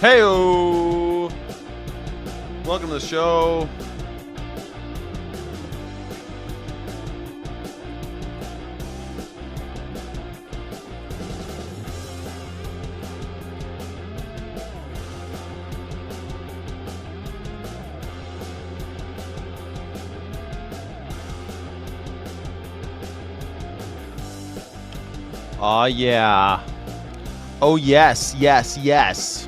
Heyo! Welcome to the show. Oh yeah. Oh yes, yes, yes.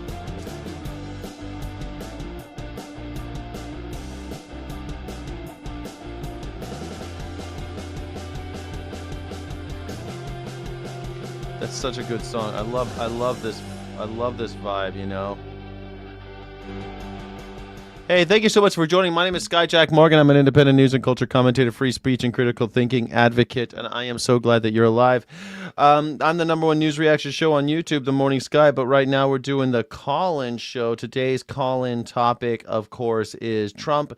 That's such a good song. I love this vibe, you know. Hey, thank you so much for joining. My name is Skyjack Morgan. I'm an independent news and culture commentator, free speech and critical thinking advocate, and I am so glad that you're alive. I'm the #1 news reaction show on YouTube, The Morning Sky, but right now we're doing the call-in show. Today's call-in topic, of course, is Trump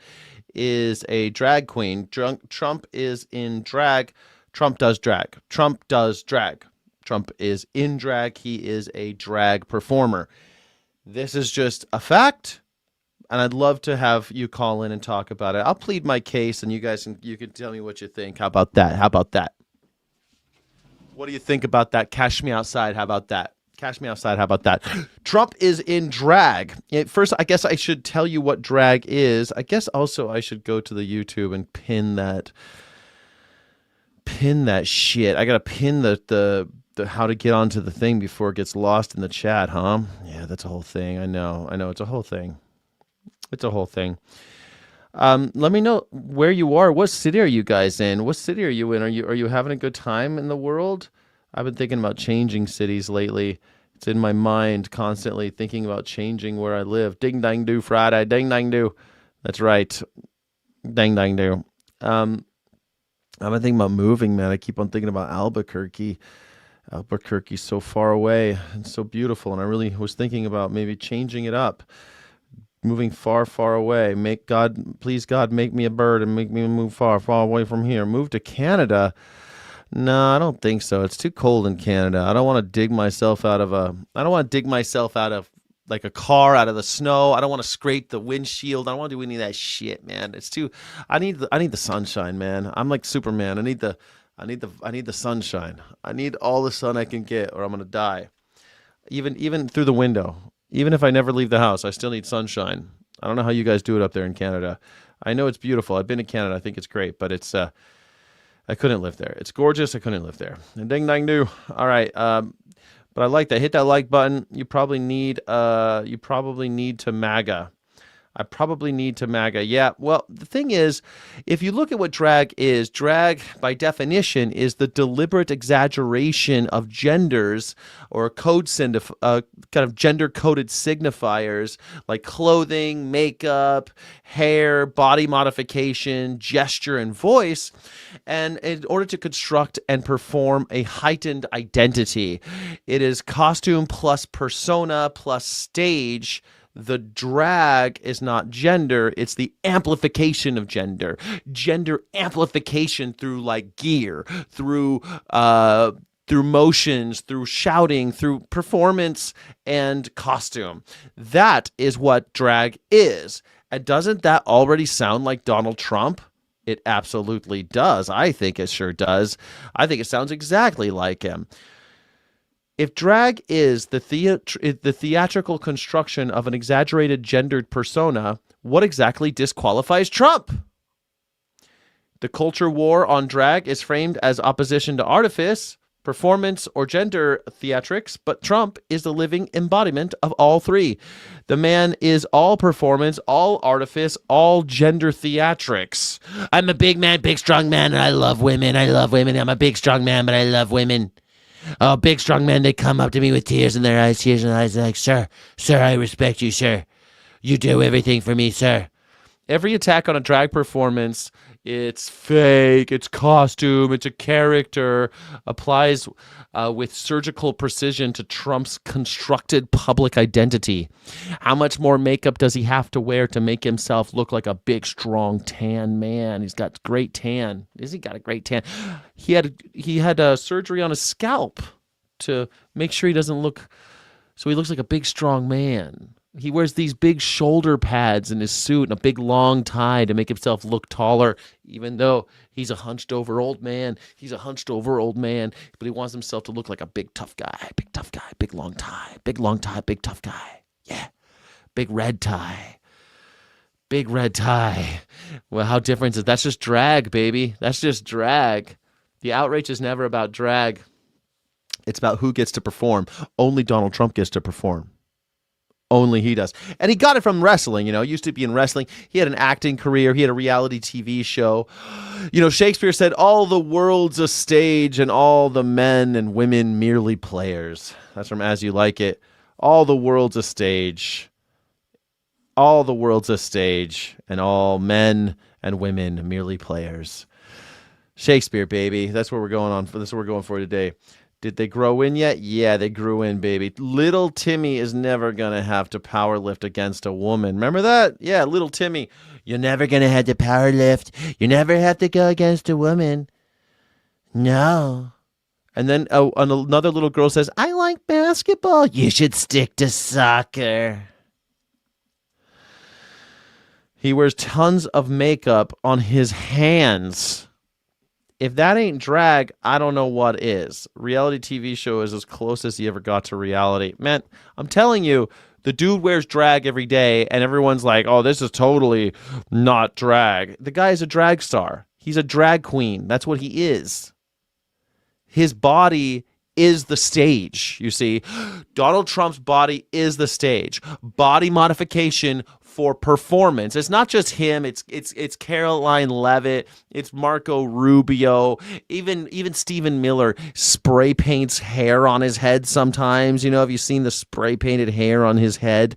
is a drag queen. Trump is in drag. Trump does drag. Trump does drag. Trump is in drag. He is a drag performer. This is just a fact. And I'd love to have you call in and talk about it. I'll plead my case, and you can tell me what you think. How about that? How about that? What do you think about that? Cash me outside. How about that? Cash me outside. How about that? Trump is in drag. First, I guess I should tell you what drag is. I guess also I should go to the YouTube and pin that shit. I gotta pin the how to get onto the thing before it gets lost in the chat, huh? Yeah, that's a whole thing. I know. It's a whole thing. It's a whole thing. Let me know where you are. What city are you guys in? What city are you in? Are you having a good time in the world? I've been thinking about changing cities lately. It's in my mind constantly thinking about changing where I live. Ding dang do Friday. Ding dang do. That's right. Ding dang do. I've been thinking about moving, man. I keep on thinking about Albuquerque. Albuquerque's so far away and so beautiful, and I really was thinking about maybe changing it up. Moving far, far away. Please God, make me a bird and make me move far, far away from here. Move to Canada. No, I don't think so. It's too cold in Canada. I don't want to dig myself out of like a car out of the snow. I don't want to scrape the windshield. I don't want to do any of that shit, man. It's too. I need the sunshine, man. I'm like Superman. I need the sunshine. I need all the sun I can get, or I'm gonna die. Even through the window. Even if I never leave the house, I still need sunshine. I don't know how you guys do it up there in Canada. I know it's beautiful. I've been to Canada. I think it's great, but it's I couldn't live there. It's gorgeous. I couldn't live there. And ding dang do. All right. But I like that. Hit that like button. You probably need to MAGA. I probably need to MAGA. Yeah, well, the thing is, if you look at what drag is, drag by definition is the deliberate exaggeration of genders or kind of gender-coded signifiers like clothing, makeup, hair, body modification, gesture, and voice, and in order to construct and perform a heightened identity. It is costume plus persona plus stage. The drag is not gender, it's the amplification of gender. Gender amplification through like gear, through motions, through shouting, through performance and costume. That is what drag is. And doesn't that already sound like Donald Trump? It absolutely does. I think it sure does. I think it sounds exactly like him. If drag is the theatrical construction of an exaggerated gendered persona, what exactly disqualifies Trump? The culture war on drag is framed as opposition to artifice, performance, or gender theatrics, but Trump is the living embodiment of all three. The man is all performance, all artifice, all gender theatrics. I'm a big man, big strong man, and I love women. I'm a big strong man, but I love women. Oh, big strong men, they come up to me with tears in their eyes, like, sir, I respect you, sir. You do everything for me, sir. Every attack on a drag performance, it's fake, it's costume, it's a character, applies with surgical precision to Trump's constructed public identity. How much more makeup does he have to wear to make himself look like a big, strong, tan man? He's got great tan. He got a great tan? He had surgery on his scalp to make sure he doesn't look, so he looks like a big, strong man. He wears these big shoulder pads in his suit and a big long tie to make himself look taller, even though he's a hunched over old man. He's a hunched over old man, but he wants himself to look like a big tough guy, big long tie, big tough guy. Yeah, big red tie. Big red tie. Well, how different is that? That's just drag, baby. That's just drag. The outrage is never about drag. It's about who gets to perform. Only Donald Trump gets to perform. Only he does. And he got it from wrestling, He used to be in wrestling. He had an acting career. He had a reality TV show. Shakespeare said, all the world's a stage and all the men and women merely players. That's from As You Like It. All the world's a stage. All the world's a stage and all men and women merely players. Shakespeare, baby. That's what we're going on for. That's what we're going for today. Did they grow in yet? Yeah, they grew in, baby. Little Timmy is never going to have to power lift against a woman. Remember that? Yeah, little Timmy. You're never going to have to power lift. You never have to go against a woman. No. And then another little girl says, I like basketball. You should stick to soccer. He wears tons of makeup on his hands. If that ain't drag, I don't know what is. Reality TV show is as close as he ever got to reality. Man, I'm telling you, the dude wears drag every day, and everyone's like, oh, this is totally not drag. The guy is a drag star. He's a drag queen. That's what he is. His body is the stage, you see. Donald Trump's body is the stage. Body modification for performance. It's not just him. It's Caroline Leavitt. It's Marco Rubio. Even Stephen Miller spray paints hair on his head sometimes. Have you seen the spray painted hair on his head?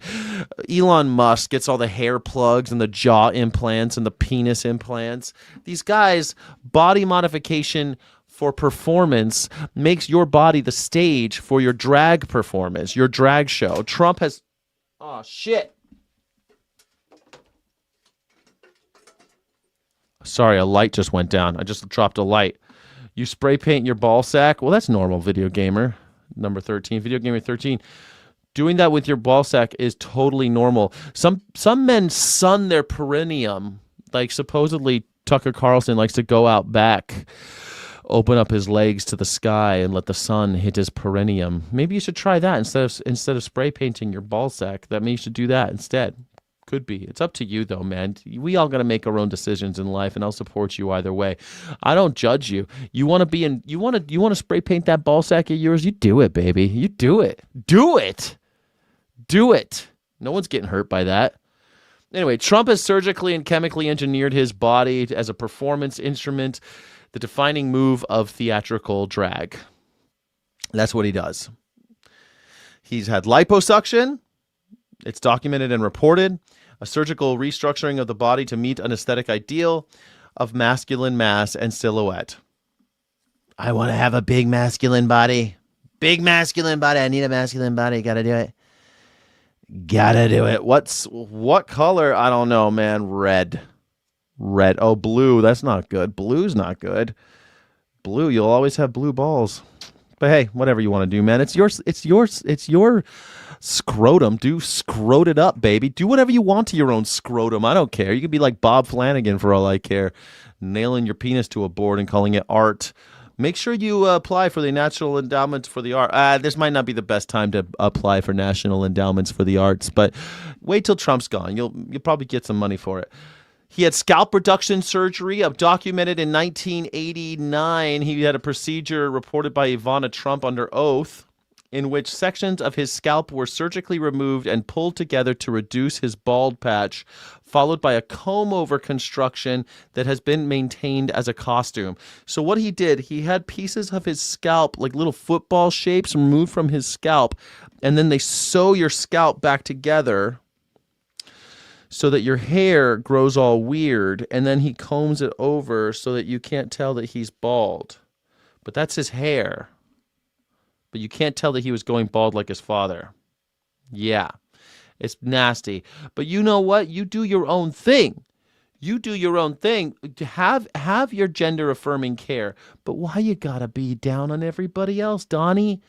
Elon Musk gets all the hair plugs and the jaw implants and the penis implants. These guys, body modification for performance makes your body the stage for your drag performance, your drag show. Trump has... Oh, shit. Sorry, a light just went down. I just dropped a light. You spray paint your ball sack? Well, that's normal, video gamer. Number 13. Video gamer 13. Doing that with your ball sack is totally normal. Some men sun their perineum. Like, supposedly, Tucker Carlson likes to go out back, open up his legs to the sky and let the sun hit his perineum. Maybe you should try that instead of spray painting your ball sack. Maybe you should do that instead. Could be. It's up to you, though, man. We all got to make our own decisions in life, and I'll support you either way. I don't judge you. You want to be in? You want to spray paint that ball sack of yours? You do it, baby. You do it. Do it. Do it. No one's getting hurt by that. Anyway, Trump has surgically and chemically engineered his body as a performance instrument, the defining move of theatrical drag. That's what he does. He's had liposuction. It's documented and reported. A surgical restructuring of the body to meet an aesthetic ideal of masculine mass and silhouette. I want to have a big masculine body. Big masculine body. I need a masculine body. Gotta do it. Gotta do it. What color? I don't know, man. Red. Oh, blue. That's not good. Blue's not good. Blue. You'll always have blue balls. But hey, whatever you want to do, man. It's your scrotum. Scrote it up, baby. Do whatever you want to your own scrotum. I don't care. You could be like Bob Flanagan for all I care, nailing your penis to a board and calling it art. Make sure you apply for the National Endowments for the Arts. This might not be the best time to apply for National Endowments for the Arts, but wait till Trump's gone. You'll probably get some money for it. He had scalp reduction surgery documented in 1989. He had a procedure reported by Ivana Trump under oath in which sections of his scalp were surgically removed and pulled together to reduce his bald patch, followed by a comb-over construction that has been maintained as a costume. So what he did, he had pieces of his scalp, like little football shapes, removed from his scalp, and then they sew your scalp back together so that your hair grows all weird, and then he combs it over so that you can't tell that he's bald. But that's his hair. But you can't tell that he was going bald like his father. Yeah, it's nasty. But you know what? You do your own thing. You do your own thing. Have your gender-affirming care. But why you gotta be down on everybody else, Donnie?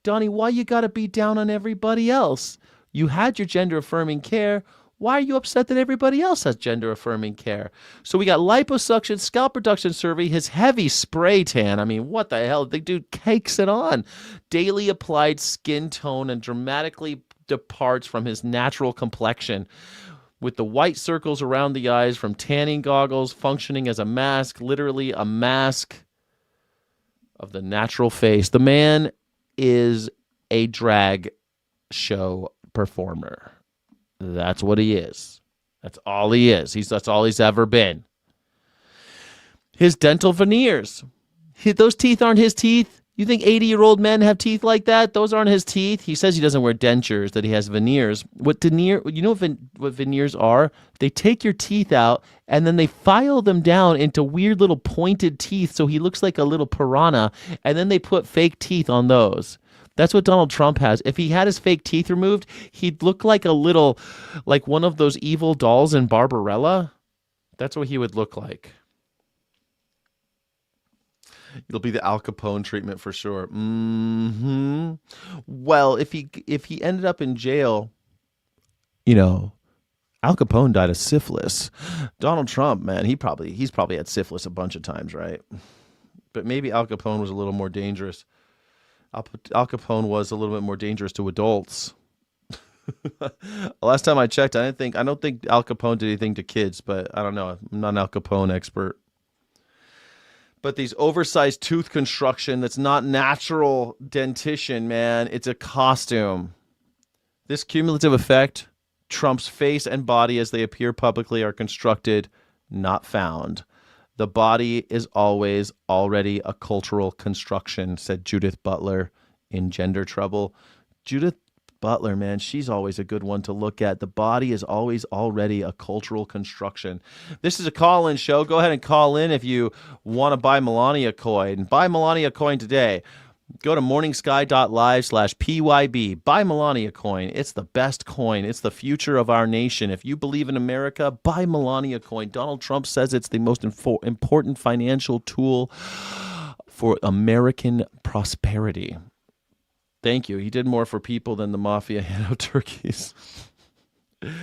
Donnie, why you gotta be down on everybody else? You had your gender affirming care. Why are you upset that everybody else has gender affirming care? So we got liposuction, scalp reduction surgery, his heavy spray tan. I mean, what the hell? The dude cakes it on. Daily applied skin tone and dramatically departs from his natural complexion, with the white circles around the eyes from tanning goggles functioning as a mask, literally a mask of the natural face. The man is a drag show performer. That's what he is. That's all he is. That's all he's ever been. His dental veneers. Those teeth aren't his teeth. You think 80-year-old men have teeth like that? Those aren't his teeth. He says he doesn't wear dentures, that he has veneers. What veneers are? They take your teeth out and then they file them down into weird little pointed teeth so he looks like a little piranha, and then they put fake teeth on those. That's what Donald Trump has. If he had his fake teeth removed, he'd look like like one of those evil dolls in Barbarella. That's what he would look like. It'll be the Al Capone treatment for sure. Well, if he ended up in jail, Al Capone died of syphilis. Donald Trump, man, he's probably had syphilis a bunch of times, right? But maybe Al Capone was a little more dangerous. Al Capone was a little bit more dangerous to adults. Last time I checked, I don't think Al Capone did anything to kids, but I don't know. I'm not an Al Capone expert. But these oversized tooth construction, that's not natural dentition, man. It's a costume. This cumulative effect, Trump's face and body as they appear publicly are constructed, not found. The body is always already a cultural construction, said Judith Butler in Gender Trouble. Judith Butler, man, she's always a good one to look at. The body is always already a cultural construction. This is a call-in show. Go ahead and call in if you want to buy Melania coin. Buy Melania coin today. Go to morningsky.live/PYB. Buy Melania coin. It's the best coin. It's the future of our nation. If you believe in America, buy Melania coin. Donald Trump says it's the most important financial tool for American prosperity. Thank you. He did more for people than the mafia handed out turkeys. If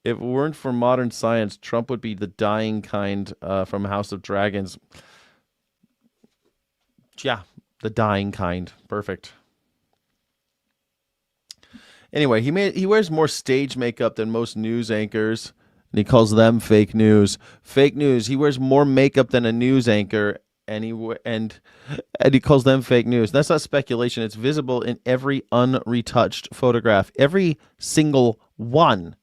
it weren't for modern science, Trump would be the dying kind from House of Dragons. Yeah. The dying kind. Perfect. Anyway, he wears more stage makeup than most news anchors, and he calls them fake news. Fake news. He wears more makeup than a news anchor, and he calls them fake news. That's not speculation. It's visible in every unretouched photograph. Every single one.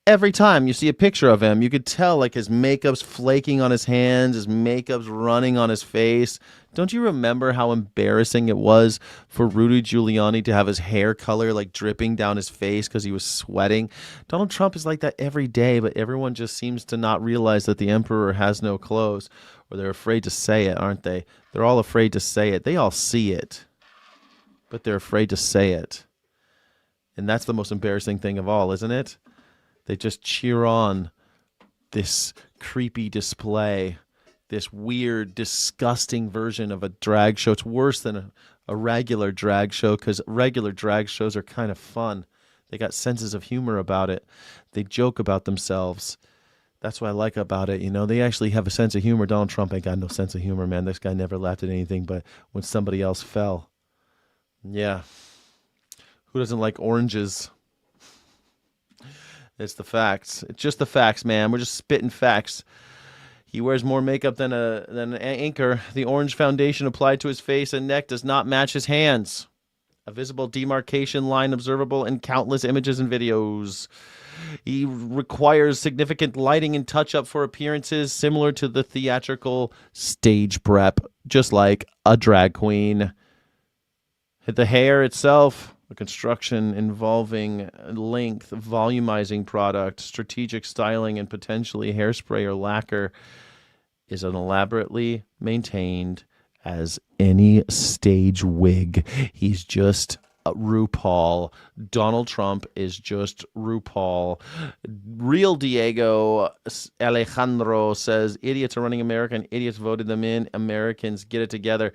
Every time you see a picture of him, you could tell like his makeup's flaking on his hands, his makeup's running on his face. Don't you remember how embarrassing it was for Rudy Giuliani to have his hair color like dripping down his face because he was sweating? Donald Trump is like that every day, but everyone just seems to not realize that the emperor has no clothes, or they're afraid to say it, aren't they? They're all afraid to say it. They all see it, but they're afraid to say it. And that's the most embarrassing thing of all, isn't it? They just cheer on this creepy display, this weird, disgusting version of a drag show. It's worse than a regular drag show because regular drag shows are kind of fun. They got senses of humor about it. They joke about themselves. That's what I like about it. They actually have a sense of humor. Donald Trump ain't got no sense of humor, man. This guy never laughed at anything but when somebody else fell. Yeah. Who doesn't like oranges? It's the facts. It's just the facts, man. We're just spitting facts. He wears more makeup than an anchor. The orange foundation applied to his face and neck does not match his hands. A visible demarcation line observable in countless images and videos. He requires significant lighting and touch-up for appearances similar to the theatrical stage prep, just like a drag queen. The hair itself, a construction involving length, volumizing product, strategic styling, and potentially hairspray or lacquer, is an elaborately maintained as any stage wig. He's just RuPaul. Donald Trump is just RuPaul. Real Diego Alejandro says, idiots are running America and idiots voted them in. Americans, get it together.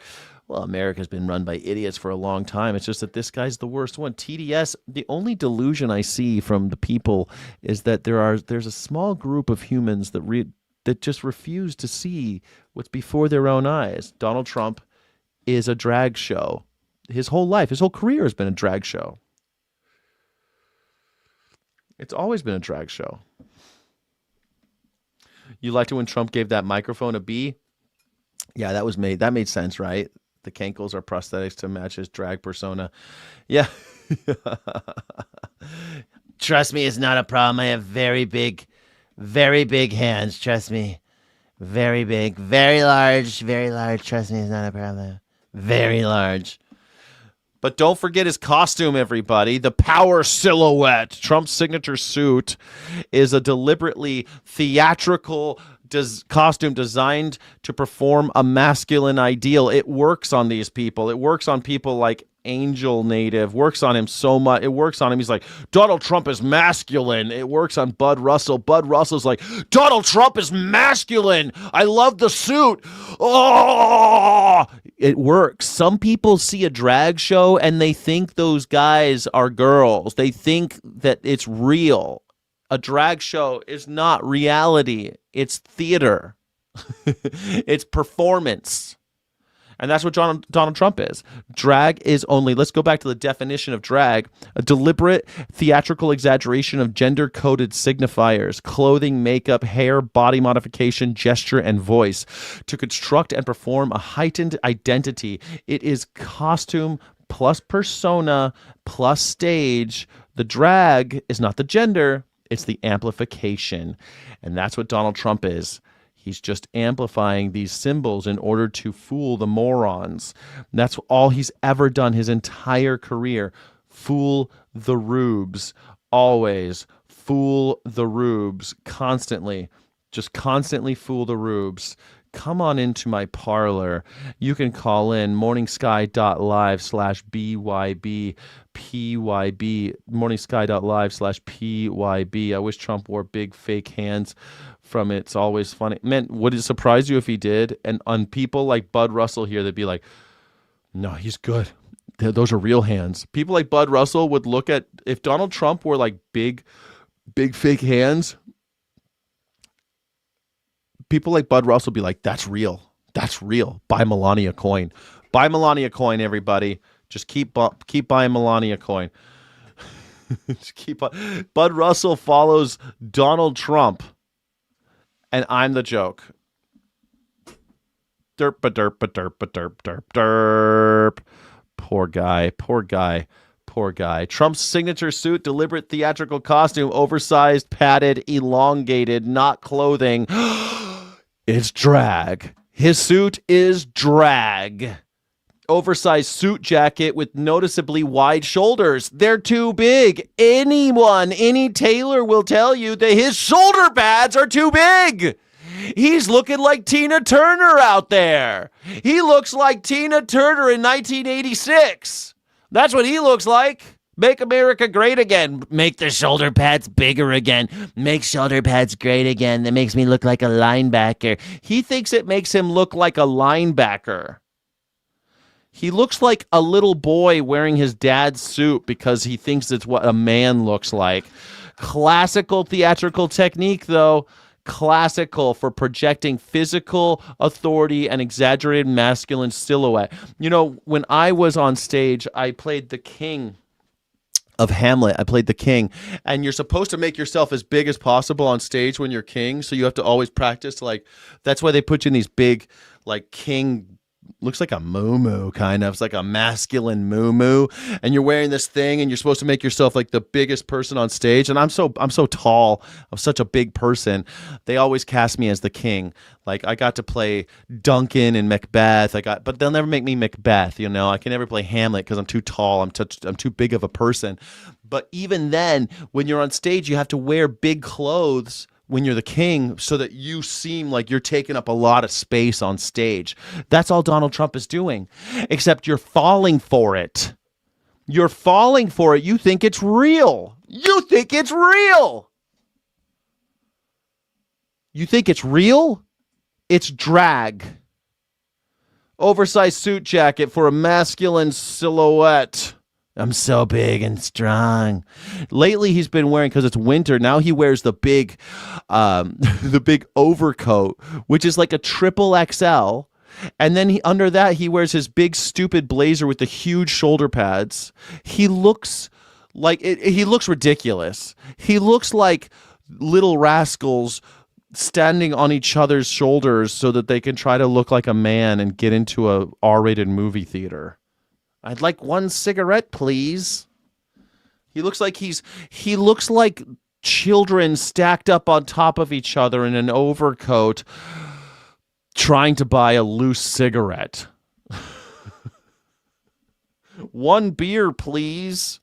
Well, America's been run by idiots for a long time. It's just that this guy's the worst one. TDS, the only delusion I see from the people is that there's a small group of humans that just refuse to see what's before their own eyes. Donald Trump is a drag show. His whole life, his whole career has been a drag show. It's always been a drag show. You liked it when Trump gave that microphone a B? Yeah, that made sense, right? The cankles are prosthetics to match his drag persona. Yeah. Trust me, it's not a problem. I have very big hands. Trust me. Very big, very large, very large. Trust me, it's not a problem. Very large. But don't forget his costume, everybody. The power silhouette. Trump's signature suit is a deliberately theatrical costume designed to perform a masculine ideal. It works on these people. It works on people like Angel Native. Works on him so much. It works on him. He's like, Donald Trump is masculine. It works on Bud Russell. Bud Russell's like, Donald Trump is masculine. I love the suit. Oh, it works. Some people see a drag show and they think those guys are girls. They think that it's real. A drag show is not reality. It's theater. It's performance. And that's what Donald Trump is. Drag is only, let's go back to the definition of drag, a deliberate theatrical exaggeration of gender-coded signifiers, clothing, makeup, hair, body modification, gesture, and voice to construct and perform a heightened identity. It is costume plus persona plus stage. The drag is not the gender, it's the amplification. And that's what Donald Trump is. He's just amplifying these symbols in order to fool the morons. And that's all he's ever done his entire career. Fool the rubes. Always fool the rubes. Constantly. Just constantly fool the rubes. Come on into my parlor. You can call in morningsky.live/BYB. PYB. morningsky.live/PYB. I wish Trump wore big fake hands from It's Always Funny. Man, would it surprise you if he did? And on people like Bud Russell here, they'd be like, no, he's good. Those are real hands. People like Bud Russell would look at, if Donald Trump wore like big fake hands, people like Bud Russell would be like, that's real. That's real. Buy Melania coin. Buy Melania coin, everybody. Just keep buying Melania coin. Bud Russell follows Donald Trump. And I'm the joke. Derp, derp, derp, derp, derp, derp. Poor guy. Trump's signature suit, deliberate theatrical costume, oversized, padded, elongated, not clothing. It's drag. His suit is drag. Oversized suit jacket with noticeably wide shoulders. They're too big. Any tailor will tell you that his shoulder pads are too big. He's looking like Tina Turner out there. He looks like Tina Turner in 1986. That's what he looks like. Make America great again. Make the shoulder pads bigger again. Make shoulder pads great again. That makes me look like a linebacker. He thinks it makes him look like a linebacker. He looks like a little boy wearing his dad's suit because he thinks it's what a man looks like. Classical theatrical technique, though. Classical for projecting physical authority and exaggerated masculine silhouette. You know, when I was on stage, I played the king of Hamlet. I played the king. And you're supposed to make yourself as big as possible on stage when you're king. So you have to always practice. Like, that's why they put you in these big, like, king, looks like a moo-moo kind of. It's like a masculine moo-moo. And you're wearing this thing and you're supposed to make yourself like the biggest person on stage. And I'm so tall. I'm such a big person. They always cast me as the king. Like, I got to play Duncan in Macbeth. But they'll never make me Macbeth, you know. I can never play Hamlet because I'm too tall. I'm too big of a person. But even then, when you're on stage, you have to wear big clothes when you're the king so that you seem like you're taking up a lot of space on stage. That's all Donald Trump is doing, except you're falling for it. You're falling for it. You think it's real. You think it's real. You think it's real? It's drag. Oversized suit jacket for a masculine silhouette. I'm so big and strong. Lately, he's been wearing, because it's winter, now he wears the big overcoat, which is like a triple XL. And then under that, he wears his big, stupid blazer with the huge shoulder pads. He looks like he looks ridiculous. He looks like little rascals standing on each other's shoulders so that they can try to look like a man and get into a R-rated movie theater. I'd like one cigarette, please. He looks like children stacked up on top of each other in an overcoat trying to buy a loose cigarette. One beer, please.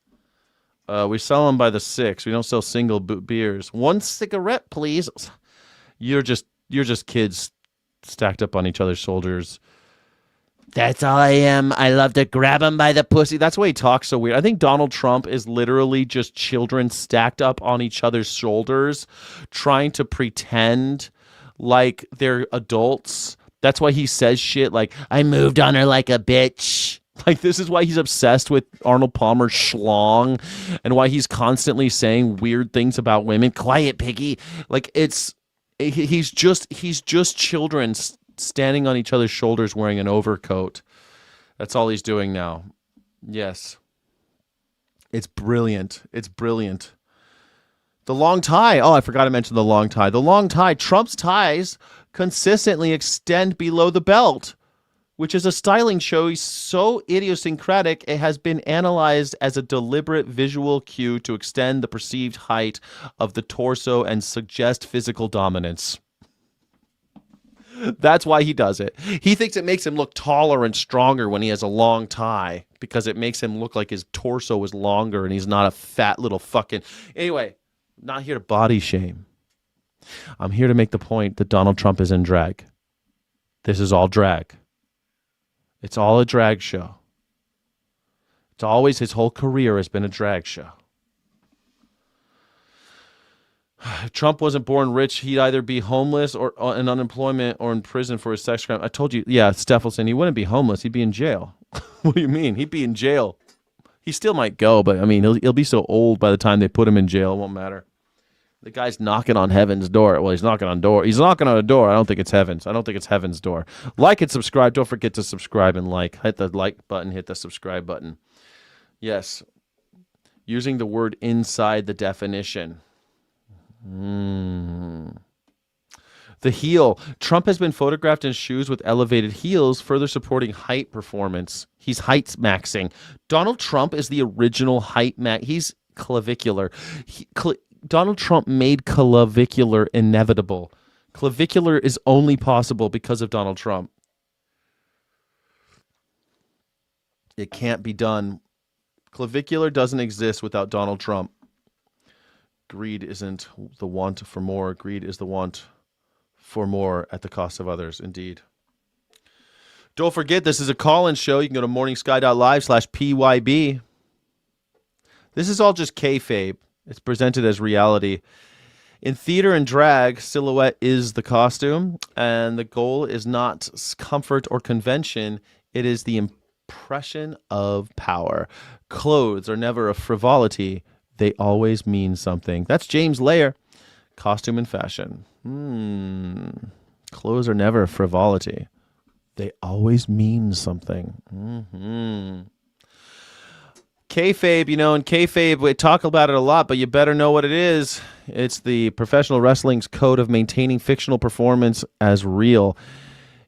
We sell them by the six. We don't sell single beers. One cigarette, please. You're just kids stacked up on each other's shoulders. That's all I am. I love to grab him by the pussy. That's why he talks so weird. I think Donald Trump is literally just children stacked up on each other's shoulders, trying to pretend like they're adults. That's why he says shit like, I moved on her like a bitch. Like, this is why he's obsessed with Arnold Palmer's schlong and why he's constantly saying weird things about women. Quiet, piggy. Like, he's just children standing on each other's shoulders wearing an overcoat. That's all he's doing now. Yes. It's brilliant. It's brilliant. The long tie. Oh, I forgot to mention the long tie. The long tie. Trump's ties consistently extend below the belt, which is a styling show so idiosyncratic it has been analyzed as a deliberate visual cue to extend the perceived height of the torso and suggest physical dominance. That's why he does it. He thinks it makes him look taller and stronger when he has a long tie because it makes him look like his torso is longer and he's not a fat little fucking... Anyway, I'm not here to body shame. I'm here to make the point that Donald Trump is in drag. This is all drag. It's all a drag show. It's always, his whole career has been a drag show. If Trump wasn't born rich, he'd either be homeless or in unemployment or in prison for his sex crime. I told you, yeah, Stephelson, he wouldn't be homeless. He'd be in jail. What do you mean? He'd be in jail. He still might go, but I mean, he'll be so old by the time they put him in jail, it won't matter. The guy's knocking on heaven's door. Well, he's knocking on door. He's knocking on a door. I don't think it's heaven's. I don't think it's heaven's door. Like and subscribe. Don't forget to subscribe and like. Hit the like button. Hit the subscribe button. Yes. Using the word inside the definition. The heel. Trump has been photographed in shoes with elevated heels, further supporting height performance. He's height maxing. Donald Trump is the original height max. He's clavicular. Donald Trump made clavicular inevitable. Clavicular is only possible because of Donald Trump. It can't be done. Clavicular doesn't exist without Donald Trump. Greed isn't the want for more. Greed is the want for more at the cost of others. Indeed. Don't forget, this is a call-in show. You can go to morningsky.live/PYB. This is all just kayfabe. It's presented as reality. In theater and drag, silhouette is the costume, and the goal is not comfort or convention. It is the impression of power. Clothes are never a frivolity. They always mean something. That's James Layer, costume and fashion. Clothes are never a frivolity. They always mean something. Kayfabe, in kayfabe, we talk about it a lot, but you better know what it is. It's the professional wrestling's code of maintaining fictional performance as real.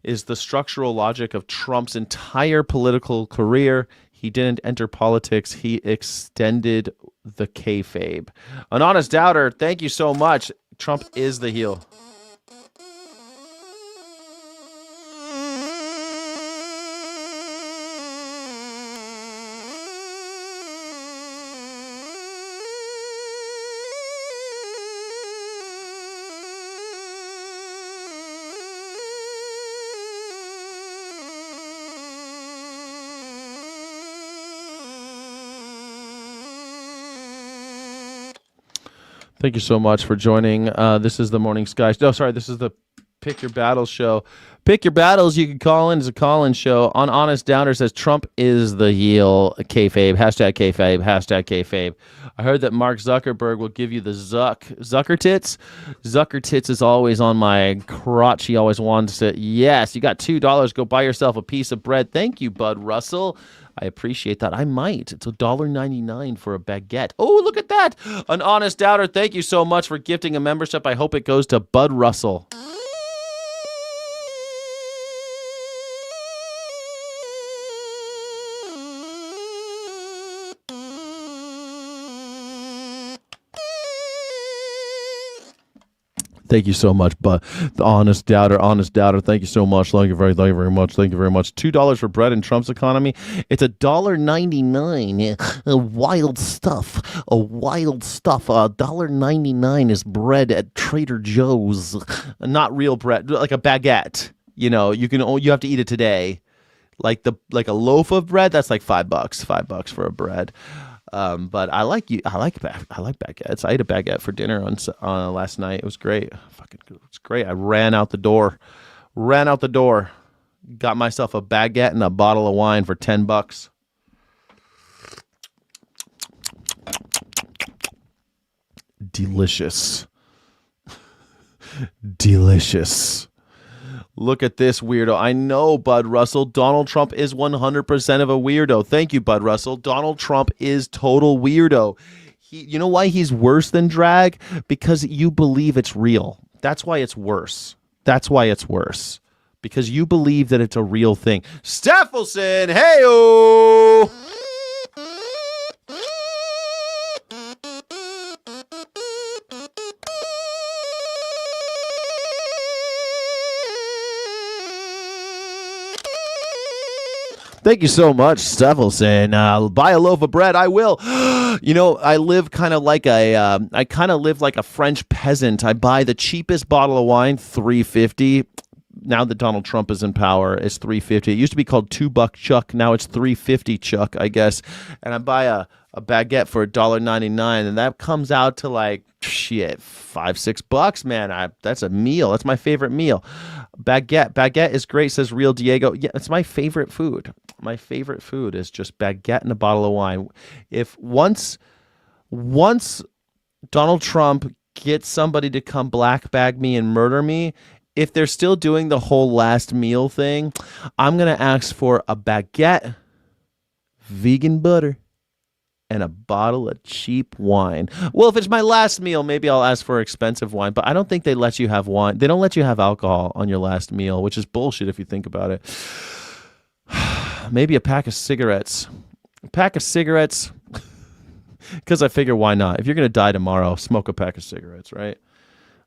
Is the structural logic of Trump's entire political career. He didn't enter politics. He extended the kayfabe. An honest doubter, thank you so much. Trump is the heel. Thank you so much for joining. This is the Morning Sky. No, sorry, this is the Pick Your Battles show. Pick Your Battles. You can call in. It's a call-in show. On Honest Downer says Trump is the heel. Kayfabe. Hashtag kayfabe. Hashtag kayfabe. I heard that Mark Zuckerberg will give you the Zucker tits. Zucker tits is always on my crotch. He always wants it. Yes, you got $2. Go buy yourself a piece of bread. Thank you, Bud Russell. I appreciate that. I might. It's $1.99 for a baguette. Oh, look at that. An Honest Doubter. Thank you so much for gifting a membership. I hope it goes to Bud Russell. Thank you so much, but the honest doubter. Thank you so much. Thank you very much. $2 for bread in Trump's economy. It's $1.99. Wild stuff. $1.99 is bread at Trader Joe's. Not real bread, like a baguette. You know, you have to eat it today. Like a loaf of bread, that's like $5. $5 for a bread. But I like baguettes. I ate a baguette for dinner on last night. It was great. It's great. I ran out the door. Got myself a baguette and a bottle of wine for $10. Delicious. Look at this weirdo. I know, Bud Russell. Donald Trump is 100% of a weirdo. Thank you, Bud Russell. Donald Trump is total weirdo. You know why he's worse than drag? Because you believe it's real. That's why it's worse. Because you believe that it's a real thing. Staffelson, hey-o! Thank you so much, Steffelson. Buy a loaf of bread. I will. You know, I live kind of like a French peasant. I buy the cheapest bottle of wine, $3.50. Now that Donald Trump is in power, it's $3.50. It used to be called $2 Chuck. Now it's $3.50 Chuck, I guess. And I buy a baguette for $1.99, and that comes out to like $5-6, man. That's a meal. That's my favorite meal. Baguette is great, says Real Diego. Yeah, it's my favorite food. My favorite food is just baguette and a bottle of wine. If once Donald Trump gets somebody to come black bag me and murder me, if they're still doing the whole last meal thing, I'm going to ask for a baguette, vegan butter, and a bottle of cheap wine. Well, if it's my last meal, maybe I'll ask for expensive wine, but I don't think they let you have wine. They don't let you have alcohol on your last meal, which is bullshit if you think about it. Maybe a pack of cigarettes. Because I figure, why not? If you're going to die tomorrow, smoke a pack of cigarettes, right?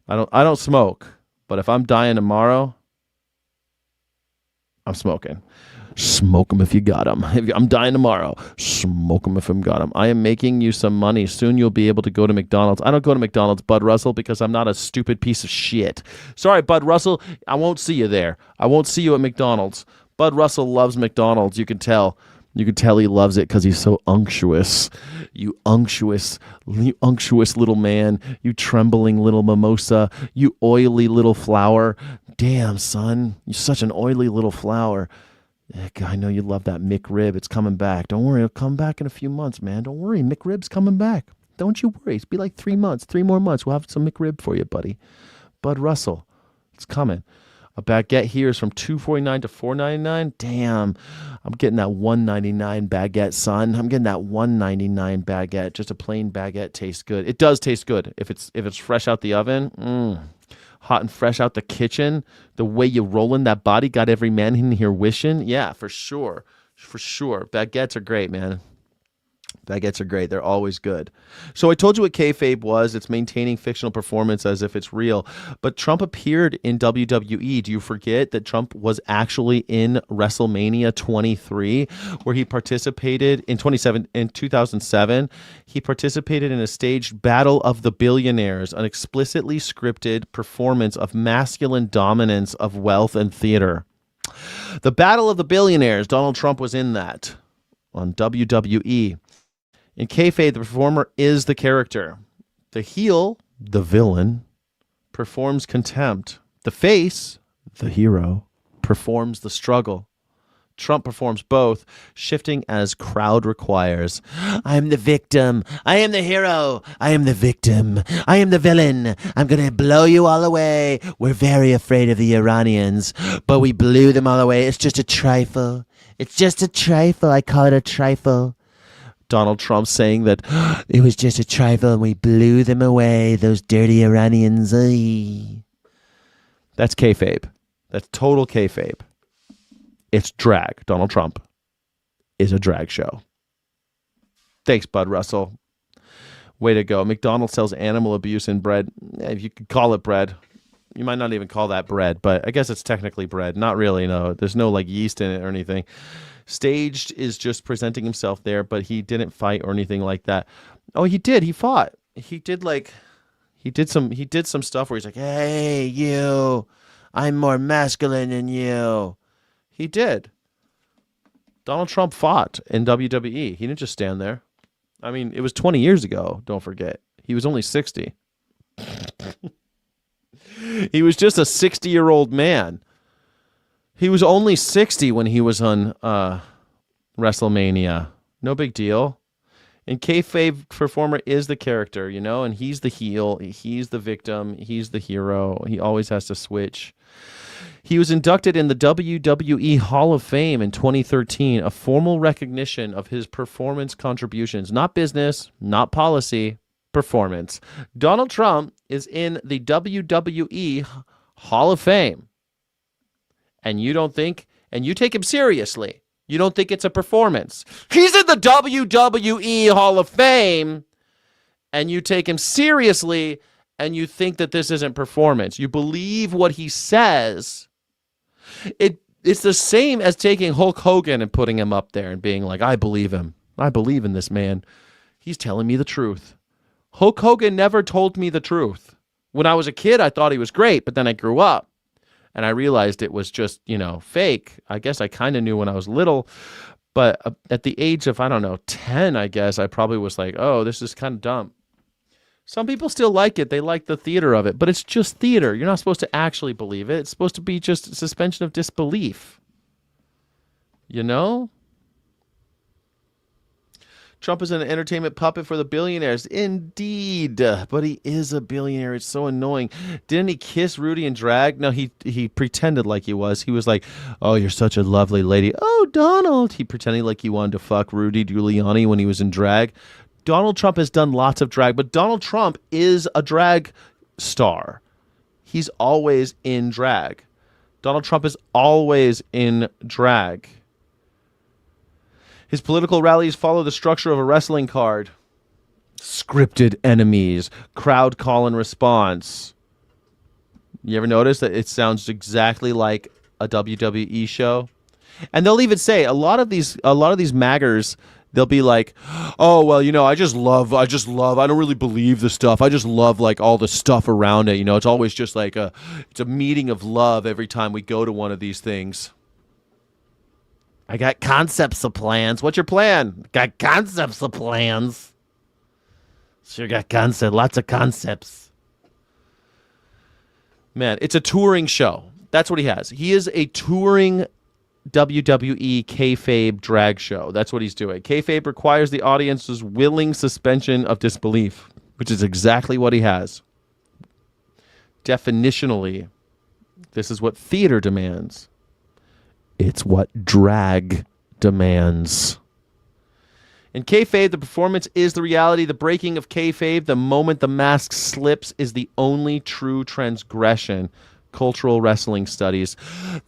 I don't smoke, but if I'm dying tomorrow, I'm smoking. Smoke them if you got them. If I'm dying tomorrow, smoke them if I'm got them. I am making you some money. Soon you'll be able to go to McDonald's. I don't go to McDonald's, Bud Russell, because I'm not a stupid piece of shit. Sorry, Bud Russell. I won't see you there. I won't see you at McDonald's. Bud Russell loves McDonald's. You can tell. You can tell he loves it because he's so unctuous. You unctuous little man. You trembling little mimosa. You oily little flower. Damn, son. You're such an oily little flower. Heck, I know you love that McRib. It's coming back. Don't worry. It'll come back in a few months, man. Don't worry. McRib's coming back. Don't you worry. It's be like 3 months. 3 more months. We'll have some McRib for you, buddy. Bud Russell. It's coming. A baguette here is from $2.49 to $4.99. Damn. I'm getting that $1.99 baguette, son. I'm getting that $1.99 baguette. Just a plain baguette tastes good. It does taste good. If it's fresh out the oven, hot and fresh out the kitchen, the way you rolling that body got every man in here wishing. Yeah, for sure. For sure. Baguettes are great, man. Baguettes are great. They're always good. So I told you what kayfabe was. It's maintaining fictional performance as if it's real. But Trump appeared in WWE. Do you forget that Trump was actually in WrestleMania 23, where he participated in 2007? He participated in a staged Battle of the Billionaires, an explicitly scripted performance of masculine dominance of wealth and theater. The Battle of the Billionaires, Donald Trump was in that on WWE. In kayfabe, the performer is the character. The heel the villain, performs contempt. The face, the hero, performs the struggle. Trump performs both, shifting as crowd requires. I am the victim. I am the hero. I am the victim. I am the villain. I'm going to blow you all away. We're very afraid of the Iranians, but we blew them all away. It's just a trifle. It's just a trifle. I call it a trifle. Donald Trump saying that it was just a trifle and we blew them away, those dirty Iranians. Ay. That's kayfabe. That's total kayfabe. It's drag. Donald Trump is a drag show. Thanks, Bud Russell. Way to go. McDonald's sells animal abuse in bread. If you could call it bread. You might not even call that bread, but I guess it's technically bread. Not really, no. There's no like yeast in it or anything. Staged is just presenting himself there, but he didn't fight or anything like that. Oh, he did. He fought. He did some stuff where he's like, hey, you, I'm more masculine than you. He did. Donald Trump fought in WWE. He didn't just stand there. I mean, it was 20 years ago. Don't forget. He was only 60. He was just a 60-year-old man. He was only 60 when he was on WrestleMania. No big deal. And kayfabe performer is the character, you know, and he's the heel. He's the victim. He's the hero. He always has to switch. He was inducted in the WWE Hall of Fame in 2013, a formal recognition of his performance contributions. Not business, not policy, performance. Donald Trump is in the WWE Hall of Fame. And you don't think, and you take him seriously. You don't think it's a performance. He's in the WWE Hall of Fame, and you take him seriously, and you think that this isn't performance. You believe what he says. It's the same as taking Hulk Hogan and putting him up there and being like, I believe him. I believe in this man. He's telling me the truth. Hulk Hogan never told me the truth. When I was a kid, I thought he was great, but then I grew up and I realized it was just, fake. I guess I kind of knew when I was little, but at the age of, 10, I guess, I probably was like, oh, this is kind of dumb. Some people still like it. They like the theater of it, but it's just theater. You're not supposed to actually believe it. It's supposed to be just suspension of disbelief. You know? Trump is an entertainment puppet for the billionaires. Indeed. But he is a billionaire. It's so annoying. Didn't he kiss Rudy in drag? No, he pretended like he was. He was like, oh, you're such a lovely lady. Oh, Donald. He pretended like he wanted to fuck Rudy Giuliani when he was in drag. Donald Trump has done lots of drag, but Donald Trump is a drag star. He's always in drag. Donald Trump is always in drag. His political rallies follow the structure of a wrestling card. Scripted enemies, crowd call and response. You ever notice that it sounds exactly like a WWE show? And they'll even say a lot of these maggers, they'll be like, oh, well, I just love, I don't really believe the stuff. I just love like all the stuff around it. It's always just like it's a meeting of love every time we go to one of these things. I got concepts of plans. What's your plan? Got concepts of plans. Sure got concepts, lots of concepts. Man, it's a touring show. That's what he has. He is a touring WWE kayfabe drag show. That's what he's doing. Kayfabe requires the audience's willing suspension of disbelief, which is exactly what he has. Definitionally, this is what theater demands. It's what drag demands. In kayfabe, the performance is the reality. The breaking of kayfabe, the moment the mask slips, is the only true transgression. Cultural wrestling studies.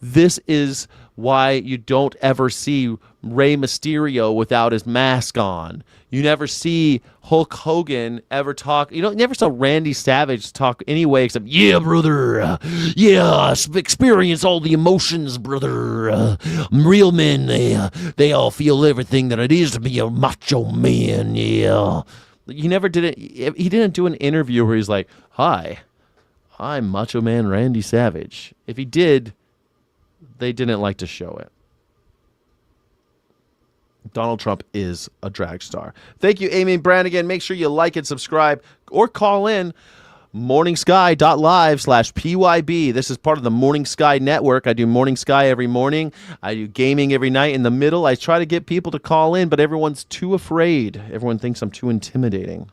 This is why you don't ever see Rey Mysterio without his mask on. You never see Hulk Hogan ever talk. You never saw Randy Savage talk anyway except, yeah, brother. Yeah, experience all the emotions, brother. Real men, they all feel everything that it is to be a macho man, yeah. He never did it. He didn't do an interview where he's like, hi, I'm Macho Man Randy Savage. If he did, they didn't like to show it. Donald Trump is a drag star. Thank you, Amy Brannigan. Make sure you like and subscribe or call in. morningsky.live/PYB. This is part of the Morning Sky Network. I do Morning Sky every morning. I do gaming every night. In the middle, I try to get people to call in, but everyone's too afraid. Everyone thinks I'm too intimidating.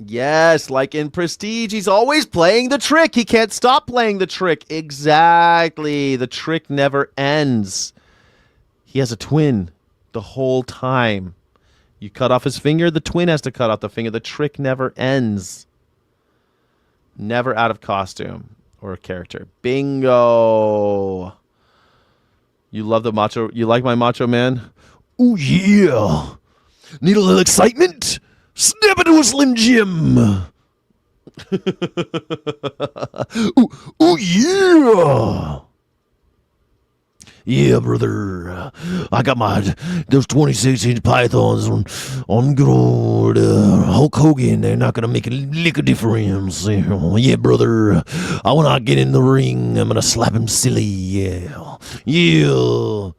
Yes, like in Prestige, he's always playing the trick. He can't stop playing the trick. Exactly. The trick never ends. He has a twin the whole time. You cut off his finger, the twin has to cut off the finger. The trick never ends. Never out of costume or character. Bingo. You love the macho. You like my macho man? Ooh, yeah. Need a little excitement? Snap into a Slim Jim. ooh, yeah. Yeah, brother. I got those 26-inch pythons on good old Hulk Hogan. They're not going to make a lick of difference. Yeah, brother. When I get in the ring, I'm going to slap him silly. Yeah. Yeah.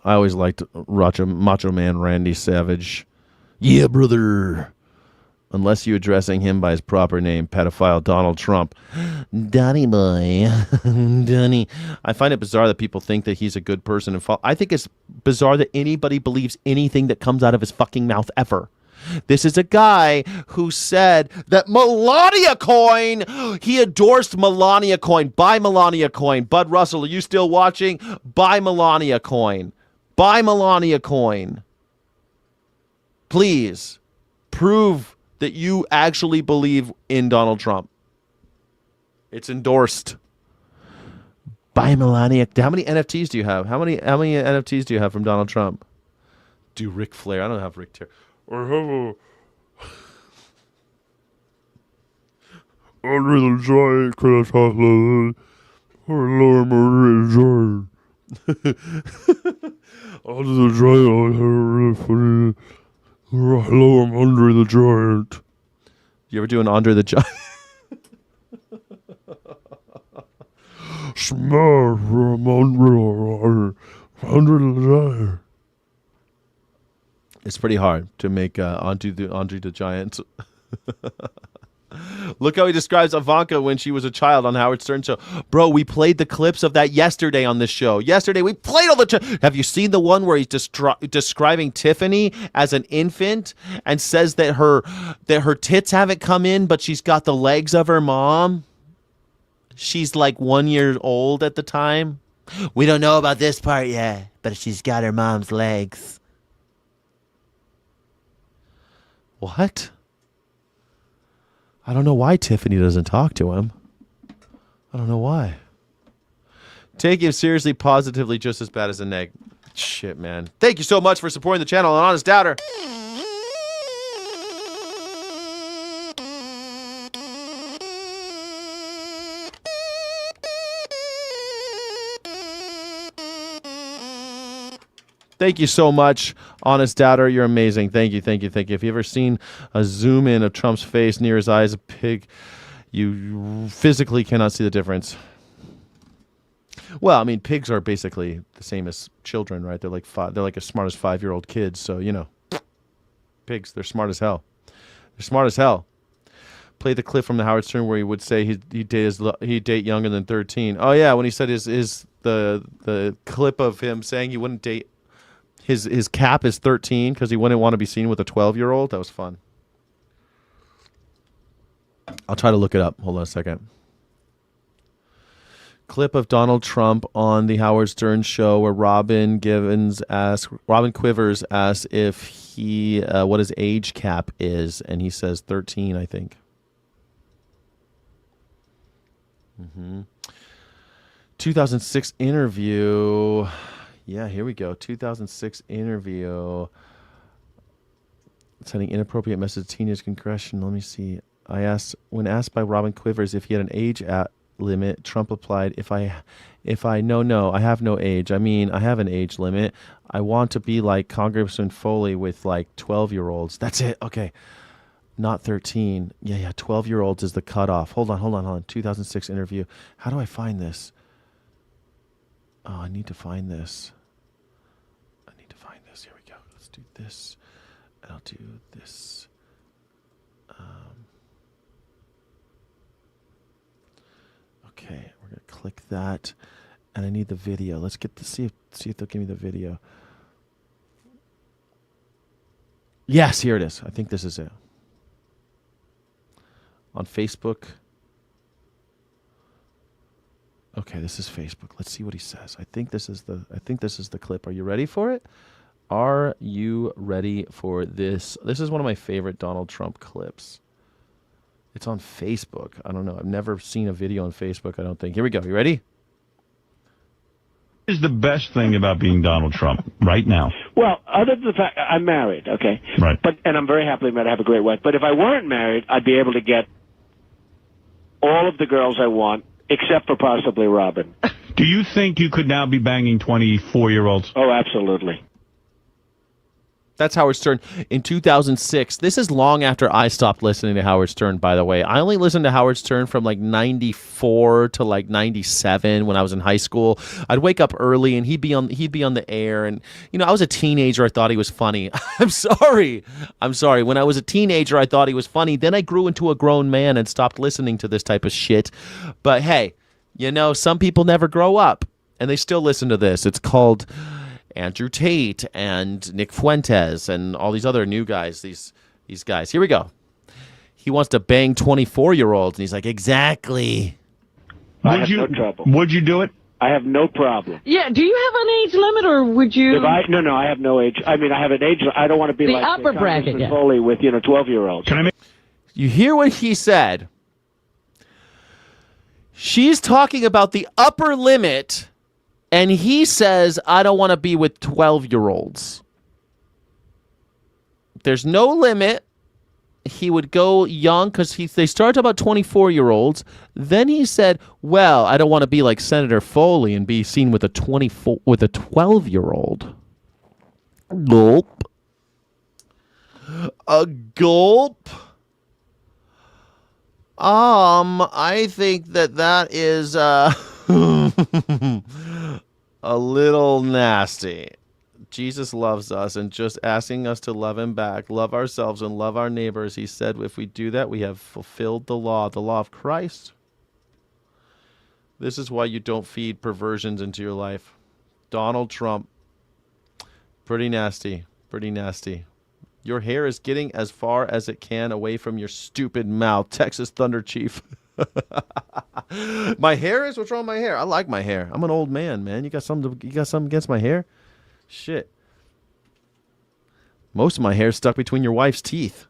I always liked Macho Man Randy Savage. Yeah, brother. Unless you're addressing him by his proper name, pedophile Donald Trump. Donnie boy. Donnie. I find it bizarre that people think that he's a good person. I think it's bizarre that anybody believes anything that comes out of his fucking mouth ever. This is a guy who said that Melania Coin, he endorsed Melania Coin. Buy Melania Coin. Bud Russell, are you still watching? Buy Melania Coin. Buy Melania Coin. Please prove that you actually believe in Donald Trump. It's endorsed. Buy Melania. How many NFTs do you have? How many NFTs do you have from Donald Trump? Do Ric Flair. I don't have Ric Flair. I have a Andre the Giant. Can I talk like Andre the Giant. I have a really funny. Hello, I'm Andre the Giant. You ever do an Andre the Giant? Smash from Andre the Giant. It's pretty hard to make Andre the Giant. Look how he describes Ivanka when she was a child on Howard Stern show. Bro, we played the clips of that yesterday on this show. Yesterday, we played all the... Have you seen the one where he's describing Tiffany as an infant and says that her tits haven't come in, but she's got the legs of her mom? She's like 1 year old at the time. We don't know about this part yet, but she's got her mom's legs. What? I don't know why Tiffany doesn't talk to him. I don't know why. Take him seriously, positively, just as bad as a neg. Shit, man. Thank you so much for supporting the channel, An Honest Doubter. Thank you so much, Honest Doubter. You're amazing. Thank you, thank you, thank you. If you ever seen a zoom in of Trump's face near his eyes, a pig, you physically cannot see the difference. Well, I mean, pigs are basically the same as children, right? They're like as smart as 5-year-old kids. So, you know, pigs, they're smart as hell. They're smart as hell. Play the clip from the Howard Stern where he would say he'd date younger than 13. Oh yeah, when he said the clip of him saying he wouldn't date. His cap is 13 because he wouldn't want to be seen with a 12-year-old. That was fun. I'll try to look it up. Hold on a second. Clip of Donald Trump on the Howard Stern show where Robin Quivers asks if he what his age cap is, and he says 13, I think. 2006 interview. Yeah, here we go. 2006 interview. Sending inappropriate message to teenage congression. Let me see. When asked by Robin Quivers if he had an age limit, Trump replied, if I no, I have no age. I mean, I have an age limit. I want to be like Congressman Foley with like 12-year-olds. That's it. Okay. Not 13. Yeah. 12-year-olds is the cutoff. Hold on. 2006 interview. How do I find this? Oh, I need to find this. Here we go. Let's do this. I'll do this. Okay, we're gonna click that, and I need the video. Let's get to see if they'll give me the video. Yes, here it is. I think this is it. On Facebook. Okay, this is Facebook. Let's see what he says. I think this is the clip. Are you ready for it? Are you ready for this? This is one of my favorite Donald Trump clips. It's on Facebook. I don't know. I've never seen a video on Facebook, I don't think. Here we go. You ready? Is the best thing about being Donald Trump right now? Well, other than the fact I'm married, okay? Right. And I'm very happily married. I have a great wife. But if I weren't married, I'd be able to get all of the girls I want, except for possibly Robin. Do you think you could now be banging 24-year-olds? Oh, absolutely. That's Howard Stern in 2006. This is long after I stopped listening to Howard Stern, by the way. I only listened to Howard Stern from like 94 to like 97 when I was in high school. I'd wake up early and he'd be on the air. And, you know, I was a teenager. I thought he was funny. I'm sorry. When I was a teenager, I thought he was funny. Then I grew into a grown man and stopped listening to this type of shit. But hey, you know, some people never grow up and they still listen to this. It's called Andrew Tate and Nick Fuentes and all these other new guys, these guys. Here we go. He wants to bang 24-year-olds, and he's like, exactly. I have no trouble. Would you do it? I have no problem. Yeah, do you have an age limit, or would you? No, I have no age. I mean, I have an age. I don't want to be the like upper bracket, yeah. Foley with 12-year-olds. Can I make? You hear what he said? She's talking about the upper limit. And he says, I don't want to be with 12-year-olds. There's no limit. He would go young because they started about 24-year-olds. Then he said, well, I don't want to be like Senator Foley and be seen with a 12-year-old. Gulp. A gulp. I think that is a little nasty. Jesus loves us and just asking us to love him back, love ourselves and love our neighbors. He said if we do that, we have fulfilled the law of Christ. This is why you don't feed perversions into your life. Donald Trump, pretty nasty, pretty nasty. Your hair is getting as far as it can away from your stupid mouth. Texas Thunder Chief. My hair is? What's wrong with my hair? I like my hair. I'm an old man, man. You got something against my hair? Shit. Most of my hair is stuck between your wife's teeth.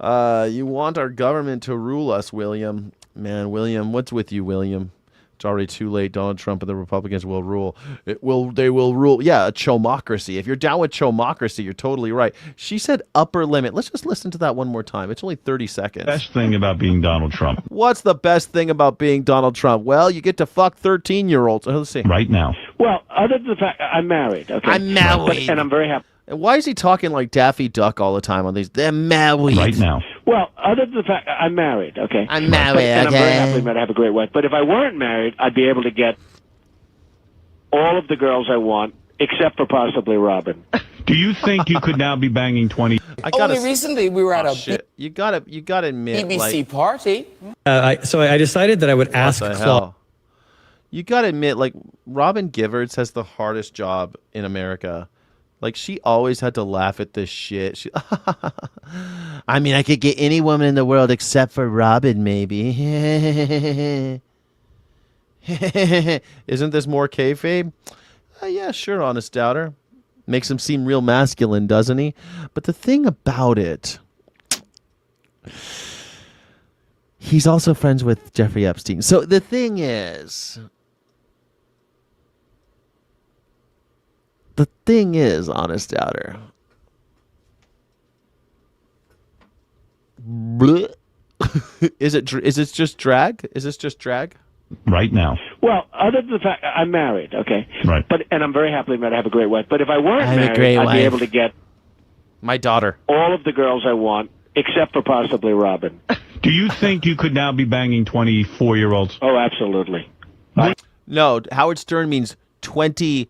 You want our government to rule us, William. Man, William, what's with you, William? It's already too late. Donald Trump and the Republicans will rule. They will rule. Yeah, a chomocracy. If you're down with chomocracy, you're totally right. She said upper limit. Let's just listen to that one more time. It's only 30 seconds. Best thing about being Donald Trump. What's the best thing about being Donald Trump? Well, you get to fuck 13-year-olds. Let's see. Right now. Well, other than the fact I'm married, okay? I'm married. And I'm very happy. And why is he talking like Daffy Duck all the time on these? They're married. Right now. Well, other than the fact I'm married, okay? I'm married, and I'm very happily married. I have a great wife. But if I weren't married, I'd be able to get all of the girls I want, except for possibly Robin. Do you think you could now be banging 20? Only recently we were at a shit. You gotta admit, BBC party. So I decided that I would ask Claude. You gotta admit, like, Robin Givers has the hardest job in America. Like, she always had to laugh at this shit. I mean, I could get any woman in the world except for Robin, maybe. Isn't this more kayfabe? Yeah, sure, honest doubter. Makes him seem real masculine, doesn't he? But the thing about it, he's also friends with Jeffrey Epstein. So the thing is, honest doubter. Is it just drag? Is this just drag? Right now. Well, other than the fact I'm married, okay? Right. And I'm very happily married. I have a great wife. But if I weren't married, I'd be able to get my daughter. All of the girls I want, except for possibly Robin. Do you think you could now be banging 24-year-olds? Oh, absolutely. No, Howard Stern means 24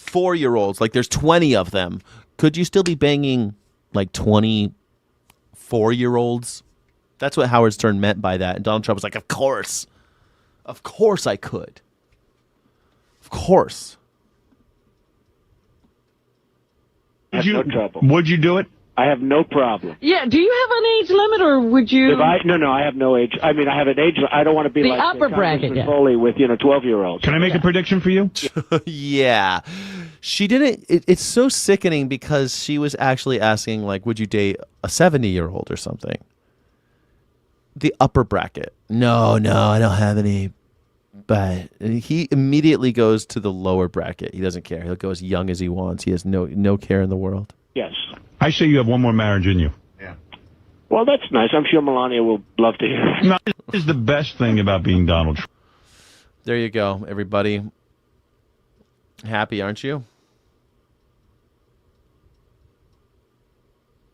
4-year-olds, like there's 20 of them, could you still be banging like 24-year-olds? That's what Howard Stern meant by that. And Donald Trump was like, of course I could. Of course. I have no trouble. Would you do it? I have no problem. Yeah, do you have an age limit, or would you? No, I have no age. I mean, I have an age. I don't want to be The like upper bracket, Congressman yeah. Foley with 12-year-olds. Can I make a prediction for you? Yeah. She didn't. It's so sickening because she was actually asking, like, would you date a 70-year-old or something? The upper bracket. No, I don't have any. But he immediately goes to the lower bracket. He doesn't care. He'll go as young as he wants. He has no care in the world. Yes. I say you have one more marriage in you. Yeah. Well, that's nice. I'm sure Melania will love to hear it. No, this is the best thing about being Donald Trump. There you go, everybody. Happy, aren't you?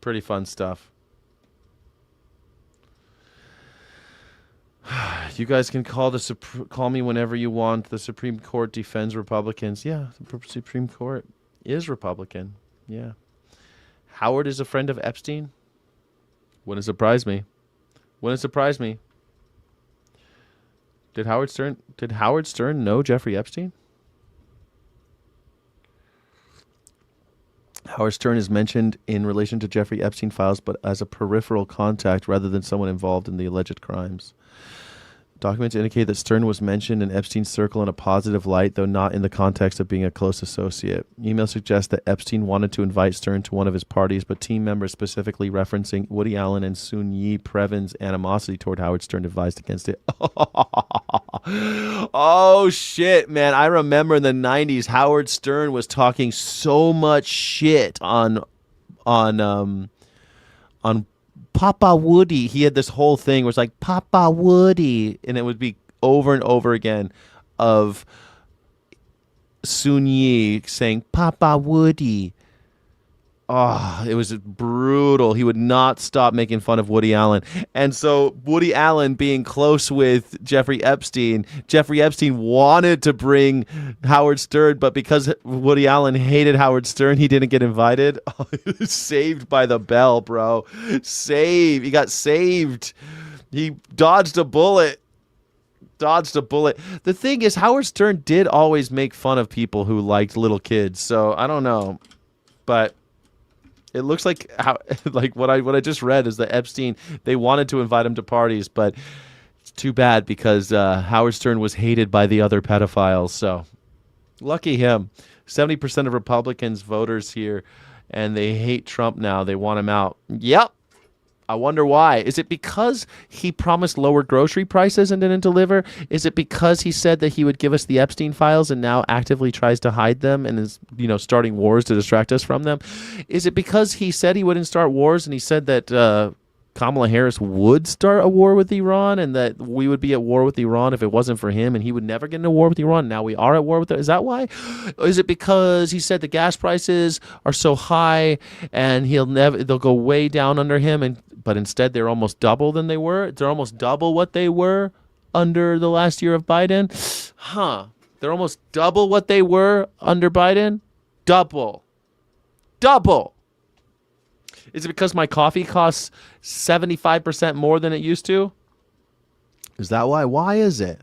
Pretty fun stuff. You guys can call me whenever you want. The Supreme Court defends Republicans. Yeah, the Supreme Court is Republican. Yeah. Howard is a friend of Epstein? Wouldn't surprise me. Did Howard Stern know Jeffrey Epstein? Howard Stern is mentioned in relation to Jeffrey Epstein files, but as a peripheral contact rather than someone involved in the alleged crimes. Documents indicate that Stern was mentioned in Epstein's circle in a positive light, though not in the context of being a close associate. Email suggests that Epstein wanted to invite Stern to one of his parties, but team members specifically referencing Woody Allen and Soon Yi Previn's animosity toward Howard Stern advised against it. Oh, shit, man. I remember in the 90s, Howard Stern was talking so much shit on Papa Woody. He had this whole thing where it's like, Papa Woody. And it would be over and over again of Soon Yi saying, Papa Woody. Oh, it was brutal. He would not stop making fun of Woody Allen. And so Woody Allen being close with Jeffrey Epstein wanted to bring Howard Stern, but because Woody Allen hated Howard Stern, he didn't get invited. Oh, he was saved by the bell, bro. He got saved. He dodged a bullet. The thing is, Howard Stern did always make fun of people who liked little kids. So I don't know, but it looks like what I just read is that Epstein, they wanted to invite him to parties, but it's too bad because Howard Stern was hated by the other pedophiles. So lucky him. 70% of Republicans voters here, and they hate Trump now. They want him out. Yep. I wonder why. Is it because he promised lower grocery prices and didn't deliver? Is it because he said that he would give us the Epstein files and now actively tries to hide them and is, starting wars to distract us from them? Is it because he said he wouldn't start wars and he said that Kamala Harris would start a war with Iran and that we would be at war with Iran if it wasn't for him and he would never get into war with Iran? Now we are at war with it. Is that why? Is it because he said the gas prices are so high and they'll go way down under him, but instead they're almost double than they were? They're almost double what they were under the last year of Biden? They're almost double what they were under Biden? Double. Is it because my coffee costs 75% more than it used to? Is that why? Why is it?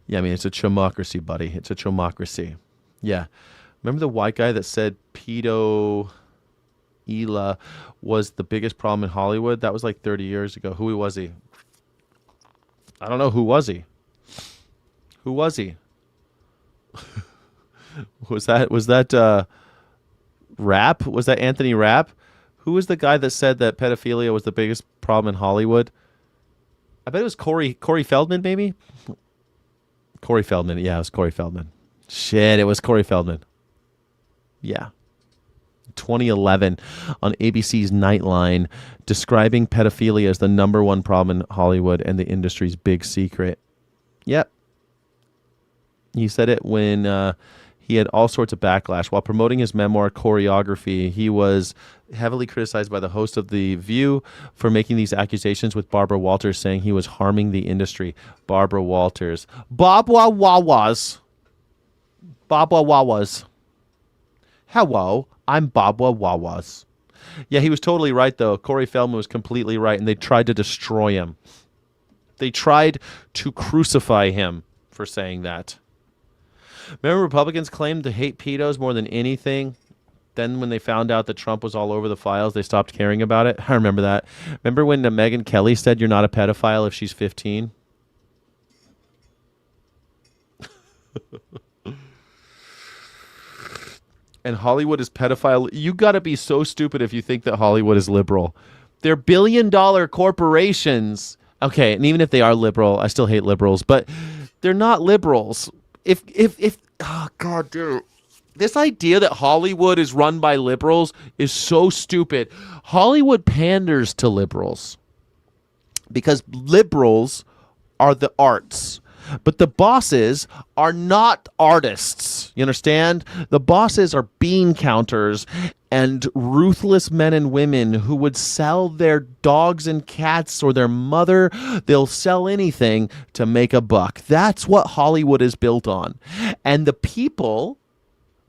Yeah, I mean, it's a chomocracy, buddy. It's a chomocracy. Yeah. Remember the white guy that said pedophilia was the biggest problem in Hollywood? That was like 30 years ago. Who was he? I don't know. Who was he? Was that Rapp? Was that Anthony Rapp? Who was the guy that said that pedophilia was the biggest problem in Hollywood? I bet it was Corey Feldman, maybe? Corey Feldman. Yeah, it was Corey Feldman. Shit, it was Corey Feldman. Yeah. 2011 on ABC's Nightline, describing pedophilia as the number one problem in Hollywood and the industry's big secret. Yep. He said it when he had all sorts of backlash. While promoting his memoir, Choreography, he was heavily criticized by the host of The View for making these accusations, with Barbara Walters saying he was harming the industry. Barbara Walters. Barbara Wawas. Hello, I'm Bobwa Wawas. Yeah, he was totally right, though. Corey Feldman was completely right, and they tried to destroy him. They tried to crucify him for saying that. Remember, Republicans claimed to hate pedos more than anything. Then when they found out that Trump was all over the files, they stopped caring about it. I remember that. Remember when Megyn Kelly said you're not a pedophile if she's 15? And Hollywood is pedophile. You got to be so stupid if you think that Hollywood is liberal. They're billion-dollar corporations. Okay, and even if they are liberal, I still hate liberals, but they're not liberals. If oh God, dude. This idea that Hollywood is run by liberals is so stupid. Hollywood panders to liberals because liberals are the arts. But the bosses are not artists. You understand? The bosses are bean counters and ruthless men and women who would sell their dogs and cats or their mother. They'll sell anything to make a buck. That's what Hollywood is built on. And the people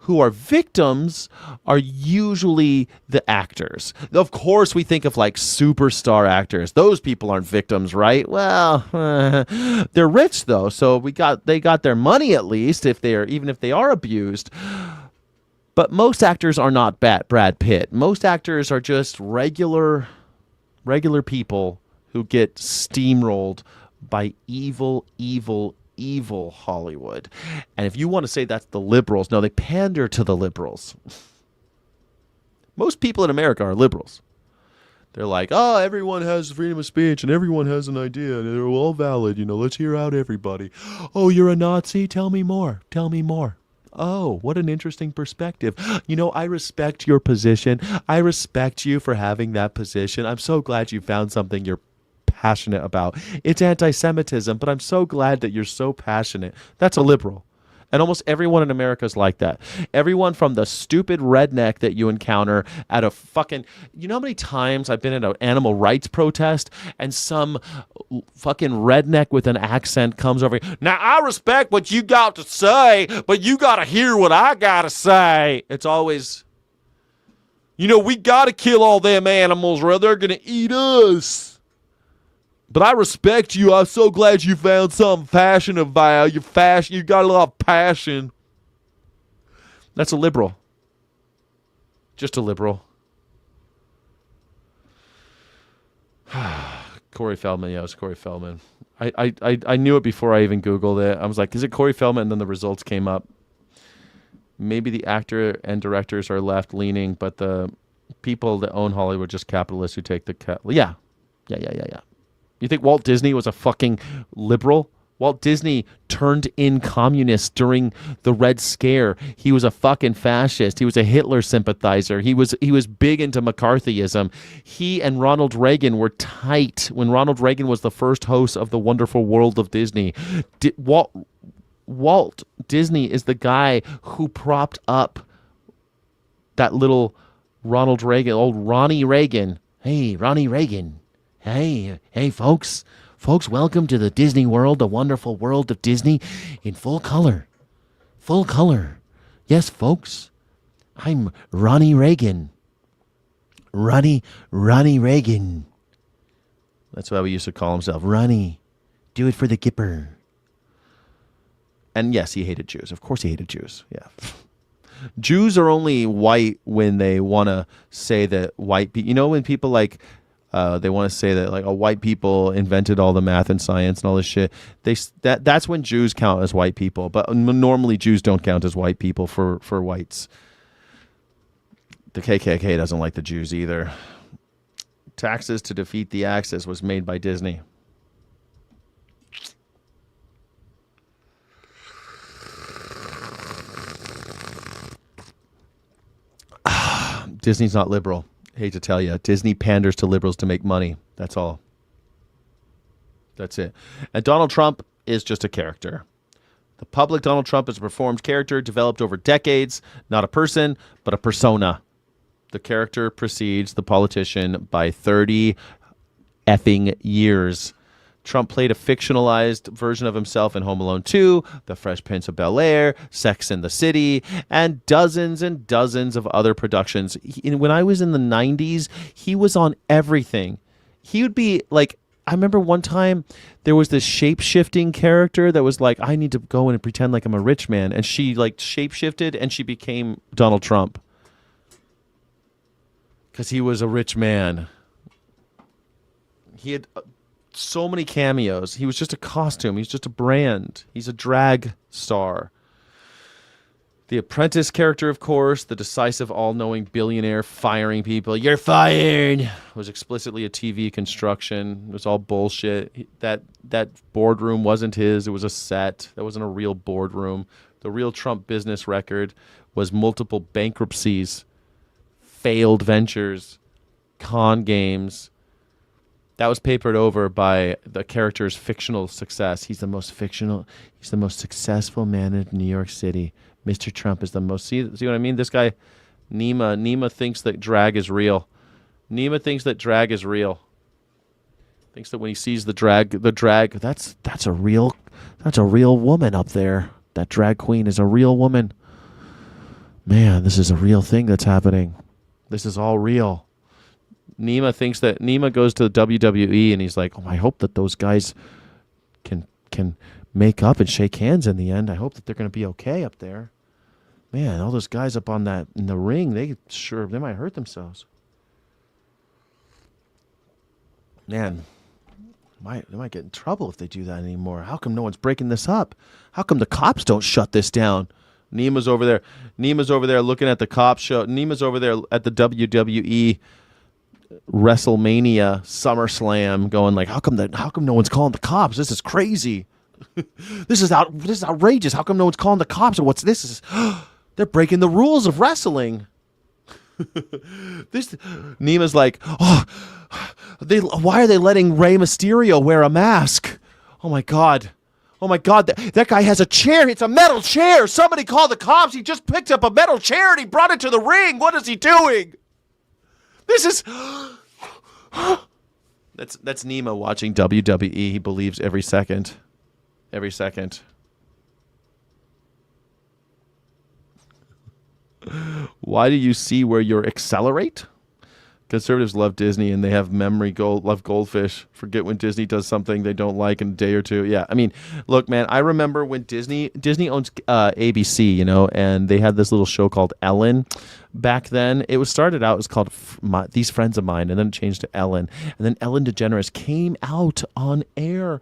who are victims are usually the actors. Of course, we think of like superstar actors. Those people aren't victims, right? Well, they're rich though, so they got their money at least even if they are abused. But most actors are not Brad Pitt. Most actors are just regular people who get steamrolled by evil Hollywood. And if you want to say that's the liberals, no, they pander to the liberals. Most people in America are liberals. They're like, oh, everyone has freedom of speech and everyone has an idea and they're all valid. Let's hear out everybody. Oh, you're a Nazi? Tell me more. Oh, what an interesting perspective. I respect your position. I respect you for having that position. I'm so glad you found something you're passionate about. It's anti-Semitism, but I'm so glad that you're so passionate. That's a liberal. And almost everyone in America is like that. Everyone from the stupid redneck that you encounter at a fucking... You know how many times I've been at an animal rights protest and some fucking redneck with an accent comes over here. Now, I respect what you got to say, but you got to hear what I got to say. It's always... we got to kill all them animals or they're going to eat us. But I respect you. I'm so glad you found something passionate about. You got a lot of passion. That's a liberal. Just a liberal. Corey Feldman. Yeah, it was Corey Feldman. I knew it before I even Googled it. I was like, is it Corey Feldman? And then the results came up. Maybe the actor and directors are left-leaning, but the people that own Hollywood are just capitalists who take the cut. Yeah. You think Walt Disney was a fucking liberal? Walt Disney turned in communists during the Red Scare. He was a fucking fascist. He was a Hitler sympathizer. He was big into McCarthyism. He and Ronald Reagan were tight when Ronald Reagan was the first host of The Wonderful World of Disney. Walt Disney is the guy who propped up that little Ronald Reagan, old Ronnie Reagan. Hey, Ronnie Reagan. Hey, folks. Folks, welcome to the Disney World, the wonderful world of Disney in full color. Full color. Yes, folks. I'm Ronnie Reagan. Ronnie Reagan. That's why we used to call himself. Ronnie, do it for the Kipper. And yes, he hated Jews. Of course he hated Jews. Yeah. Jews are only white when they want to say that white people... when people like... they want to say that like white people invented all the math and science and all this shit. That's when Jews count as white people. But normally Jews don't count as white people for whites. The KKK doesn't like the Jews either. Taxes to defeat the Axis was made by Disney. Disney's not liberal. Hate to tell you, Disney panders to liberals to make money. That's all. That's it. And Donald Trump is just a character. The public Donald Trump is a performed character developed over decades, not a person, but a persona. The character precedes the politician by 30 effing years. Trump played a fictionalized version of himself in Home Alone 2, The Fresh Prince of Bel-Air, Sex and the City, and dozens of other productions. When I was in the 90s, he was on everything. He would be like, I remember one time there was this shape-shifting character that was like, I need to go in and pretend like I'm a rich man. And she like shape-shifted and she became Donald Trump. Because he was a rich man. He had so many cameos. He was just a costume. He's just a brand. He's a drag star. The Apprentice character, of course, the decisive, all-knowing billionaire firing people. You're fired! Was explicitly a TV construction. It was all bullshit. That boardroom wasn't his. It was a set. That wasn't a real boardroom. The real Trump business record was multiple bankruptcies, failed ventures, con games. That was papered over by the character's fictional success. He's the most successful man in New York City. Mr. Trump is the most. See what I mean? This guy, Nima thinks that drag is real. Nima thinks that drag is real. Thinks that when he sees the drag, that's a real woman up there. That drag queen is a real woman. Man, this is a real thing that's happening. This is all real. Nima thinks that Nima goes to the WWE and he's like, oh, I hope that those guys can make up and shake hands in the end. I hope that they're going to be okay up there. Man, all those guys up on that in the ring, they might hurt themselves. Man, they might get in trouble if they do that anymore. How come no one's breaking this up? How come the cops don't shut this down? Nima's over there looking at the cop show. Nima's over there at the WWE WrestleMania SummerSlam going like, how come no one's calling the cops? This is crazy. This is outrageous. How come no one's calling the cops? Or what's this? They're breaking the rules of wrestling. Nima's like, why are they letting Rey Mysterio wear a mask? Oh my god, that guy has a chair. It's a metal chair. Somebody call the cops. He just picked up a metal chair and he brought it to the ring. What is he doing? This is that's Nima watching WWE. He believes every second. Every second. Why do you see where you accelerate? Conservatives love Disney and they have love goldfish. Forget when Disney does something they don't like in a day or two. Yeah, I mean, look, man, I remember when Disney owns ABC, and they had this little show called Ellen. Back then, it was called These Friends of Mine, and then it changed to Ellen. And then Ellen DeGeneres came out on air.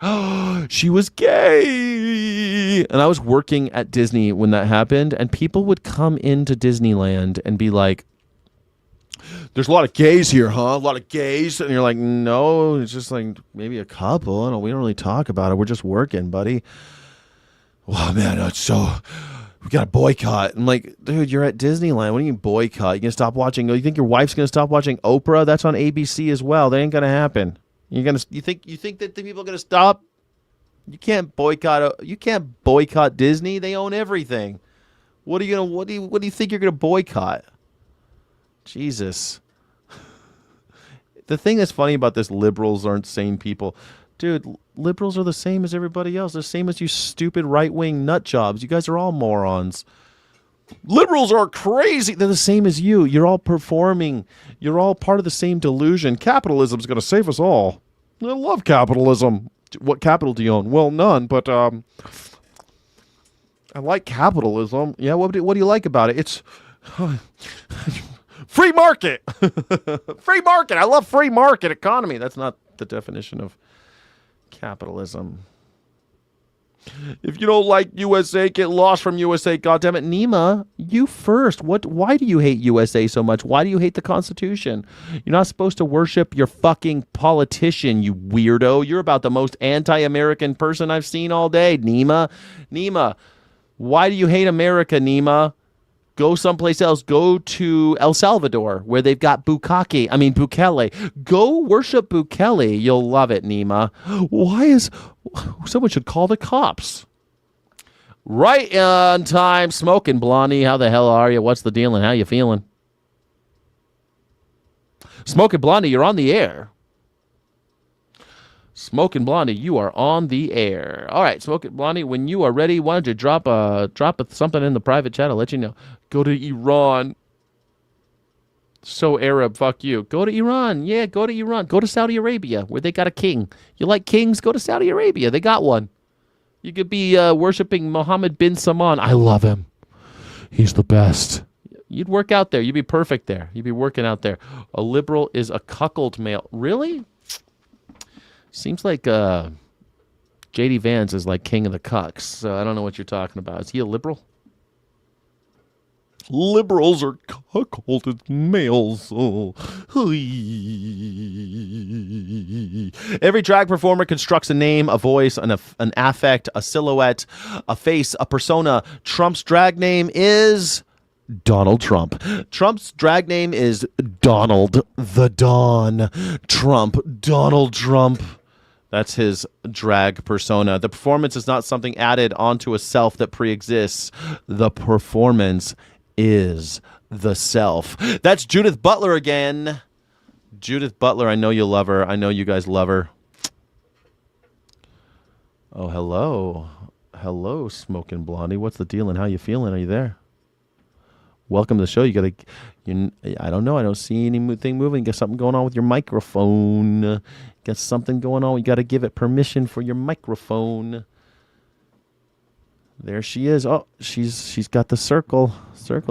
She was gay! And I was working at Disney when that happened, and people would come into Disneyland and be like, there's a lot of gays here, huh? A lot of gays? And you're like, no, it's just like maybe a couple. We don't really talk about it. We're just working, buddy. Oh, man, we got to boycott. I'm like, dude, you're at Disneyland. What do you mean boycott? You going to stop watching? You think your wife's going to stop watching Oprah? That's on ABC as well. That ain't going to happen. You think that the people are going to stop? You can't boycott Disney. They own everything. What do you think you're going to boycott? Jesus. The thing that's funny about this, liberals aren't sane people. Dude, liberals are the same as everybody else. They're the same as you stupid right-wing nut jobs. You guys are all morons. Liberals are crazy. They're the same as you. You're all performing. You're all part of the same delusion. Capitalism's going to save us all. I love capitalism. What capital do you own? Well, none, but I like capitalism. Yeah, what do you like about it? It's free market. Free market. I love free market economy. That's not the definition of capitalism. If you don't like USA, get lost from USA. Goddammit, Nima, you first. Why do you hate USA so much? Why do you hate the Constitution? You're not supposed to worship your fucking politician, you weirdo. You're about the most anti-American person I've seen all day, Nima. Nima, why do you hate America, Nima? Go someplace else. Go to El Salvador, where they've got Bukele. Go worship Bukele. You'll love it, Nima. Someone should call the cops. Right on time. Smoking Blondie. How the hell are you? What's the deal and how you feeling? Smoking Blondie, you're on the air. Smoking Blondie, you are on the air. All right, Smoking Blondie, when you are ready, why don't you drop something in the private chat? I'll let you know. Go to Iran. So Arab, fuck you. Go to Iran. Yeah, go to Iran. Go to Saudi Arabia, where they got a king. You like kings? Go to Saudi Arabia. They got one. You could be worshiping Mohammed bin Salman. I love him. He's the best. You'd work out there. You'd be perfect there. You'd be working out there. A liberal is a cuckold male. Really? Seems like J.D. Vance is like king of the cucks. So I don't know what you're talking about. Is he a liberal? Liberals are cuckolded males. Oh. Every drag performer constructs a name, a voice, an affect, a silhouette, a face, a persona. Trump's drag name is Donald Trump. Trump's drag name is Donald the Don Trump. Donald Trump. That's his drag persona. The performance is not something added onto a self that pre-exists. The performance is the self. That's Judith Butler again. Judith Butler, I know you love her. I know you guys love her. Oh, hello. Hello, Smoking Blondie. What's the deal and how you feeling? Are you there? Welcome to the show. I don't know. I don't see anything moving. Got something going on with your microphone. Got something going on. You got to give it permission for your microphone. There she is. Oh, she's got the circle.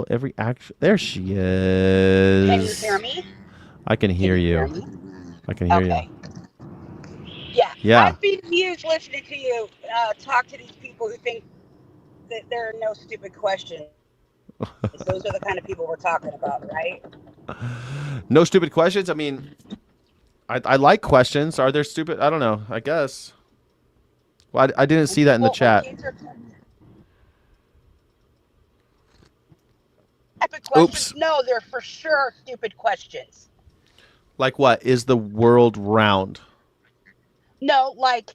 Every action. There she is. Can you hear me? I can hear you. I can hear you. Yeah. I've been amused listening to you talk to these people who think that there are no stupid questions. Those are the kind of people we're talking about, right? No stupid questions? I mean, I like questions. Are there stupid? I don't know. I guess. Well, I didn't see that in the chat. Stupid questions? Oops. No, they're for sure stupid questions. Like what? Is the world round? No, like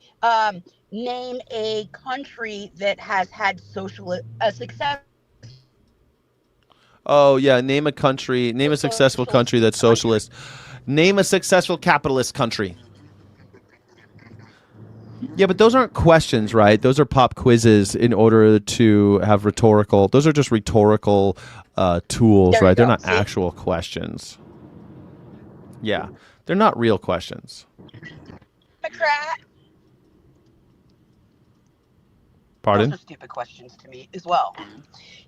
name a country that has had success. Oh, yeah. Name a country. Name a successful country that's socialist. Name a successful capitalist country. Yeah, but those aren't questions, right? Those are pop quizzes in order to have rhetorical. Those are just rhetorical tools, right? They're not actual questions. Yeah. They're not real questions. Democrat. Pardon? Those are stupid questions to me as well.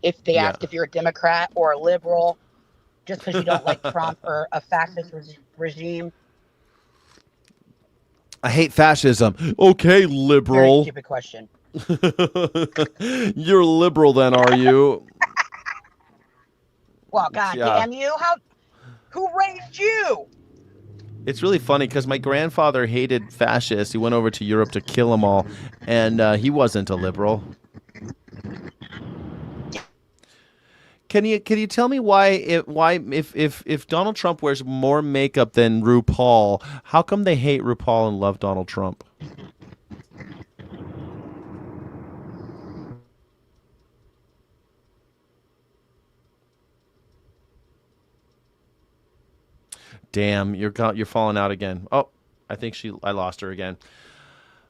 If they ask if you're a Democrat or a liberal, just because you don't like Trump or a fascist regime. I hate fascism. Okay, liberal. Very stupid question. You're liberal then, are you? Well, goddamn you! Who raised you? It's really funny because my grandfather hated fascists. He went over to Europe to kill them all, and he wasn't a liberal. Can you tell me why if Donald Trump wears more makeup than RuPaul, how come they hate RuPaul and love Donald Trump? Damn, you're falling out again. Oh, I think I lost her again.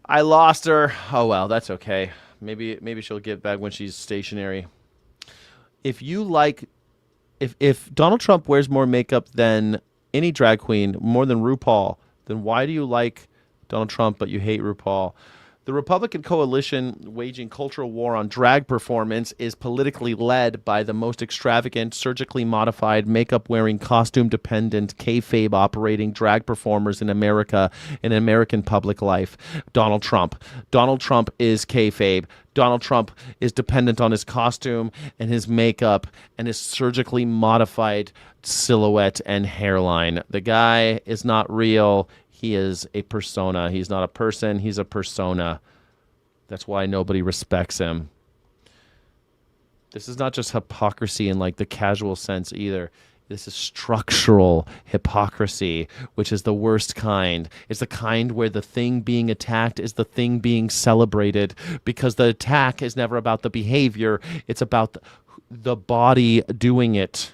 I lost her. Oh well, that's okay. Maybe she'll get back when she's stationary. If Donald Trump wears more makeup than any drag queen, more than RuPaul, then why do you like Donald Trump but you hate RuPaul? The Republican coalition waging cultural war on drag performance is politically led by the most extravagant, surgically modified, makeup-wearing, costume-dependent, kayfabe operating drag performers in America, in American public life. Donald Trump. Donald Trump is kayfabe. Donald Trump is dependent on his costume and his makeup and his surgically modified silhouette and hairline. The guy is not real. He is a persona. He's not a person. He's a persona. That's why nobody respects him. This is not just hypocrisy in like the casual sense either. This is structural hypocrisy, which is the worst kind. It's the kind where the thing being attacked is the thing being celebrated, because the attack is never about the behavior. It's about the body doing it.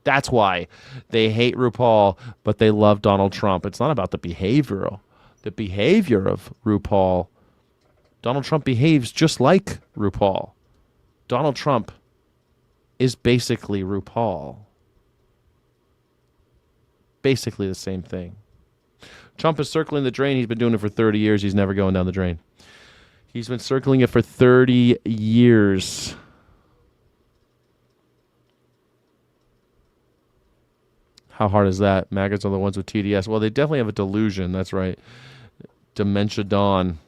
That's why they hate RuPaul, but they love Donald Trump. It's not about the behavioral. the behavior of RuPaul, Donald Trump behaves just like RuPaul. Donald Trump is basically RuPaul. Basically the same thing. Trump is circling the drain. He's been doing it for 30 years. He's never going down the drain. He's been circling it for 30 years. How hard is that? Maggots are the ones with TDS. Well, they definitely have a delusion. That's right. Dementia Dawn.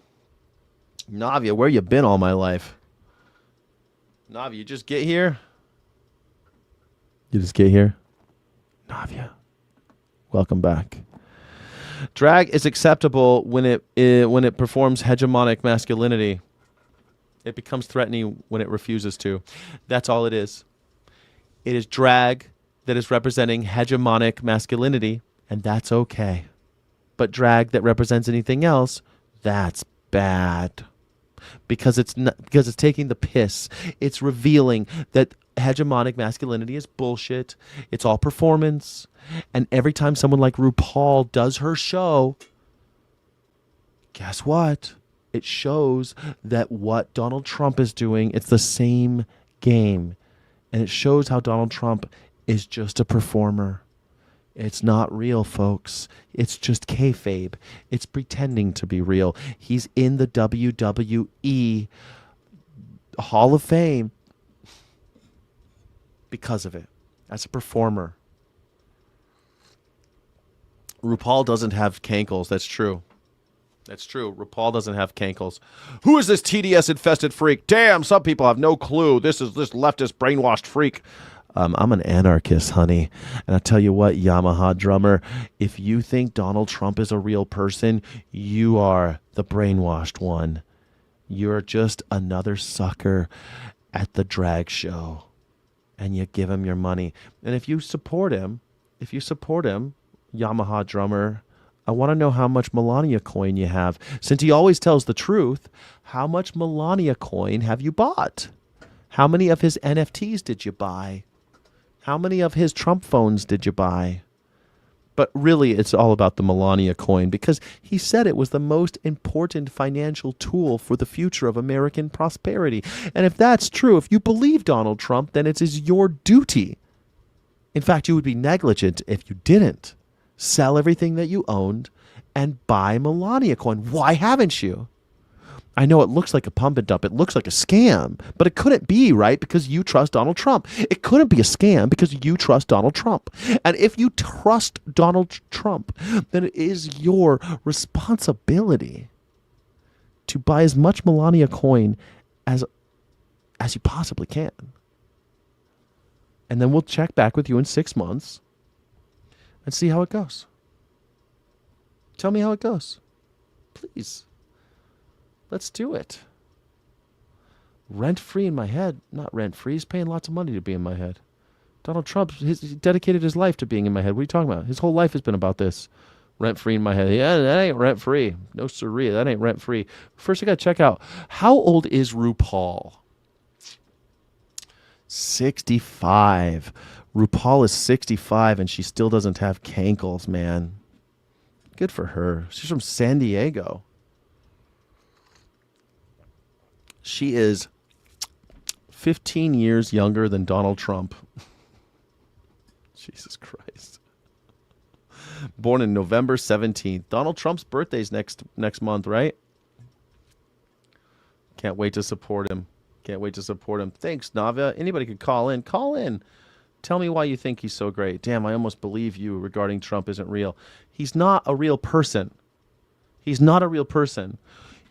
Navia, where you been all my life? Navia, you just get here? You just get here? Navia, welcome back. Drag is acceptable when it performs hegemonic masculinity. It becomes threatening when it refuses to. That's all it is. It is drag that is representing hegemonic masculinity, and that's okay. But drag that represents anything else, that's bad. Because it's taking the piss. It's revealing that hegemonic masculinity is bullshit. It's all performance. And every time someone like RuPaul does her show, guess what? It shows that what Donald Trump is doing, it's the same game. And it shows how Donald Trump is just a performer. It's not real, folks. It's just kayfabe. It's pretending to be real. He's in the WWE Hall of Fame because of it, as a performer. RuPaul doesn't have cankles. That's true. That's true. RuPaul doesn't have cankles. Who is this TDS-infested freak? Damn, some people have no clue. This is this leftist brainwashed freak. I'm an anarchist, honey. And I tell you what, Yamaha drummer, if you think Donald Trump is a real person, you are the brainwashed one. You're just another sucker at the drag show. And you give him your money. And if you support him, Yamaha drummer, I want to know how much Melania coin you have. Since he always tells the truth, how much Melania coin have you bought? How many of his NFTs did you buy? How many of his Trump phones did you buy? But really, it's all about the Melania coin because he said it was the most important financial tool for the future of American prosperity. And if that's true, if you believe Donald Trump, then it is your duty. In fact, you would be negligent if you didn't. Sell everything that you owned and buy Melania coin. Why haven't you? I know it looks like a pump and dump. It looks like a scam, but it couldn't be, right? Because you trust Donald Trump. It couldn't be a scam because you trust Donald Trump. And if you trust Donald Trump, then it is your responsibility to buy as much Melania coin as you possibly can. And then we'll check back with you in 6 months and see how it goes. Tell me how it goes. Please. Let's do it. Rent-free in my head. Not rent-free. He's paying lots of money to be in my head. Donald Trump he dedicated his life to being in my head. What are you talking about? His whole life has been about this. Rent-free in my head. Yeah, that ain't rent-free. No siree. That ain't rent-free. First, I got to check out, how old is RuPaul? 65. RuPaul is 65, and she still doesn't have cankles, man. Good for her. She's from San Diego. She is 15 years younger than Donald Trump. Jesus Christ. Born in November 17th. Donald Trump's birthday's next month, right? Can't wait to support him. Can't wait to support him. Thanks, Navia. Anybody could call in. Call in. Tell me why you think he's so great. Damn, I almost believe you regarding Trump isn't real. He's not a real person. He's not a real person.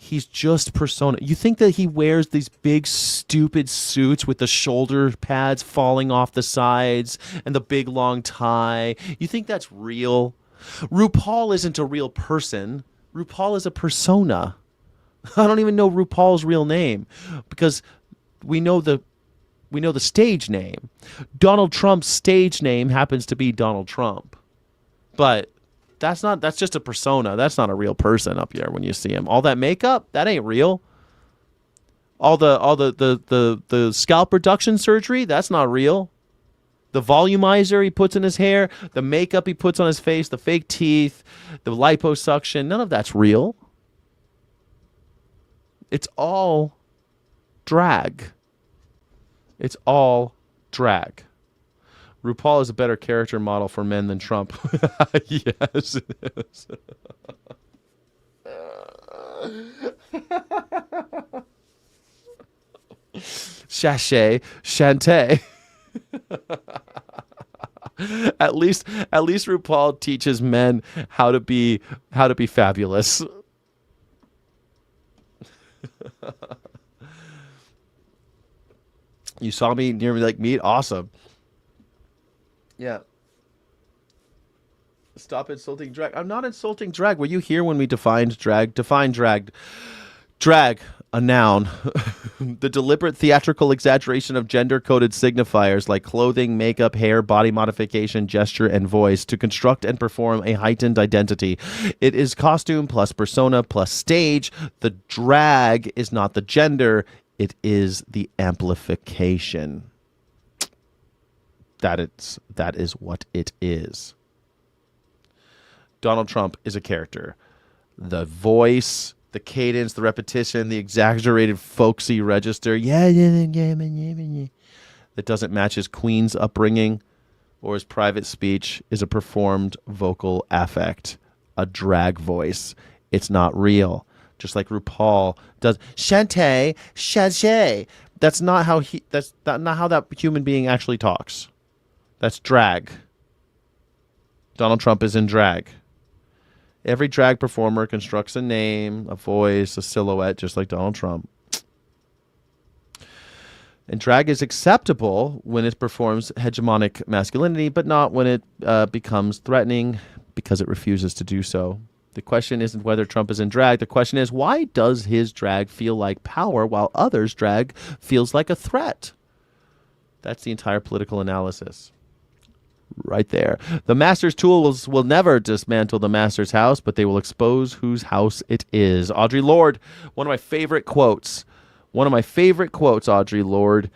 He's just persona. You think that he wears these big, stupid suits with the shoulder pads falling off the sides and the big, long tie? You think that's real? RuPaul isn't a real person. RuPaul is a persona. I don't even know RuPaul's real name because we know the stage name. Donald Trump's stage name happens to be Donald Trump. But that's just a persona. That's not a real person up here when you see him. All that makeup, that ain't real. All the scalp reduction surgery, that's not real. The volumizer he puts in his hair, the makeup he puts on his face, the fake teeth, the liposuction, none of that's real. It's all drag. It's all drag. RuPaul is a better character model for men than Trump. Yes, it is. Sachet, Shantae. At least RuPaul teaches men how to be fabulous. You saw me near me like meat? Awesome. Yeah. Stop insulting drag. I'm not insulting drag. Were you here when we defined drag? Define drag. Drag, a noun. The deliberate theatrical exaggeration of gender-coded signifiers like clothing, makeup, hair, body modification, gesture, and voice to construct and perform a heightened identity. It is costume plus persona plus stage. The drag is not the gender. It is the amplification. That is what it is. Donald Trump is a character. The voice, the cadence, the repetition, the exaggerated folksy register, that doesn't match his Queen's upbringing or his private speech is a performed vocal affect, a drag voice. It's not real. Just like RuPaul does Shantae, Sachet. That's not how that human being actually talks. That's drag. Donald Trump is in drag. Every drag performer constructs a name, a voice, a silhouette, just like Donald Trump. And drag is acceptable when it performs hegemonic masculinity, but not when it becomes threatening because it refuses to do so. The question isn't whether Trump is in drag. The question is, why does his drag feel like power while others' drag feels like a threat? That's the entire political analysis. Right there. The master's tools will never dismantle the master's house, but they will expose whose house it is. Audre Lorde, one of my favorite quotes. Audre Lorde.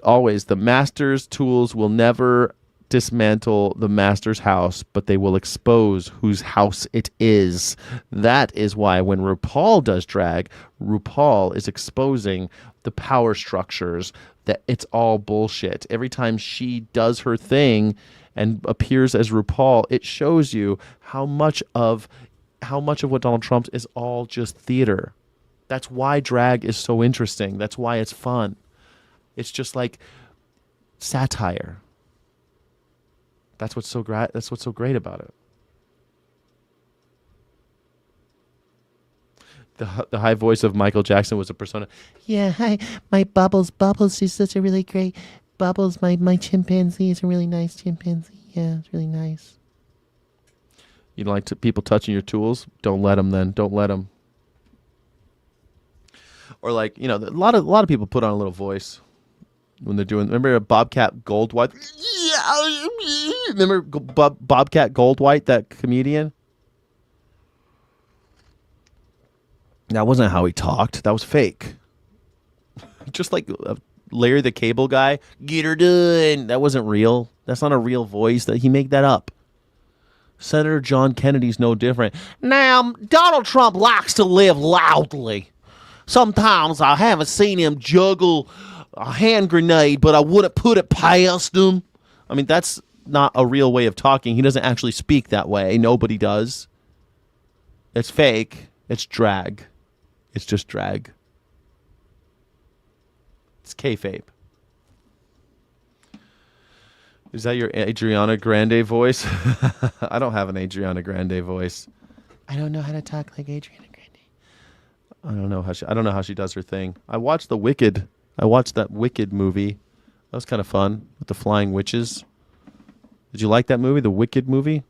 Always, the master's tools will never dismantle the master's house, but they will expose whose house it is. That is why when RuPaul does drag, RuPaul is exposing the power structures, that it's all bullshit. Every time she does her thing and appears as RuPaul, it shows you how much of what Donald Trump is all just theater. That's why drag is so interesting. That's why it's fun. It's just like satire. That's what's so great about it. The high voice of Michael Jackson was a persona. Yeah, hi, my Bubbles. She's such a really great Bubbles. My chimpanzee is a really nice chimpanzee. Yeah, it's really nice. You don't like people touching your tools? Don't let them then. Don't let them. Or like, a lot of people put on a little voice when they're doing. Remember Bobcat Goldthwait? Remember Bobcat Goldthwait, that comedian? That wasn't how he talked. That was fake. Just like Larry the Cable Guy. Get her done. That wasn't real. That's not a real voice. He made that up. Senator John Kennedy's no different. Now, Donald Trump likes to live loudly. Sometimes I haven't seen him juggle a hand grenade, but I wouldn't put it past him. I mean, that's not a real way of talking. He doesn't actually speak that way. Nobody does. It's fake. It's drag. It's just drag. It's kayfabe. Is that your Adriana Grande voice? I don't have an Adriana Grande voice. I don't know how to talk like Adriana Grande. I don't know how she does her thing. I watched that Wicked movie. That was kind of fun with the flying witches. Did you like that movie, the Wicked movie?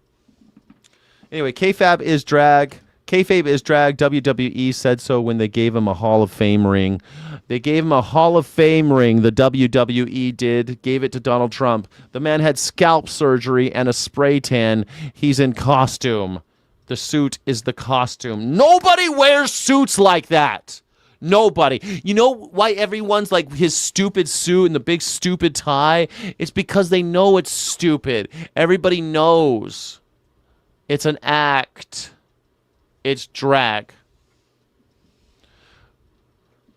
Anyway, kayfabe is drag. Kayfabe is drag. WWE said so when they gave him a Hall of Fame ring. They gave him a Hall of Fame ring, the WWE did. Gave it to Donald Trump. The man had scalp surgery and a spray tan. He's in costume. The suit is the costume. Nobody wears suits like that. Nobody. You know why everyone's like his stupid suit and the big stupid tie? It's because they know it's stupid. Everybody knows. It's an act. It's drag.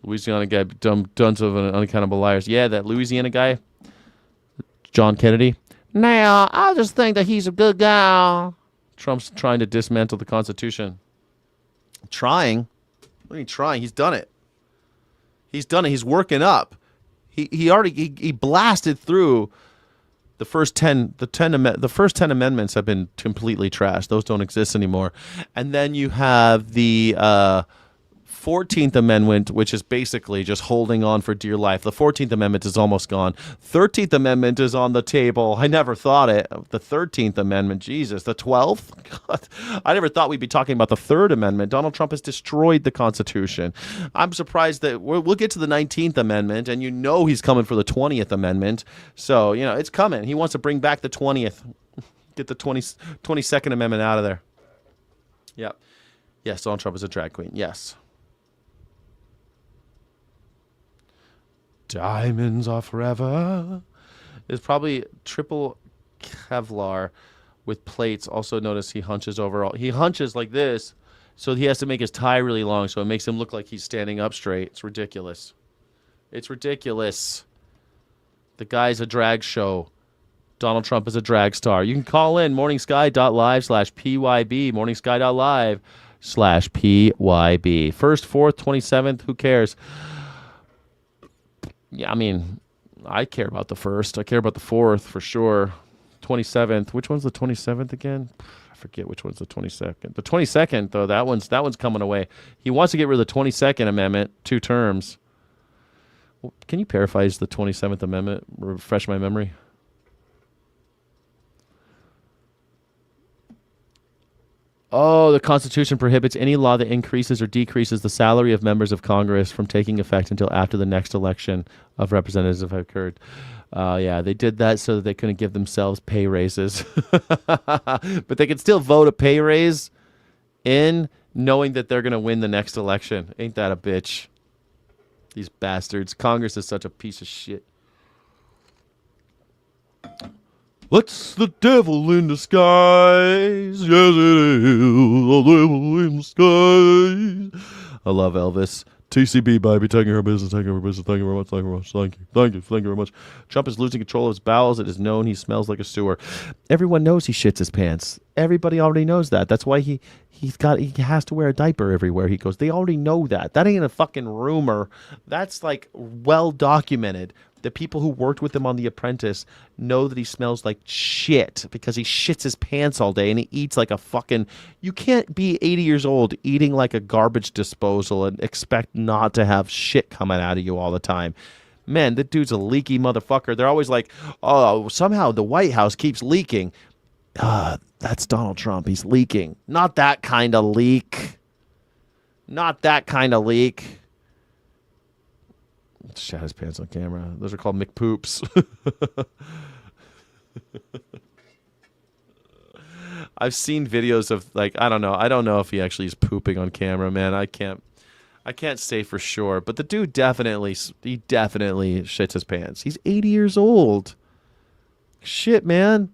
Louisiana guy, tons of unaccountable liars. Yeah, that Louisiana guy, John Kennedy. Now, I just think that he's a good guy. Trump's trying to dismantle the Constitution. Trying? What are you trying? He's done it. He's done it. He's working up. He blasted through the first 10. The first 10 amendments have been completely trashed. Those don't exist anymore. And then you have the 14th Amendment, which is basically just holding on for dear life. The 14th Amendment is almost gone. 13th Amendment is on the table. I never thought it. The 13th Amendment, Jesus. The 12th? God. I never thought we'd be talking about the 3rd Amendment. Donald Trump has destroyed the Constitution. I'm surprised that we'll get to the 19th Amendment, and you know he's coming for the 20th Amendment. So, you know, it's coming. He wants to bring back the 20th. Get the 22nd Amendment out of there. Yep. Yes, Donald Trump is a drag queen. Yes. Diamonds are forever. It's probably triple Kevlar with plates. Also notice he hunches over. He hunches like this, so he has to make his tie really long, so it makes him look like he's standing up straight. It's ridiculous. It's ridiculous. The guy's a drag show. Donald Trump is a drag star. You can call in morningsky.live/PYB, morningsky.live/PYB. 1st, 4th, 27th, who cares? Yeah, I mean, I care about the 1st. I care about the 4th for sure. 27th. Which one's the 27th again? I forget which one's the 22nd. The 22nd, though, that one's coming away. He wants to get rid of the 22nd Amendment, 2 terms. Well, can you paraphrase the 27th Amendment? Refresh my memory. Oh, the Constitution prohibits any law that increases or decreases the salary of members of Congress from taking effect until after the next election of representatives have occurred. Yeah, they did that so that they couldn't give themselves pay raises. But they could still vote a pay raise in knowing that they're going to win the next election. Ain't that a bitch? These bastards. Congress is such a piece of shit. What's the devil in disguise? Yes, it is the devil in disguise. I love Elvis. TCB, baby, taking her business, taking her business. Thank you very much, thank you very much, thank you, thank you, thank you very much. Trump is losing control of his bowels. It is known he smells like a sewer. Everyone knows he shits his pants. Everybody already knows that. That's why he has to wear a diaper everywhere he goes. They already know that. That ain't a fucking rumor. That's like well documented. The people who worked with him on The Apprentice know that he smells like shit because he shits his pants all day and he eats like a fucking... You can't be 80 years old eating like a garbage disposal and expect not to have shit coming out of you all the time. Man, that dude's a leaky motherfucker. They're always like, oh, somehow the White House keeps leaking. That's Donald Trump. He's leaking. Not that kind of leak. Not that kind of leak. Shat his pants on camera. Those are called McPoops. I've seen videos of like I don't know if he actually is pooping on camera, man. I can't say for sure, but the dude definitely shits his pants. He's 80 years old. Shit, man.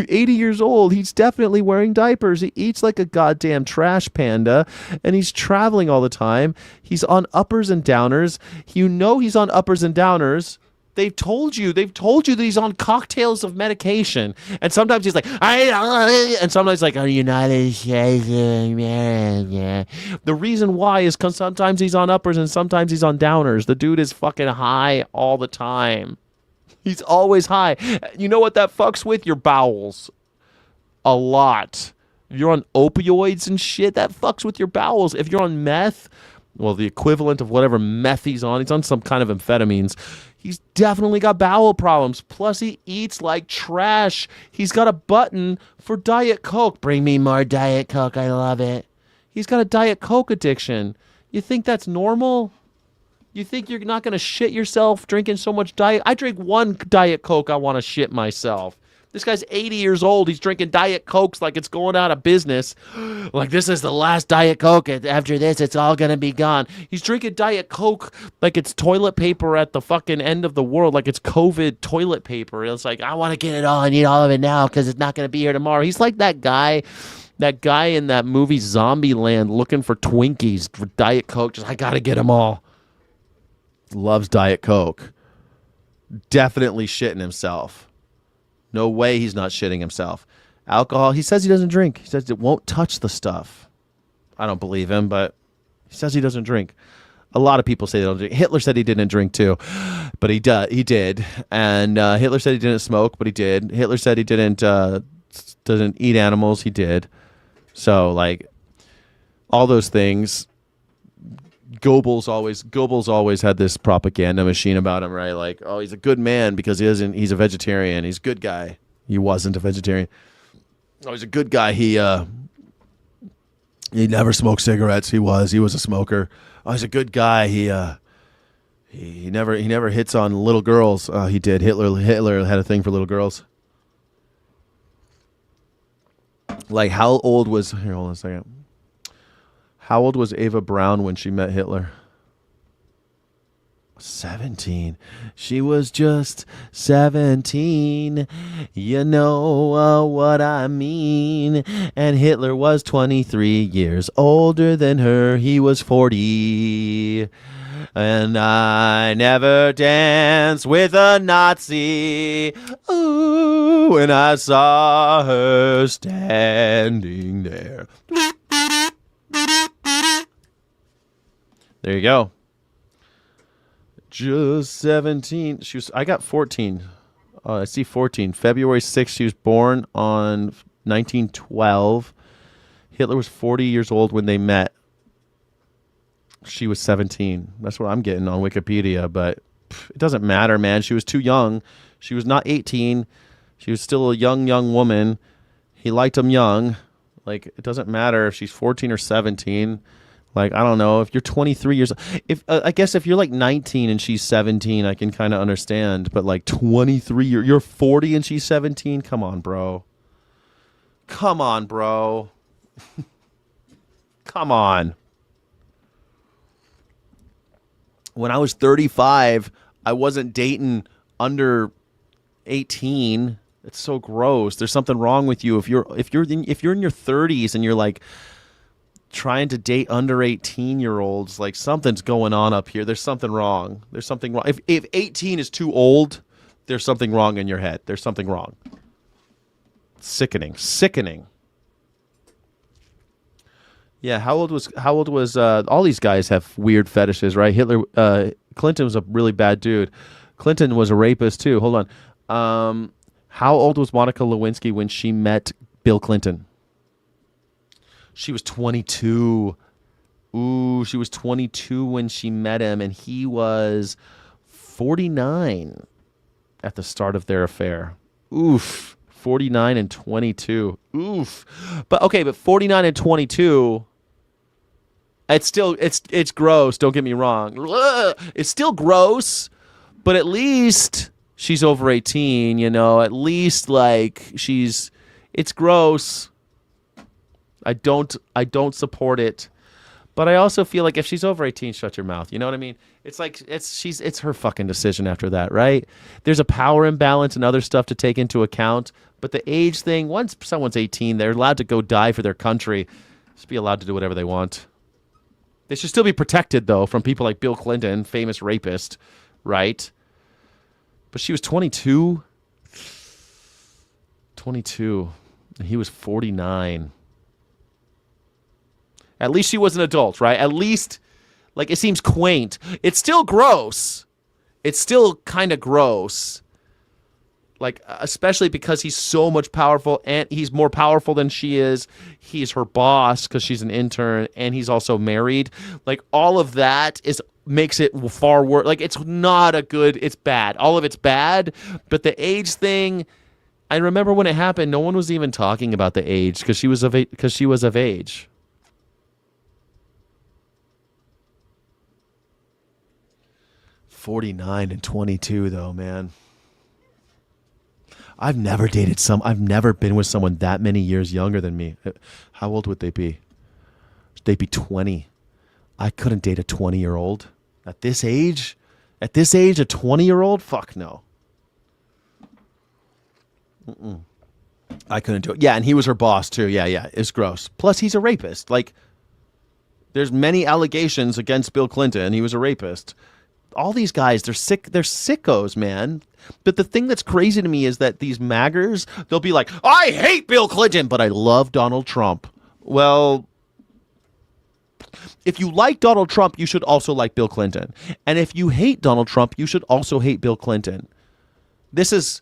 80 years old. He's definitely wearing diapers. He eats like a goddamn trash panda, and he's traveling all the time. He's on uppers and downers. You know he's on uppers and downers. They've told you that he's on cocktails of medication. And sometimes he's like, and sometimes like, are you not ashamed? The reason why is because sometimes he's on uppers and sometimes he's on downers. The dude is fucking high all the time. He's always high. You know what that fucks with? Your bowels. A lot. If you're on opioids and shit, that fucks with your bowels. If you're on meth, well, the equivalent of whatever meth he's on some kind of amphetamines. He's definitely got bowel problems. Plus, he eats like trash. He's got a button for Diet Coke. Bring me more Diet Coke. I love it. He's got a Diet Coke addiction. You think that's normal? You think you're not going to shit yourself drinking so much Diet? I drink one Diet Coke, I want to shit myself. This guy's 80 years old. He's drinking Diet Cokes like it's going out of business. Like, this is the last Diet Coke. After this, it's all going to be gone. He's drinking Diet Coke like it's toilet paper at the fucking end of the world, like it's COVID toilet paper. It's like, I want to get it all. I need all of it now because it's not going to be here tomorrow. He's like that guy in that movie Zombieland looking for Twinkies for Diet Coke. Just, I got to get them all. Loves Diet Coke. Definitely shitting himself. No way he's not shitting himself. Alcohol, he says he doesn't drink. He says it won't touch the stuff. I don't believe him, but he says he doesn't drink. A lot of people say they don't drink. Hitler said he didn't drink too, but he did. And Hitler said he didn't smoke, but he did. Hitler said he doesn't eat animals. He did. So, like, all those things. Goebbels always had this propaganda machine about him, right? Like, oh, he's a good man because he's a vegetarian. He's a good guy. He wasn't a vegetarian. Oh, he's a good guy. He never smoked cigarettes. He was a smoker. Oh, he's a good guy. He never hits on little girls. He did. Hitler had a thing for little girls. Like, how old was, here, hold on a second. How old was Ava Braun when she met Hitler? 17. She was just 17. You know what I mean. And Hitler was 23 years older than her. He was 40. And I never danced with a Nazi. Ooh, when I saw her standing there. There you go. Just 17. I got 14. I see 14. February 6th, she was born on 1912. Hitler was 40 years old when they met. She was 17. That's what I'm getting on Wikipedia, but it doesn't matter, man. She was too young. She was not 18. She was still a young woman. He liked him young. Like, it doesn't matter if she's 14 or 17. Like, I don't know, if you're 23 years old, I guess if you're like 19 and she's 17, I can kind of understand. But like 23, you're 40 and she's 17. Come on, bro. Come on. When I was 35, I wasn't dating under 18. It's so gross. There's something wrong with you if you're in your 30s and you're like trying to date under 18-year-olds. Like, something's going on up here. There's something wrong. If 18 is too old, there's something wrong in your head. There's something wrong. Sickening. Yeah, how old was all these guys have weird fetishes, right? Clinton was a really bad dude. Clinton was a rapist too. Hold on. How old was Monica Lewinsky when she met Bill Clinton? She was 22. Ooh, she was 22 when she met him, and he was 49 at the start of their affair. Oof. 49 and 22. Oof. But 49 and 22, it's gross, don't get me wrong. Ugh. It's still gross, but at least she's over 18, you know. At least, like, it's gross. I don't support it. But I also feel like if she's over 18, shut your mouth. You know what I mean? It's like it's her fucking decision after that, right? There's a power imbalance and other stuff to take into account. But the age thing, once someone's 18, they're allowed to go die for their country. Just be allowed to do whatever they want. They should still be protected, though, from people like Bill Clinton, famous rapist, right? But she was 22. 22. And he was 49. At least she was an adult, right? At least, like, it seems quaint. It's still gross. It's still kind of gross. Like, especially because he's so much powerful, and he's more powerful than she is. He's her boss because she's an intern, and he's also married. Like, all of that makes it far worse. Like, it's not a good, it's bad. All of it's bad, but the age thing, I remember when it happened, no one was even talking about the age because she was of age. $49 and $22, though, man. I've never been with someone that many years younger than me. How old would they be? They'd be 20. I couldn't date a 20-year-old at this age. At this age, a 20-year-old? Fuck no. I couldn't do it. Yeah, and he was her boss too. Yeah. It's gross. Plus, he's a rapist. Like, there's many allegations against Bill Clinton. He was a rapist. All these guys, they're sick. They're sickos, man. But the thing that's crazy to me is that these maggers, they'll be like, I hate Bill Clinton, but I love Donald Trump. Well, if you like Donald Trump, you should also like Bill Clinton. And if you hate Donald Trump, you should also hate Bill Clinton. This is...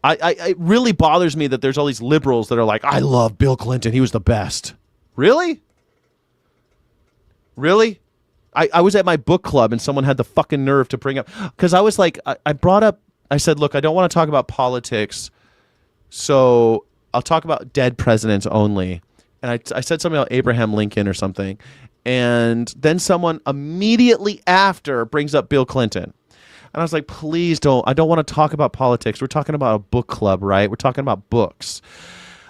it really bothers me that there's all these liberals that are like, I love Bill Clinton. He was the best. Really? Really? I was at my book club and someone had the fucking nerve to bring up, because I was like, I said, look, I don't want to talk about politics, so I'll talk about dead presidents only. And I said something about Abraham Lincoln or something. And then someone immediately after brings up Bill Clinton. And I was like, please don't. I don't want to talk about politics. We're talking about a book club, right? We're talking about books.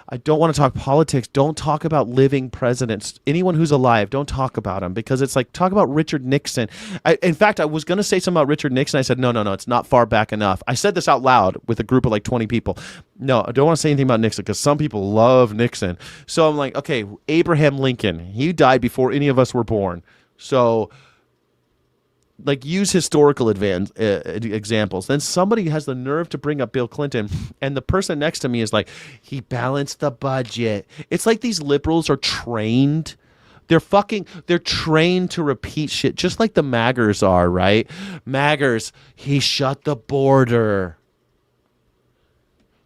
I don't want to talk politics. Don't talk about living presidents. Anyone who's alive, don't talk about them, because it's like, talk about Richard Nixon. In fact, I was going to say something about Richard Nixon. I said, no, it's not far back enough. I said this out loud with a group of like 20 people. No, I don't want to say anything about Nixon because some people love Nixon. So I'm like, okay, Abraham Lincoln, he died before any of us were born. So like, use historical examples. Then somebody has the nerve to bring up Bill Clinton, and the person next to me is like, he balanced the budget. It's like these liberals are trained. They're trained to repeat shit, just like the maggers are, right? Maggers, he shut the border.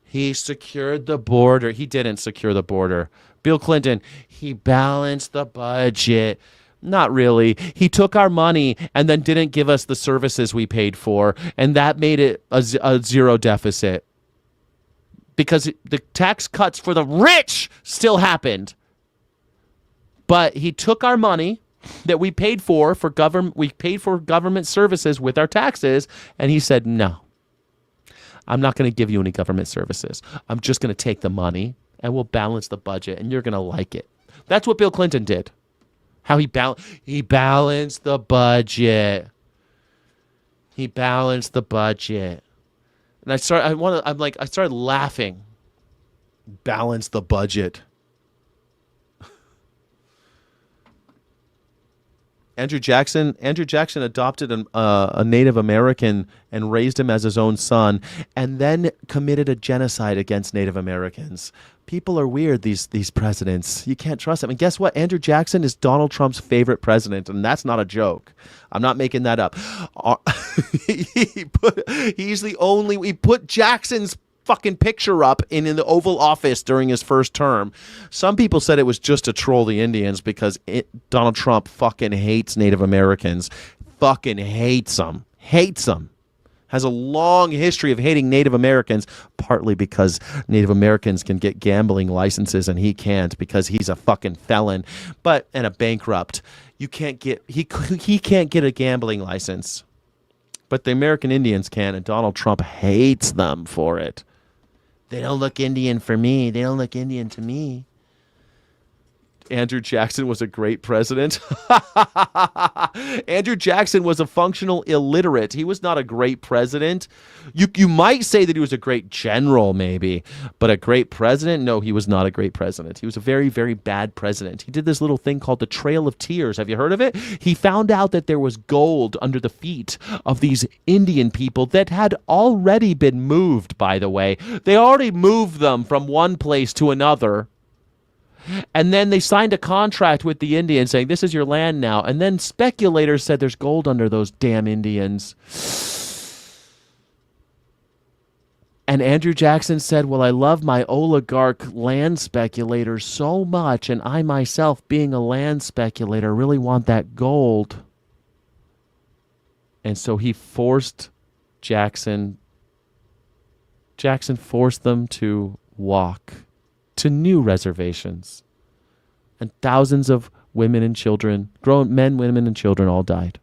He secured the border. He didn't secure the border. Bill Clinton, he balanced the budget. Not really. He took our money and then didn't give us the services we paid for, and that made it a zero deficit. Because the tax cuts for the rich still happened. But he took our money that we paid for government services with our taxes, and he said, no, I'm not going to give you any government services. I'm just going to take the money and we'll balance the budget, and you're going to like it. That's what Bill Clinton did. How he balanced the budget. He balanced the budget. And I started laughing. Balance the budget. Andrew Jackson adopted a Native American and raised him as his own son, and then committed a genocide against Native Americans. People are weird, these presidents. You can't trust them. And guess what? Andrew Jackson is Donald Trump's favorite president, and that's not a joke. I'm not making that up. He put Jackson's fucking picture up in the Oval Office during his first term. Some people said it was just to troll the Indians because Donald Trump fucking hates Native Americans. Fucking hates them. Has a long history of hating Native Americans, partly because Native Americans can get gambling licenses and he can't because he's a fucking felon, and a bankrupt. He can't get a gambling license, but the American Indians can, and Donald Trump hates them for it. They don't look Indian for me. They don't look Indian to me. Andrew Jackson was a great president. Andrew Jackson was a functional illiterate. He was not a great president. You might say that he was a great general, maybe, but a great president? No, he was not a great president. He was a very, very bad president. He did this little thing called the Trail of Tears. Have you heard of it? He found out that there was gold under the feet of these Indian people that had already been moved, by the way. They already moved them from one place to another. And then they signed a contract with the Indians saying, this is your land now. And then speculators said there's gold under those damn Indians. And Andrew Jackson said, well, I love my oligarch land speculators so much, and I myself, being a land speculator, really want that gold. And so he forced Jackson forced them to walk to new reservations, and thousands of women and children, grown men, women, and children all died.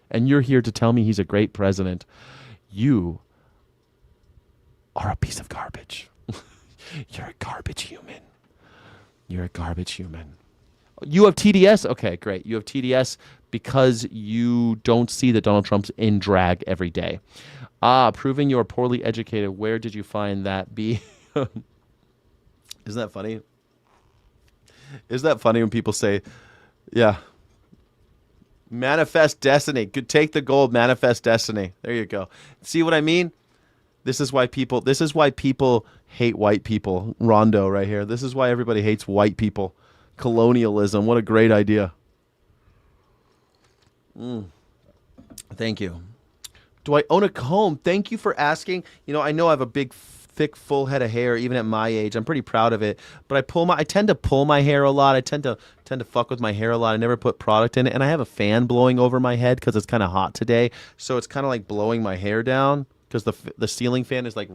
And you're here to tell me he's a great president. You are a piece of garbage. You're a garbage human. You're a garbage human. You have TDS? Okay, great. You have TDS because you don't see that Donald Trump's in drag every day. Proving you're poorly educated. Where did you find that? Isn't that funny? Isn't that funny when people say, yeah, manifest destiny. Could take the gold, manifest destiny. There you go. See what I mean? This is why people hate white people. Rondo right here. This is why everybody hates white people. Colonialism. What a great idea. Thank you. Do I own a comb? Thank you for asking. You know, I know I have a big, thick, full head of hair, even at my age. I'm pretty proud of it. But I tend to pull my hair a lot. I tend to fuck with my hair a lot. I never put product in it. And I have a fan blowing over my head because it's kind of hot today. So it's kind of like blowing my hair down because the ceiling fan is like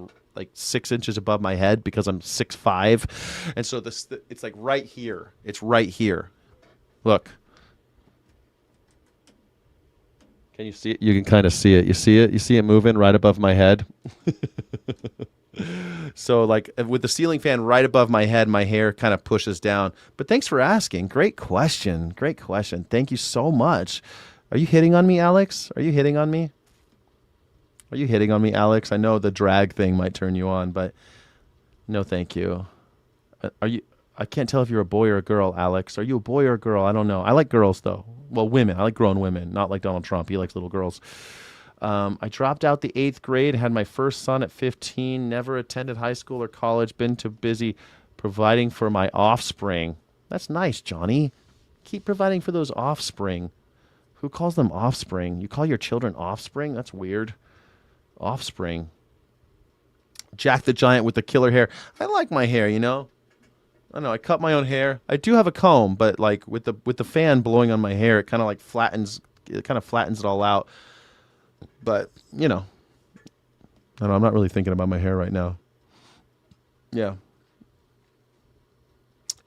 6 inches above my head because I'm 6'5". And so it's like right here. It's right here. Look. Can you see it? You can kind of see it. You see it? You see it moving right above my head? So like with the ceiling fan right above my head, my hair kind of pushes down. But thanks for asking. Great question. Great question. Thank you so much. Are you hitting on me, Alex? Are you hitting on me? Are you hitting on me, Alex? I know the drag thing might turn you on, but no thank you. I can't tell if you're a boy or a girl, Alex. Are you a boy or a girl? I don't know. I like girls, though. Well, women. I like grown women, not like Donald Trump. He likes little girls. I dropped out the 8th grade, had my first son at 15, never attended high school or college, been too busy providing for my offspring. That's nice, Johnny. Keep providing for those offspring. Who calls them offspring? You call your children offspring? That's weird. Offspring. Jack the Giant with the killer hair. I like my hair, you know. I don't know. I cut my own hair. I do have a comb, but like with the fan blowing on my hair, it kind of like flattens it all out. But you know, I don't know. I'm not really thinking about my hair right now. Yeah.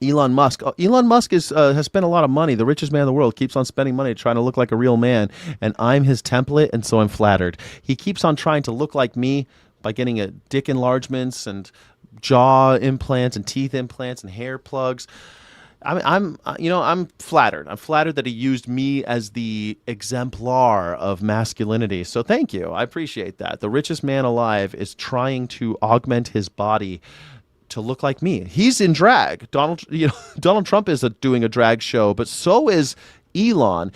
Elon Musk. Oh, Elon Musk has spent a lot of money. The richest man in the world keeps on spending money trying to look like a real man, and I'm his template, and so I'm flattered. He keeps on trying to look like me by getting a dick enlargements and jaw implants and teeth implants and hair plugs. I'm flattered. I'm flattered that he used me as the exemplar of masculinity. So thank you. I appreciate that. The richest man alive is trying to augment his body to look like me. He's in drag. Donald Trump is doing a drag show, but so is Elon.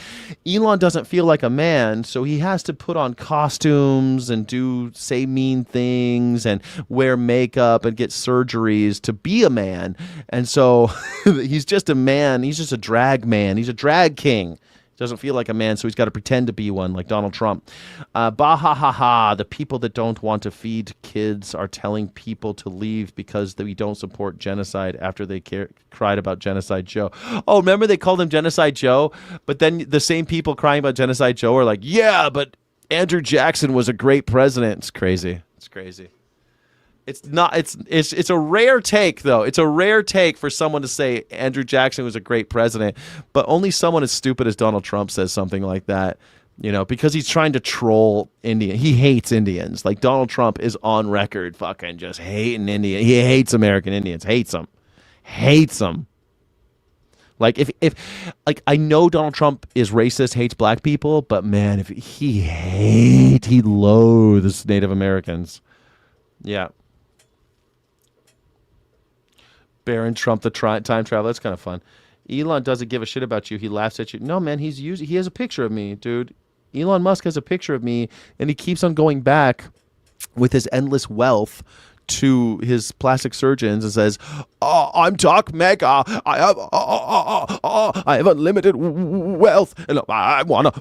Elon doesn't feel like a man, so he has to put on costumes and say mean things and wear makeup and get surgeries to be a man. And so he's just a man. He's just a drag man. He's a drag king. Doesn't feel like a man, so he's got to pretend to be one, like Donald Trump. Bah-ha-ha-ha. The people that don't want to feed kids are telling people to leave because we don't support genocide after they cried about Genocide Joe. Oh, remember they called him Genocide Joe? But then the same people crying about Genocide Joe are like, yeah, but Andrew Jackson was a great president. It's crazy. It's crazy. It's not. It's a rare take, though. It's a rare take for someone to say Andrew Jackson was a great president, but only someone as stupid as Donald Trump says something like that. You know, because he's trying to troll Indian. He hates Indians. Like Donald Trump is on record, fucking just hating Indian. He hates American Indians. Hates them. Like if I know Donald Trump is racist, hates black people, but man, if he loathes Native Americans. Yeah. Baron Trump, the time traveler. That's kind of fun. Elon doesn't give a shit about you. He laughs at you. No, man, he has a picture of me, dude. Elon Musk has a picture of me, and he keeps on going back with his endless wealth to his plastic surgeons and says, "Oh, I'm Doc Mega. I have unlimited wealth, and I wanna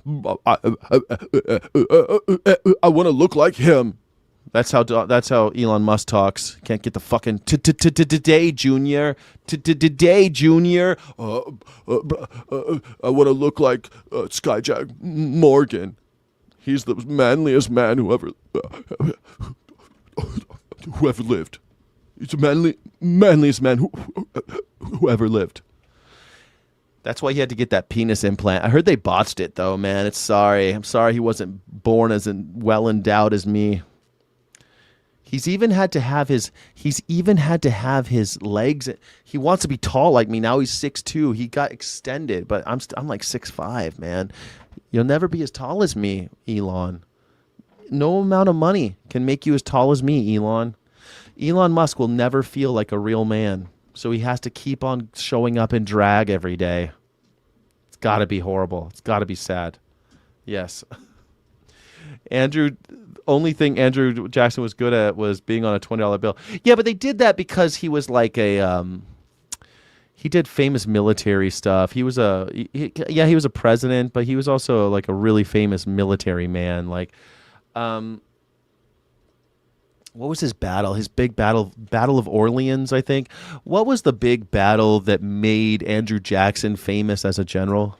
look like him." That's how Elon Musk talks. Can't get the fucking today, Junior. Today, Junior. I want to look like Skyjack Morgan. He's the manliest man who ever lived. He's the manliest man who ever lived. That's why he had to get that penis implant. I heard they botched it though, man. I'm sorry he wasn't born as well endowed as me. He's even had to have his legs. He wants to be tall like me. Now he's 6'2". He got extended, but I'm like 6'5", man. You'll never be as tall as me, Elon. No amount of money can make you as tall as me, Elon. Elon Musk will never feel like a real man, so he has to keep on showing up in drag every day. It's got to be horrible. It's got to be sad. Yes. Only thing Andrew Jackson was good at was being on a $20 bill. Yeah, but they did that because he was like he did famous military stuff. He was he was a president, but he was also like a really famous military man. Like, what was his battle? His big Battle of Orleans, I think. What was the big battle that made Andrew Jackson famous as a general?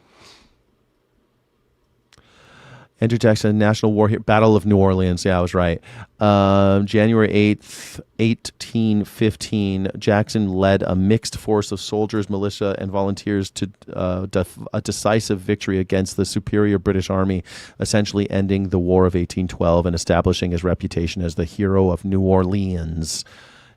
Andrew Jackson, National War Hero, Battle of New Orleans. Yeah, I was right. January 8th, 1815, Jackson led a mixed force of soldiers, militia, and volunteers to a decisive victory against the superior British army, essentially ending the War of 1812 and establishing his reputation as the hero of New Orleans.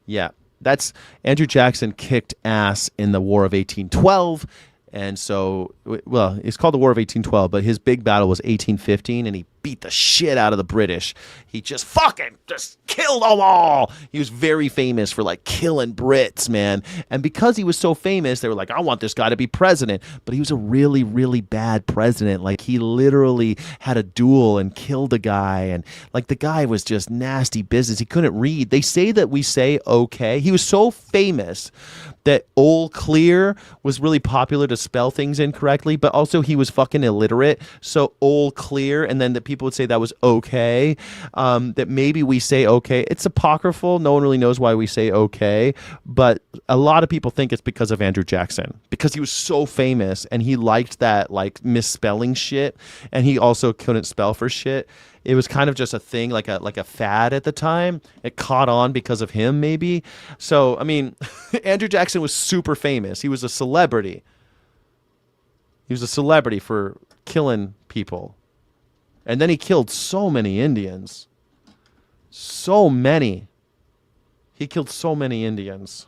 Yeah, that's Andrew Jackson kicked ass in the War of 1812. And so, well, it's called the War of 1812, but his big battle was 1815, and he beat the shit out of the British. He just killed them all. He was very famous for like killing Brits, man. And because he was so famous, they were like, I want this guy to be president. But he was a really, really bad president. Like, he literally had a duel and killed a guy. And like, the guy was just nasty business. He couldn't read. They say that we say okay. He was so famous that all clear was really popular to spell things incorrectly, but also he was fucking illiterate. So all clear, and then that people would say that was okay. That maybe we say okay. It's apocryphal. No one really knows why we say okay, but a lot of people think it's because of Andrew Jackson, because he was so famous and he liked that like misspelling shit, and he also couldn't spell for shit. It was kind of just a thing, like a fad at the time. It caught on because of him, maybe. So, I mean, Andrew Jackson was super famous. He was a celebrity. He was a celebrity for killing people. And then he killed so many Indians. So many. He killed so many Indians.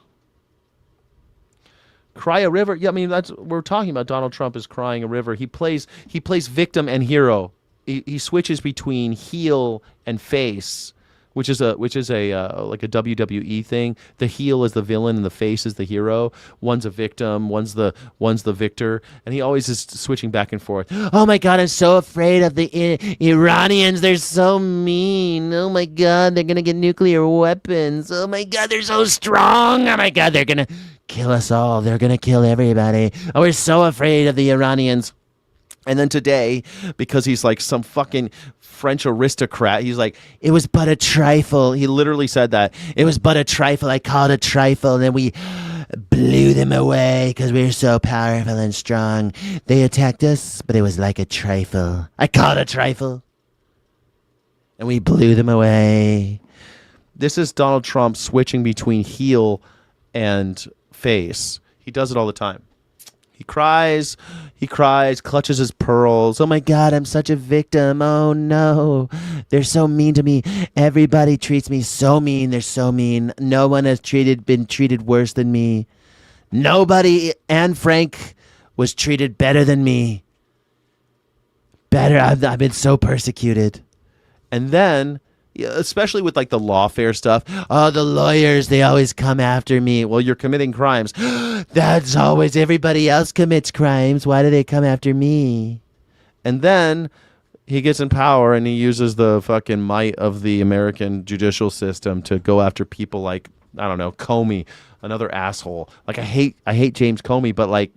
Cry a river. Yeah, I mean, we're talking about Donald Trump is crying a river. He plays victim and hero. He switches between heel and face, which is a like a WWE thing. The heel is the villain and the face is the hero. One's a victim, one's the victor, and he always is switching back and forth. Oh my God, I'm so afraid of the Iranians. They're so mean. Oh my God, they're gonna get nuclear weapons. Oh my God, they're so strong. Oh my God, they're gonna kill us all. They're gonna kill everybody. Oh, we're so afraid of the Iranians. And then today, because he's like some fucking French aristocrat, he's like, it was but a trifle. He literally said that. It was but a trifle. I called a trifle. And then we blew them away because we were so powerful and strong. They attacked us, but it was like a trifle. I called a trifle. And we blew them away. This is Donald Trump switching between heel and face. He does it all the time. He cries, clutches his pearls. Oh my God, I'm such a victim. Oh no, they're so mean to me. Everybody treats me so mean. They're so mean. No one has been treated worse than me. Nobody, Anne Frank, was treated better than me. Better, I've been so persecuted. And then, especially with like the lawfare stuff. Oh, the lawyers, they always come after me. Well, you're committing crimes. That's always everybody else commits crimes. Why do they come after me? And then he gets in power and he uses the fucking might of the American judicial system to go after people like, I don't know, Comey, another asshole. Like I hate James Comey, but like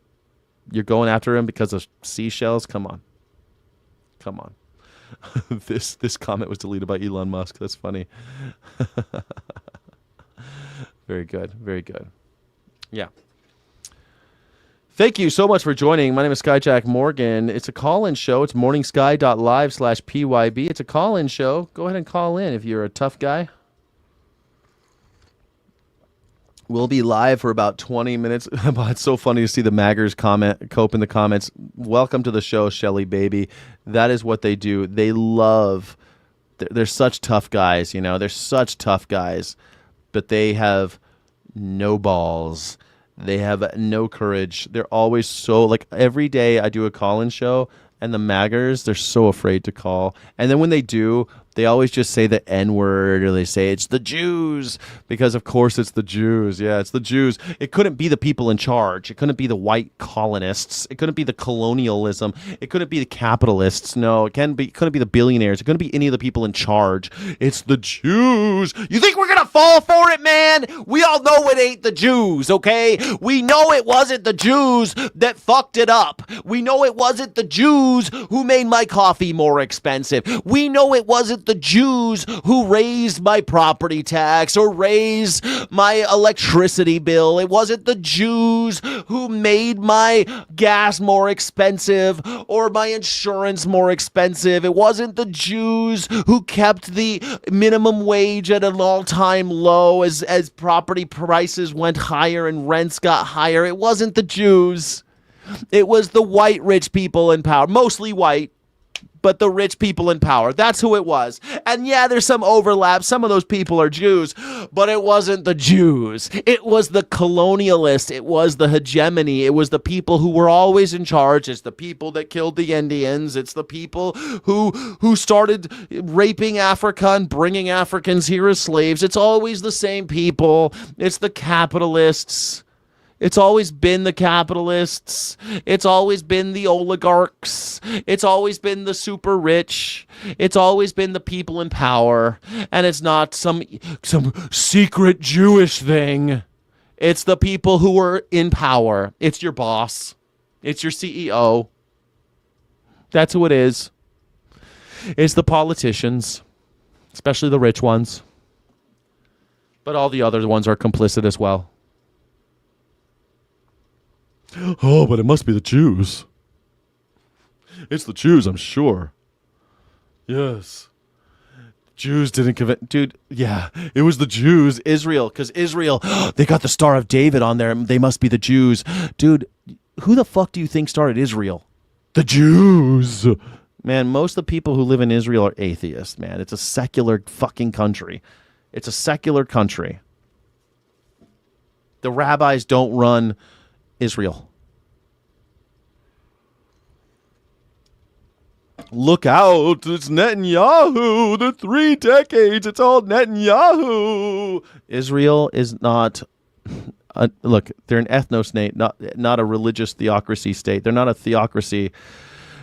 you're going after him because of seashells? Come on. This comment was deleted by Elon Musk. That's funny. Very good. Very good. Yeah. Thank you so much for joining. My name is Skyjack Morgan. It's a call-in show. It's morningsky.live/PYB. It's a call-in show. Go ahead and call in if you're a tough guy. We'll be live for about 20 minutes. It's so funny to see the Maggers cope in the comments. Welcome to the show, Shelly baby. That is what they do. They love they're such tough guys, you know. They're such tough guys, but they have no balls. They have no courage. They're always so, like, every day I do a call-in show, and the maggers, they're so afraid to call. And then when they do, they always just say the N-word, or they say it's the Jews, because of course it's the Jews. Yeah, it's the Jews. It couldn't be the people in charge. It couldn't be the white colonists. It couldn't be the colonialism. It couldn't be the capitalists. No, it couldn't be the billionaires. It couldn't be any of the people in charge. It's the Jews. You think we're gonna fall for it, man? We all know it ain't the Jews, okay? We know it wasn't the Jews that fucked it up. We know it wasn't the Jews who made my coffee more expensive. We know it wasn't the Jews who raised my property tax or raised my electricity bill. It wasn't the Jews who made my gas more expensive or my insurance more expensive. It wasn't the Jews who kept the minimum wage at an all-time low as property prices went higher and rents got higher. It wasn't the Jews. It was the white rich people in power, mostly white, but the rich people in power. That's who it was. And yeah, there's some overlap. Some of those people are Jews, but it wasn't the Jews. It was the colonialists. It was the hegemony. It was the people who were always in charge. It's the people that killed the Indians. It's the people who started raping Africa and bringing Africans here as slaves. It's always the same people. It's the capitalists. It's always been the capitalists. It's always been the oligarchs. It's always been the super rich. It's always been the people in power. And it's not some secret Jewish thing. It's the people who are in power. It's your boss. It's your CEO. That's who it is. It's the politicians, especially the rich ones. But all the other ones are complicit as well. Oh, but it must be the Jews. It's the Jews, I'm sure. Yes. Jews didn't convince... Dude, yeah, it was the Jews. Israel, because Israel, they got the Star of David on there. They must be the Jews. Dude, who the fuck do you think started Israel? The Jews. Man, most of the people who live in Israel are atheists, man. It's a secular fucking country. It's a secular country. The rabbis don't run Israel. Look out, it's Netanyahu. The 3 decades, it's all Netanyahu. Israel is not, look, they're an ethno-state, not a religious theocracy state. They're not a theocracy.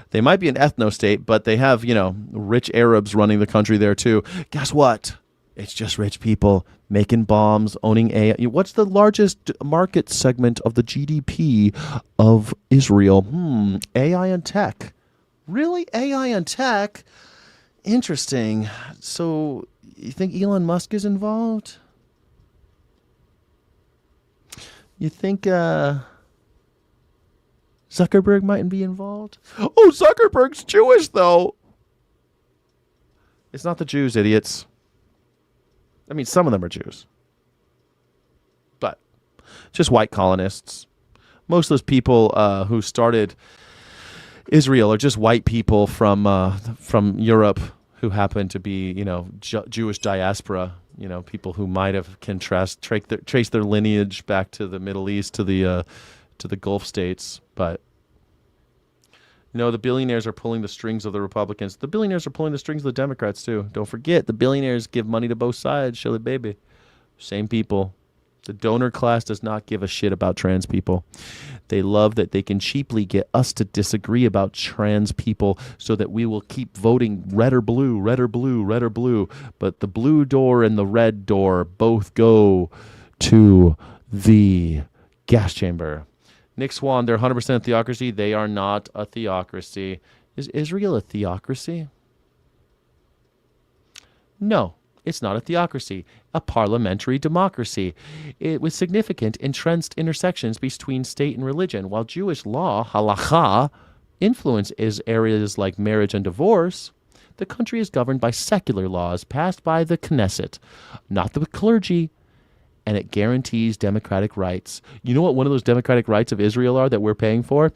They might be an ethno-state, but they have, you know, rich Arabs running the country there too. Guess what? It's just rich people making bombs, owning AI. What's the largest market segment of the GDP of Israel? AI and tech. Really? AI and tech? Interesting. So you think Elon Musk is involved? You think Zuckerberg mightn't be involved? Oh, Zuckerberg's Jewish, though. It's not the Jews, idiots. I mean, some of them are Jews, but just white colonists. Most of those people who started Israel are just white people from Europe who happen to be, you know, Jewish diaspora. You know, people who might have trace their lineage back to the Middle East, to the Gulf states, but. No, the billionaires are pulling the strings of the Republicans. The billionaires are pulling the strings of the Democrats, too. Don't forget, the billionaires give money to both sides. Shilly baby. Same people. The donor class does not give a shit about trans people. They love that they can cheaply get us to disagree about trans people so that we will keep voting red or blue, red or blue, red or blue. But the blue door and the red door both go to the gas chamber. Nick Swan, they're 100% theocracy. They are not a theocracy. Is Israel a theocracy? No, it's not a theocracy. A parliamentary democracy. With significant entrenched intersections between state and religion. While Jewish law, halacha, influences areas like marriage and divorce, the country is governed by secular laws passed by the Knesset, not the clergy, and it guarantees democratic rights. You know what one of those democratic rights of Israel are that we're paying for?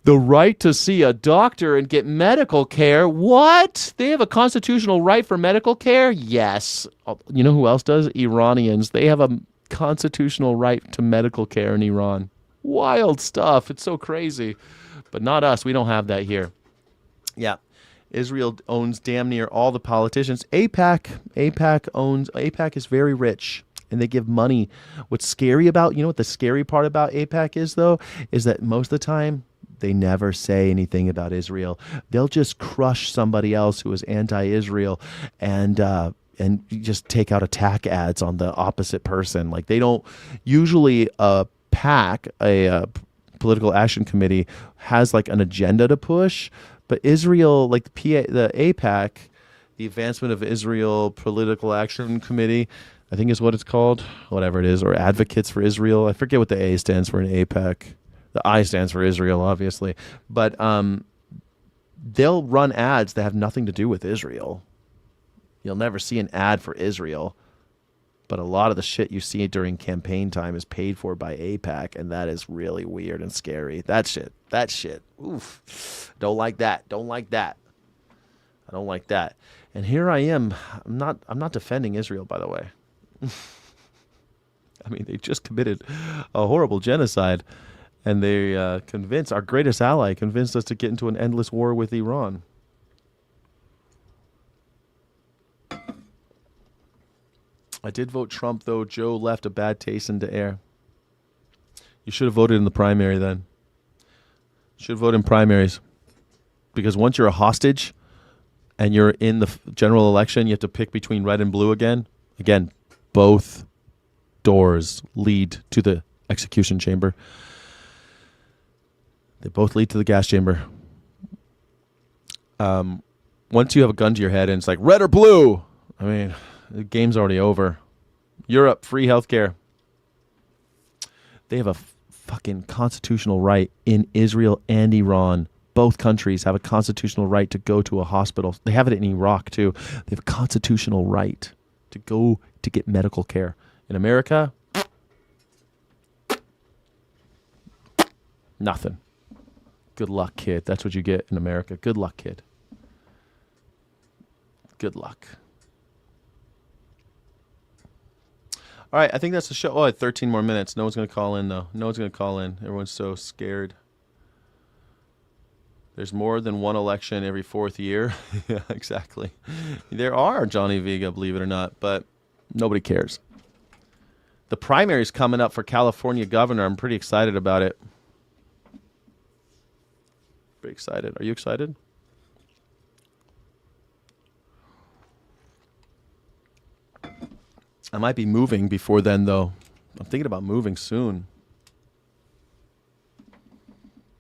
The right to see a doctor and get medical care. What? They have a constitutional right for medical care? Yes. You know who else does? Iranians. They have a constitutional right to medical care in Iran. Wild stuff. It's so crazy. But not us. We don't have that here. Yeah. Israel owns damn near all the politicians. AIPAC is very rich, and they give money. What's scary about, you know what the scary part about AIPAC is, though, is that most of the time they never say anything about Israel. They'll just crush somebody else who is anti-Israel and you just take out attack ads on the opposite person. Like, they don't usually PAC, a political action committee, has like an agenda to push. But Israel, like the AIPAC, the Advancement of Israel Political Action Committee, I think is what it's called, whatever it is, or Advocates for Israel. I forget what the A stands for in AIPAC. The I stands for Israel, obviously. But they'll run ads that have nothing to do with Israel. You'll never see an ad for Israel. But a lot of the shit you see during campaign time is paid for by AIPAC, and that is really weird and scary. That shit. Oof. Don't like that. I don't like that. And here I am. I'm not defending Israel, by the way. I mean, they just committed a horrible genocide, and they convinced our greatest ally, convinced us to get into an endless war with Iran. I did vote Trump, though. Joe left a bad taste in the air. You should have voted in the primary then. Should vote in primaries. Because once you're a hostage and you're in the general election, you have to pick between red and blue again. Again, both doors lead to the execution chamber. They both lead to the gas chamber. Once you have a gun to your head and it's like red or blue, I mean, the game's already over. Europe, free healthcare. They have a fucking constitutional right in Israel and Iran. Both countries have a constitutional right to go to a hospital. They have it in Iraq, too. They have a constitutional right to go to get medical care. In America, nothing. Good luck, kid. That's what you get in America. Good luck, kid. Good luck. All right, I think that's the show. Oh, I had 13 more minutes. No one's going to call in, though. No one's going to call in. Everyone's so scared. There's more than one election every fourth year. Yeah, exactly. There are, Johnny Vega, believe it or not, but nobody cares. The primary's coming up for California governor. I'm pretty excited about it. Pretty excited. Are you excited? I might be moving before then, though. I'm thinking about moving soon.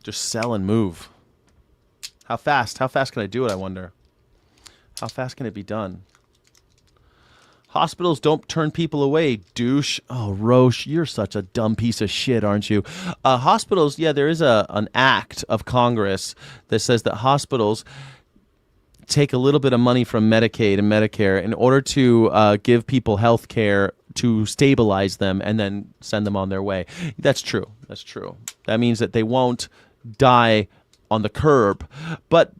Just sell and move. How fast? How fast can I do it, I wonder? How fast can it be done? Hospitals don't turn people away, douche. Oh, Roche, you're such a dumb piece of shit, aren't you? Hospitals, yeah, there is an act of Congress that says that hospitals take a little bit of money from Medicaid and Medicare in order to give people health care to stabilize them and then send them on their way. That's true. That's true. That means that they won't die on the curb. But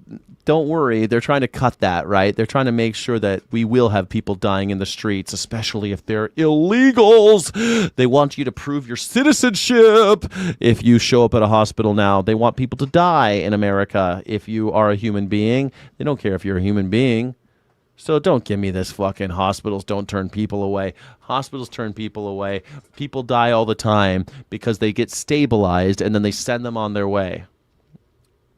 don't worry, they're trying to cut that, right? They're trying to make sure that we will have people dying in the streets, especially if they're illegals. They want you to prove your citizenship if you show up at a hospital now. They want people to die in America if you are a human being. They don't care if you're a human being. So don't give me this fucking hospitals don't turn people away. Hospitals turn people away. People die all the time because they get stabilized and then they send them on their way.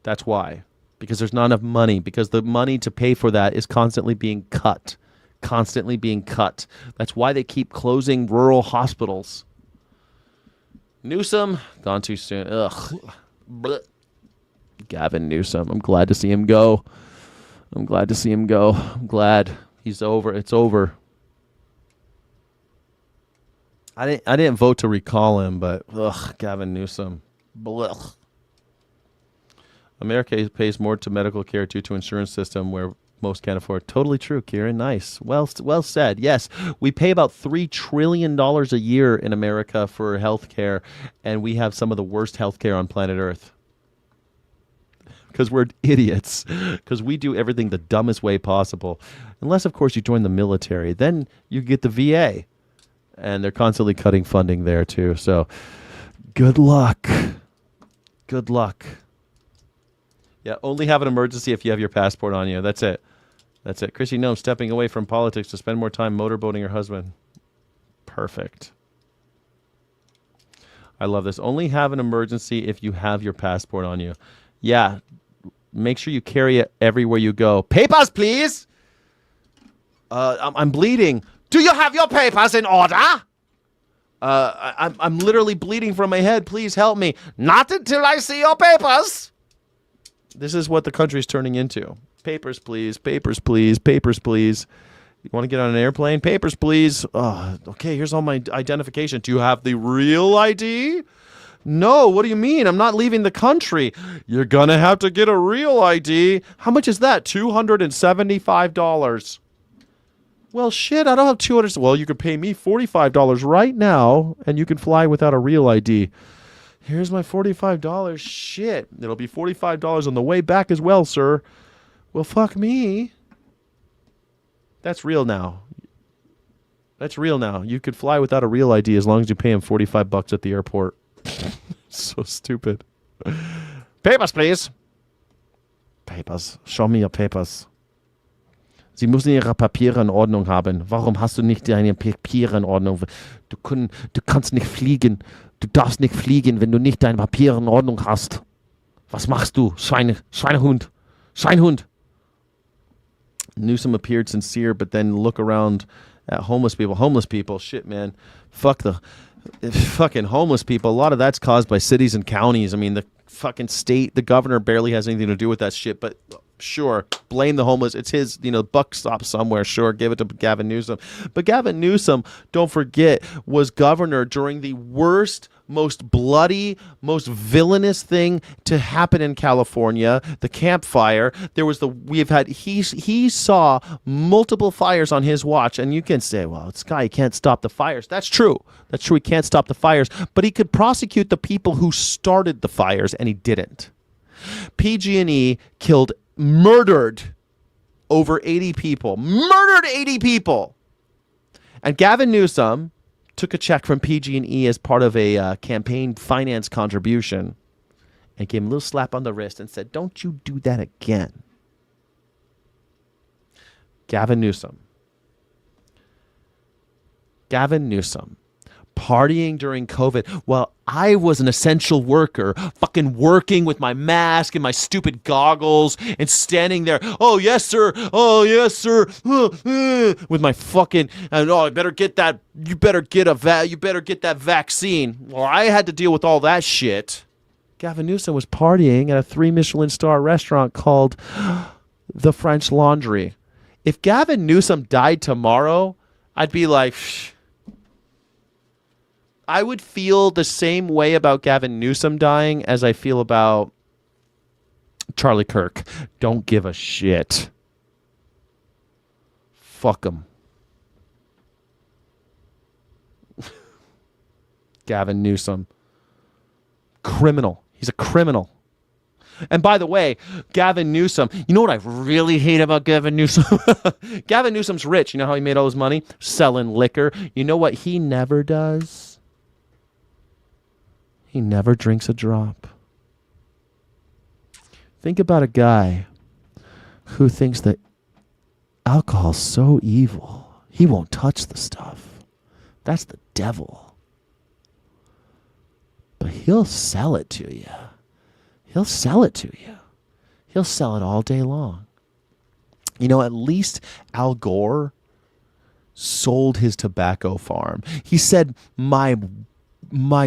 That's why. Because there's not enough money. Because the money to pay for that is constantly being cut. Constantly being cut. That's why they keep closing rural hospitals. Newsom, gone too soon. Ugh. Blech. Gavin Newsom. I'm glad to see him go. I'm glad he's over. It's over. I didn't vote to recall him, but Gavin Newsom. Blech. America pays more to medical care due to insurance system where Most can't afford. Totally true, Kieran. Nice. Well said. Yes, we pay about $3 trillion a year in America for healthcare, and we have some of the worst healthcare on planet Earth. Because we're idiots. Because we do everything the dumbest way possible. Unless, of course, you join the military. Then you get the VA. And they're constantly cutting funding there, too. So, good luck. Good luck. Yeah, only have an emergency if you have your passport on you. That's it. That's it. Chrissy, no, I'm stepping away from politics to spend more time motorboating her husband. Perfect. I love this. Only have an emergency if you have your passport on you. Yeah. Make sure you carry it everywhere you go. Papers, please. I'm bleeding. Do you have your papers in order? I'm literally bleeding from my head. Please help me. Not until I see your papers. This is what the country's turning into. Papers, please. Papers, please. Papers, please. You want to get on an airplane? Papers, please. Okay, here's all my identification. Do you have the real ID? No, what do you mean? I'm not leaving the country. You're going to have to get a real ID. How much is that? $275. Well, shit, I don't have $200. Well, you could pay me $45 right now, and you can fly without a real ID. Here's my $45. Shit, it'll be $45 on the way back as well, sir. Well, fuck me. That's real now. That's real now. You could fly without a real ID as long as you pay him $45 at the airport. So stupid. Papers, please. Papers. Show me your papers. Sie müssen Ihre Papiere in Ordnung haben. Warum hast du nicht deine Papiere in Ordnung? Du kannst nicht fliegen. Du darfst nicht fliegen, wenn du nicht deine Papiere in Ordnung hast. Was machst du? Schweinehund. Schweinhund. Newsom appeared sincere, but then look around at homeless people. Homeless people, shit, man. Fuck the fucking homeless people. A lot of that's caused by cities and counties. I mean, the fucking state, the governor barely has anything to do with that shit, but sure, blame the homeless. It's his, buck stop somewhere. Sure, give it to Gavin Newsom. But Gavin Newsom, don't forget, was governor during the worst, most bloody, most villainous thing to happen in California, the Camp Fire. He saw multiple fires on his watch, and you can say, well, this guy can't stop the fires. That's true. That's true. He can't stop the fires, but he could prosecute the people who started the fires, and he didn't. PG&E murdered over 80 people. Murdered 80 people. And Gavin Newsom took a check from PG&E as part of a campaign finance contribution and gave him a little slap on the wrist and said, don't you do that again. Gavin Newsom. Partying during COVID. Well, I was an essential worker, fucking working with my mask and my stupid goggles and standing there. Oh, yes, sir. Oh, yes, sir. With my fucking, I better get that. You better get that vaccine. Well, I had to deal with all that shit. Gavin Newsom was partying at a 3 Michelin star restaurant called the French Laundry. If Gavin Newsom died tomorrow, I'd be like, I would feel the same way about Gavin Newsom dying as I feel about Charlie Kirk. Don't give a shit. Fuck him. Gavin Newsom. Criminal. He's a criminal. And by the way, Gavin Newsom, you know what I really hate about Gavin Newsom? Gavin Newsom's rich. You know how he made all his money? Selling liquor. You know what he never does? He never drinks a drop. Think about a guy who thinks that alcohol's so evil, he won't touch the stuff. That's the devil. But he'll sell it to you. He'll sell it to you. He'll sell it all day long. At least Al Gore sold his tobacco farm. He said, my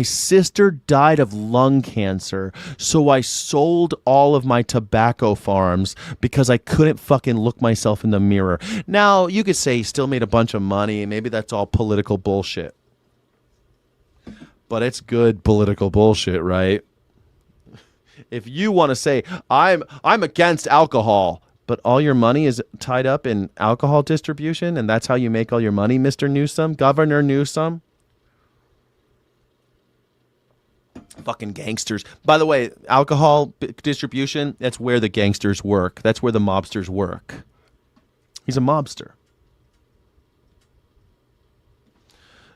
sister died of lung cancer, so I sold all of my tobacco farms because I couldn't fucking look myself in the mirror. Now, you could say he still made a bunch of money. Maybe that's all political bullshit. But it's good political bullshit, right? If you want to say, I'm against alcohol, But all your money is tied up in alcohol distribution, and that's how you make all your money, Mr. Newsom, Governor Newsom. Fucking gangsters. By the way, alcohol distribution, that's where the gangsters work. That's where the mobsters work. He's a mobster.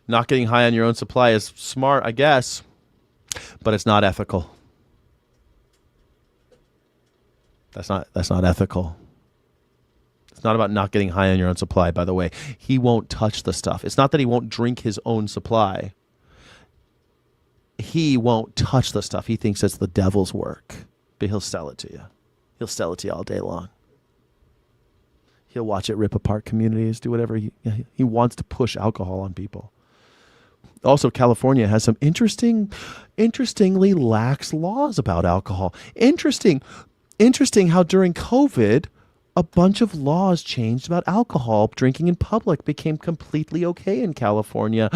Not getting high on your own supply is smart, I guess, but it's not ethical. That's not ethical. It's not about not getting high on your own supply, by the way. He won't touch the stuff. It's not that he won't drink his own supply. He won't touch the stuff. He thinks it's the devil's work, but he'll sell it to you. He'll sell it to you all day long. He'll watch it rip apart communities, do whatever. He wants to push alcohol on people. Also, California has some interestingly lax laws about alcohol. Interesting how during COVID, a bunch of laws changed about alcohol. Drinking in public became completely okay in California.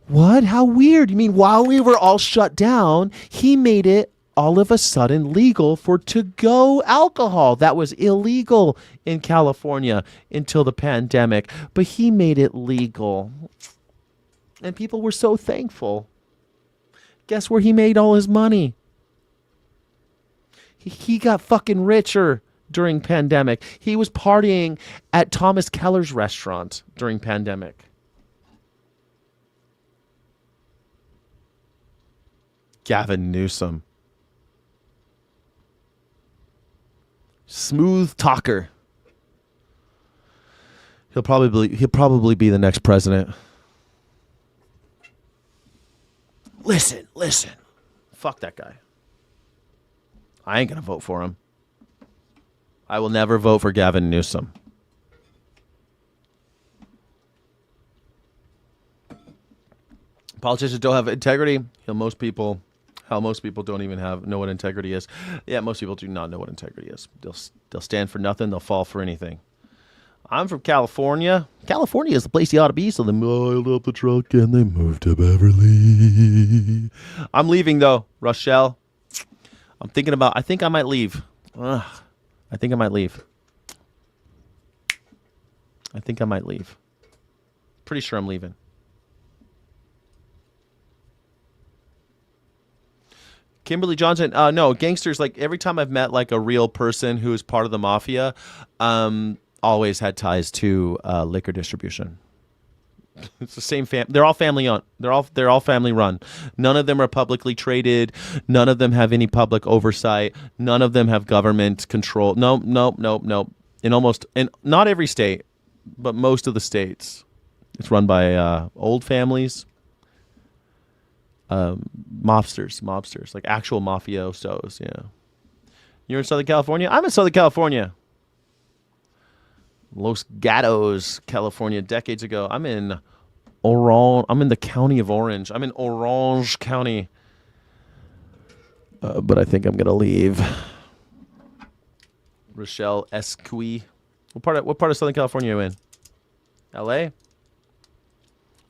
What? How weird. You mean while we were all shut down, he made it all of a sudden legal for to-go alcohol. That was illegal in California until the pandemic, but he made it legal. And people were so thankful. Guess where he made all his money? He got fucking richer during pandemic. He was partying at Thomas Keller's restaurant during pandemic. Gavin Newsom. Smooth talker. He'll probably be the next president. Listen. Fuck that guy. I ain't going to vote for him. I will never vote for Gavin Newsom. Politicians don't have integrity. Most people don't even know what integrity is. Yeah, most people do not know what integrity is. They'll stand for nothing. They'll fall for anything. I'm from California. California is the place you ought to be, so they piled up the truck and they moved to Beverly. I'm leaving, though, Rochelle. I think I might leave. I think I might leave. Pretty sure I'm leaving. Kimberly Johnson, no, gangsters, like every time I've met like a real person who is part of the mafia, always had ties to liquor distribution. It's the same they're all family owned. They're all family run. None of them are publicly traded. None of them have any public oversight. None of them have government control. No. In not every state, but most of the states, it's run by old families. Mobsters, like actual mafiosos. Yeah. You're in Southern California? I'm in Southern California. Los Gatos, California, decades ago. I'm in the county of Orange. I'm in Orange County. But I think I'm going to leave. Rochelle Esqui. What part of Southern California are you in? LA?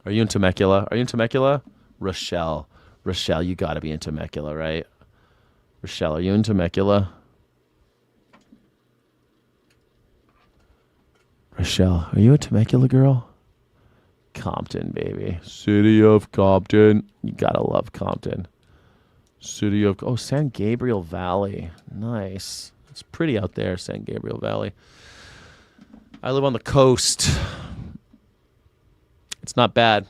Are you in Temecula? Rochelle, you got to be in Temecula, right? Rochelle, are you in Temecula? Rochelle, are you a Temecula girl? Compton, baby. City of Compton. You gotta love Compton. San Gabriel Valley. Nice. It's pretty out there, San Gabriel Valley. I live on the coast. It's not bad.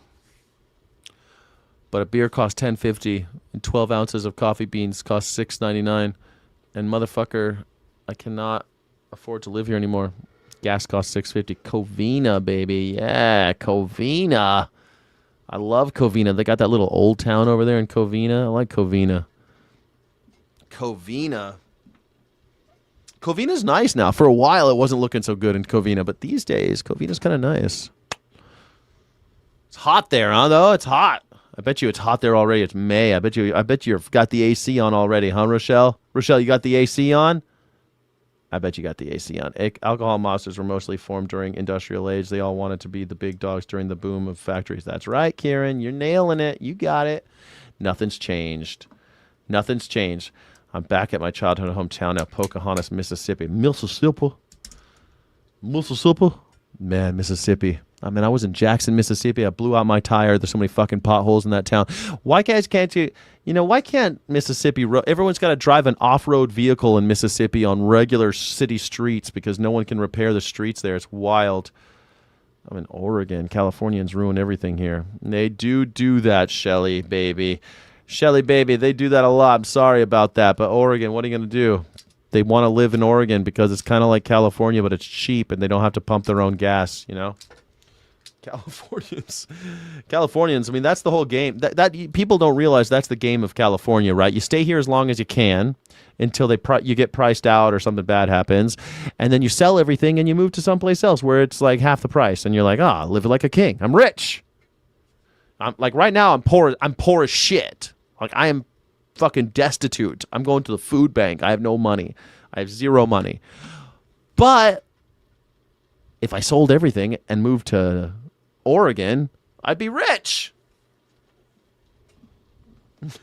But a beer costs $10.50 and 12 ounces of coffee beans cost $6.99. And motherfucker, I cannot afford to live here anymore. Gas costs $6.50. Covina, baby. Yeah, Covina. I love Covina. They got that little old town over there in Covina. I like Covina. Covina's nice now. For a while, it wasn't looking so good in Covina. But these days, Covina's kind of nice. It's hot there, huh, though? It's hot. I bet you it's hot there already. It's May. I bet you've got the AC on already, huh, Rochelle? Rochelle, you got the AC on? I bet you got the AC on. Alcohol monsters were mostly formed during industrial age. They all wanted to be the big dogs during the boom of factories. That's right, Kieran. You're nailing it. You got it. Nothing's changed. I'm back at my childhood hometown now, Pocahontas, Mississippi. Mississippi. Man, Mississippi. I mean, I was in Jackson, Mississippi. I blew out my tire. There's so many fucking potholes in that town. Why can't you know, why can't Mississippi, everyone's got to drive an off-road vehicle in Mississippi on regular city streets because no one can repair the streets there. It's wild. I'm in Oregon. Californians ruin everything here. They do that, Shelly, baby. Shelly, baby, they do that a lot. I'm sorry about that. But Oregon, what are you going to do? They want to live in Oregon because it's kind of like California, but it's cheap and they don't have to pump their own gas, you know? Californians, I mean, that's the whole game. That people don't realize that's the game of California, right? You stay here as long as you can until you get priced out or something bad happens, and then you sell everything and you move to someplace else where it's like half the price, and you're like, I live like a king. I'm rich. I'm like right now I'm poor as shit. Like I am fucking destitute. I'm going to the food bank. I have no money. I have zero money. But if I sold everything and moved to Oregon, I'd be rich.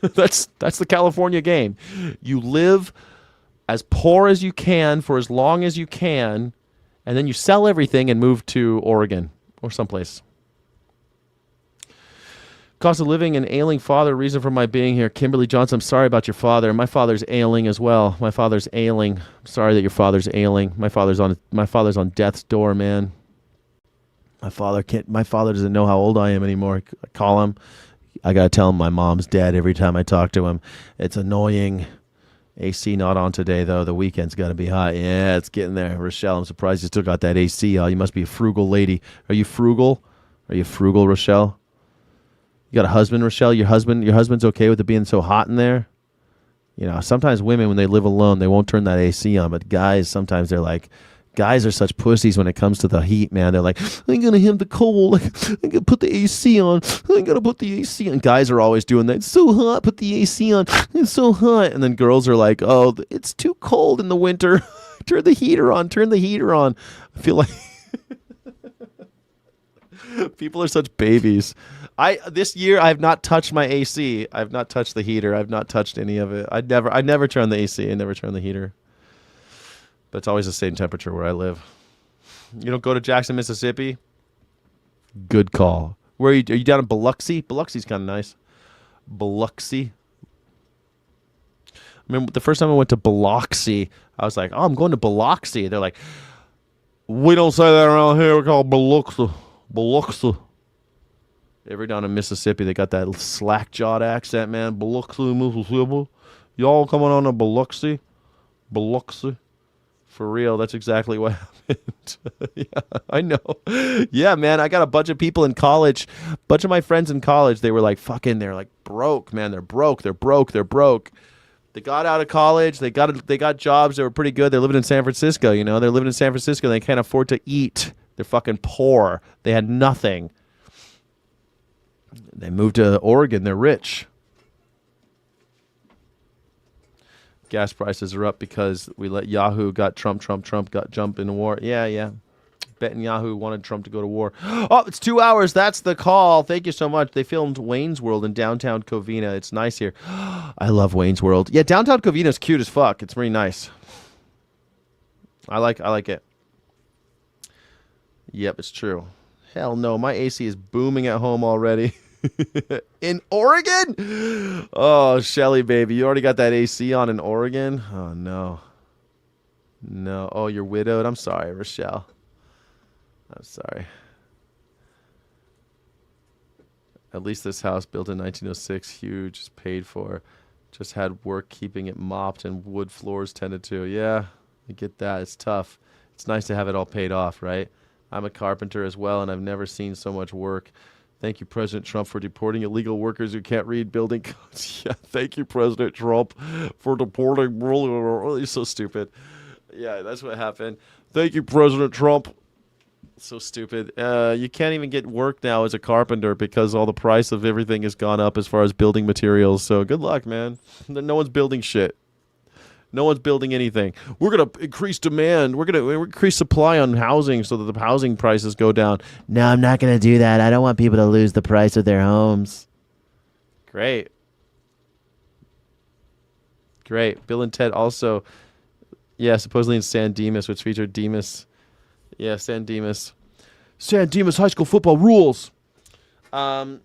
That's the California game. You live as poor as you can for as long as you can, and then you sell everything and move to Oregon or someplace. Cost of living, an ailing father, reason for my being here. Kimberly Johnson, I'm sorry about your father. My father's ailing as well. My father's ailing. I'm sorry that your father's ailing. My father's on death's door, man. My father doesn't know how old I am anymore. I call him. I got to tell him my mom's dead every time I talk to him. It's annoying. AC not on today, though. The weekend's got to be hot. Yeah, it's getting there. Rochelle, I'm surprised you still got that AC on. You must be a frugal lady. Are you frugal? Are you frugal, Rochelle? You got a husband, Rochelle? Your husband's okay with it being so hot in there? You know, sometimes women, when they live alone, they won't turn that AC on. But guys, sometimes they're like, guys are such pussies when it comes to the heat, man. They're like, I'm going to have the cold. I'm going to put the AC on. I'm going to put the AC on. Guys are always doing that. It's so hot. Put the AC on. It's so hot. And then girls are like, oh, it's too cold in the winter. Turn the heater on. Turn the heater on. I feel like people are such babies. This year I have not touched my AC. I have not touched the heater. I've not touched any of it. I never turn the AC. I never turn the heater. But it's always the same temperature where I live. You don't go to Jackson, Mississippi? Good call. Where are you? Are you down in Biloxi? Biloxi's kind of nice. Biloxi. I remember the first time I went to Biloxi, I was like, oh, I'm going to Biloxi. They're like, we don't say that around here. We call it Biloxi. Biloxi. Ever down in Mississippi, they got that slack-jawed accent, man. Biloxi, Mississippi. Y'all coming on to Biloxi? Biloxi. For real, that's exactly what happened. Yeah, I know. Yeah, man, I got a bunch of people in college. A bunch of my friends in college, they were like, they're like broke, man. They're broke. They got out of college. They got jobs that were pretty good. They're living in San Francisco, you know. They're living in San Francisco. They can't afford to eat. They're fucking poor. They had nothing. They moved to Oregon. They're rich. Gas prices are up because we let Yahoo got Trump got jump in the war. Yeah. Betting Yahoo wanted Trump to go to war. Oh, it's 2 hours. That's the call. Thank you so much. They filmed Wayne's World in downtown Covina. It's nice here. I love Wayne's World. Yeah, downtown Covina is cute as fuck. It's really nice. I like it. Yep, it's true. Hell no, my AC is booming at home already. In Oregon? Oh, Shelly, baby. You already got that AC on in Oregon? Oh, no. No. Oh, you're widowed? I'm sorry, Rochelle. I'm sorry. At least this house built in 1906, huge, is paid for. Just had work keeping it mopped and wood floors tended to. Yeah, I get that. It's tough. It's nice to have it all paid off, right? I'm a carpenter as well, and I've never seen so much work. Thank you, President Trump, for deporting illegal workers who can't read building codes. Yeah, thank you, President Trump, for deporting. You're so stupid. Yeah, that's what happened. Thank you, President Trump. So stupid. You can't even get work now as a carpenter because all the price of everything has gone up as far as building materials. So good luck, man. No one's building shit. No one's building anything. We're going to increase demand. We're going to increase supply on housing so that the housing prices go down. No, I'm not going to do that. I don't want people to lose the price of their homes. Great. Great. Bill and Ted also, supposedly in San Dimas, which featured Demas. Yeah, San Dimas. San Dimas High School football rules. San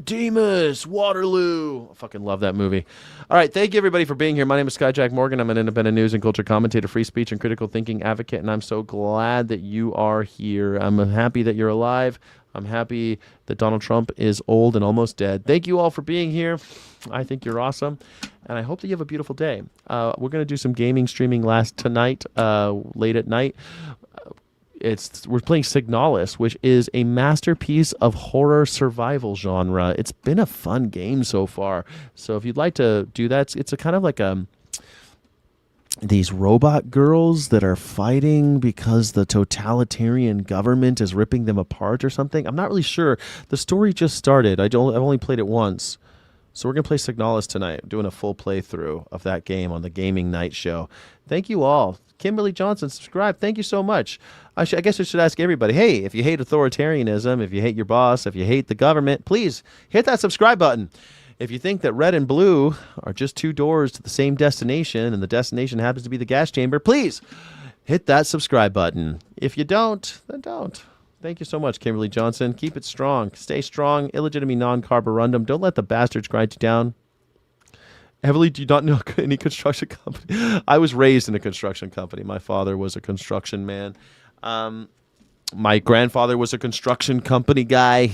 Dimas, Waterloo. I fucking love that movie. All right, thank you everybody for being here. My name is Skyjack Morgan. I'm an independent news and culture commentator, free speech and critical thinking advocate, and I'm so glad that you are here. I'm happy that you're alive. I'm happy that Donald Trump is old and almost dead. Thank you all for being here. I think you're awesome, and I hope that you have a beautiful day. We're going to do some gaming streaming tonight, late at night. We're playing Signalis, which is a masterpiece of horror survival genre. It's been a fun game so far. So if you'd like to do that, it's a kind of like these robot girls that are fighting because the totalitarian government is ripping them apart or something. I'm not really sure. The story just started. I've only played it once. So we're going to play Signalis tonight, doing a full playthrough of that game on the Gaming Night Show. Thank you all. Kimberly Johnson, subscribe. Thank you so much. I guess I should ask everybody, hey, if you hate authoritarianism, if you hate your boss, if you hate the government, please hit that subscribe button. If you think that red and blue are just two doors to the same destination and the destination happens to be the gas chamber, please hit that subscribe button. If you don't, then don't. Thank you so much, Kimberly Johnson. Keep it strong. Stay strong. Illegitimate non-carborundum. Don't let the bastards grind you down. Heavily, do you not know any construction company? I was raised in a construction company. My father was a construction man. My grandfather was a construction company guy.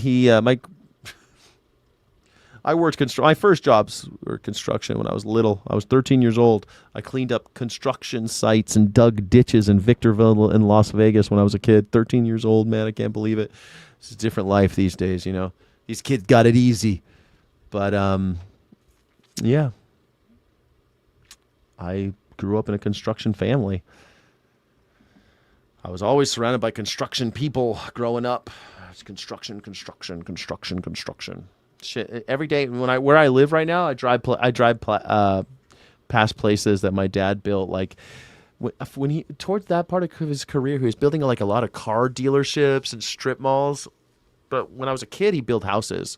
I worked my first jobs were construction when I was little. I was 13 years old. I cleaned up construction sites and dug ditches in Victorville in Las Vegas when I was a kid. 13 years old, man. I can't believe it. It's a different life these days, you know. These kids got it easy. But, yeah. I grew up in a construction family. I was always surrounded by construction people growing up. It's construction. Shit, every day where I live right now, I drive past places that my dad built. Like when he towards that part of his career, he was building like a lot of car dealerships and strip malls. But when I was a kid, he built houses.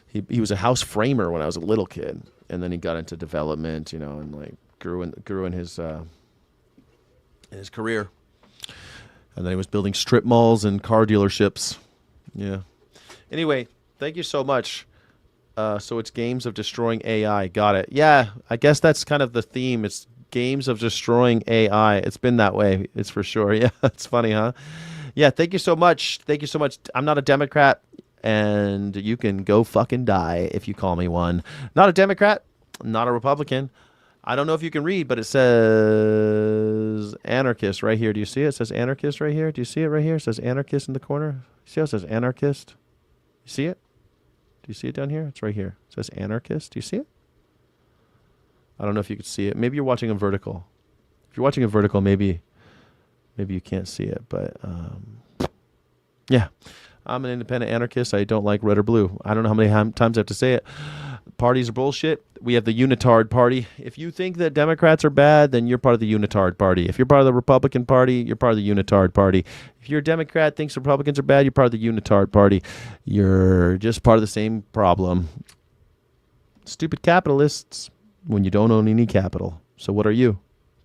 He was a house framer when I was a little kid, and then he got into development, you know, and like grew in his career. And then he was building strip malls and car dealerships. Yeah. Anyway, thank you so much. So it's games of destroying AI. Got it. Yeah, I guess that's kind of the theme. It's games of destroying AI. It's been that way. It's for sure. Yeah, it's funny, huh? Yeah, thank you so much. Thank you so much. I'm not a Democrat, and you can go fucking die if you call me one. Not a Democrat, not a Republican. I don't know if you can read, but it says Anarchist right here. Do you see it? It says Anarchist right here. Do you see it right here? It says Anarchist in the corner. See how it says Anarchist? You see it? Do you see it down here? It's right here. It says Anarchist. Do you see it? I don't know if you could see it. Maybe you're watching a vertical. If you're watching a vertical, maybe you can't see it. But yeah, I'm an independent anarchist. I don't like red or blue. I don't know how many times I have to say it. Parties are bullshit. We have the unitard party. If you think that Democrats are bad, then you're part of the unitard party. If you're part of the Republican Party, you're part of the unitard party. If you're a Democrat, thinks Republicans are bad, you're part of the unitard party. You're just part of the same problem. Stupid capitalists when you don't own any capital. So what are you?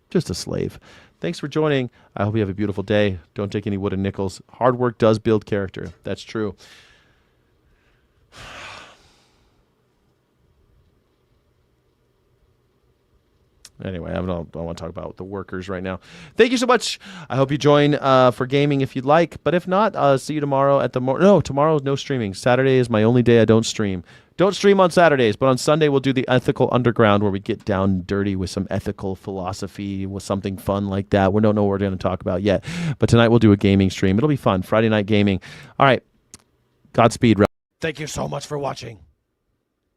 Just a slave. Thanks for joining. I hope you have a beautiful day. Don't take any wooden nickels. Hard work does build character. That's true. Anyway, I don't want to talk about the workers right now. Thank you so much. I hope you join for gaming if you'd like. But if not, see you tomorrow at no, tomorrow no streaming. Saturday is my only day I don't stream. Don't stream on Saturdays, but on Sunday we'll do the Ethical Underground where we get down dirty with some ethical philosophy, with something fun like that. We don't know what we're going to talk about yet. But tonight we'll do a gaming stream. It'll be fun. Friday night gaming. All right. Godspeed. Thank you so much for watching.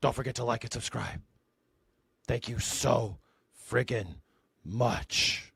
Don't forget to like and subscribe. Thank you so friggin' much.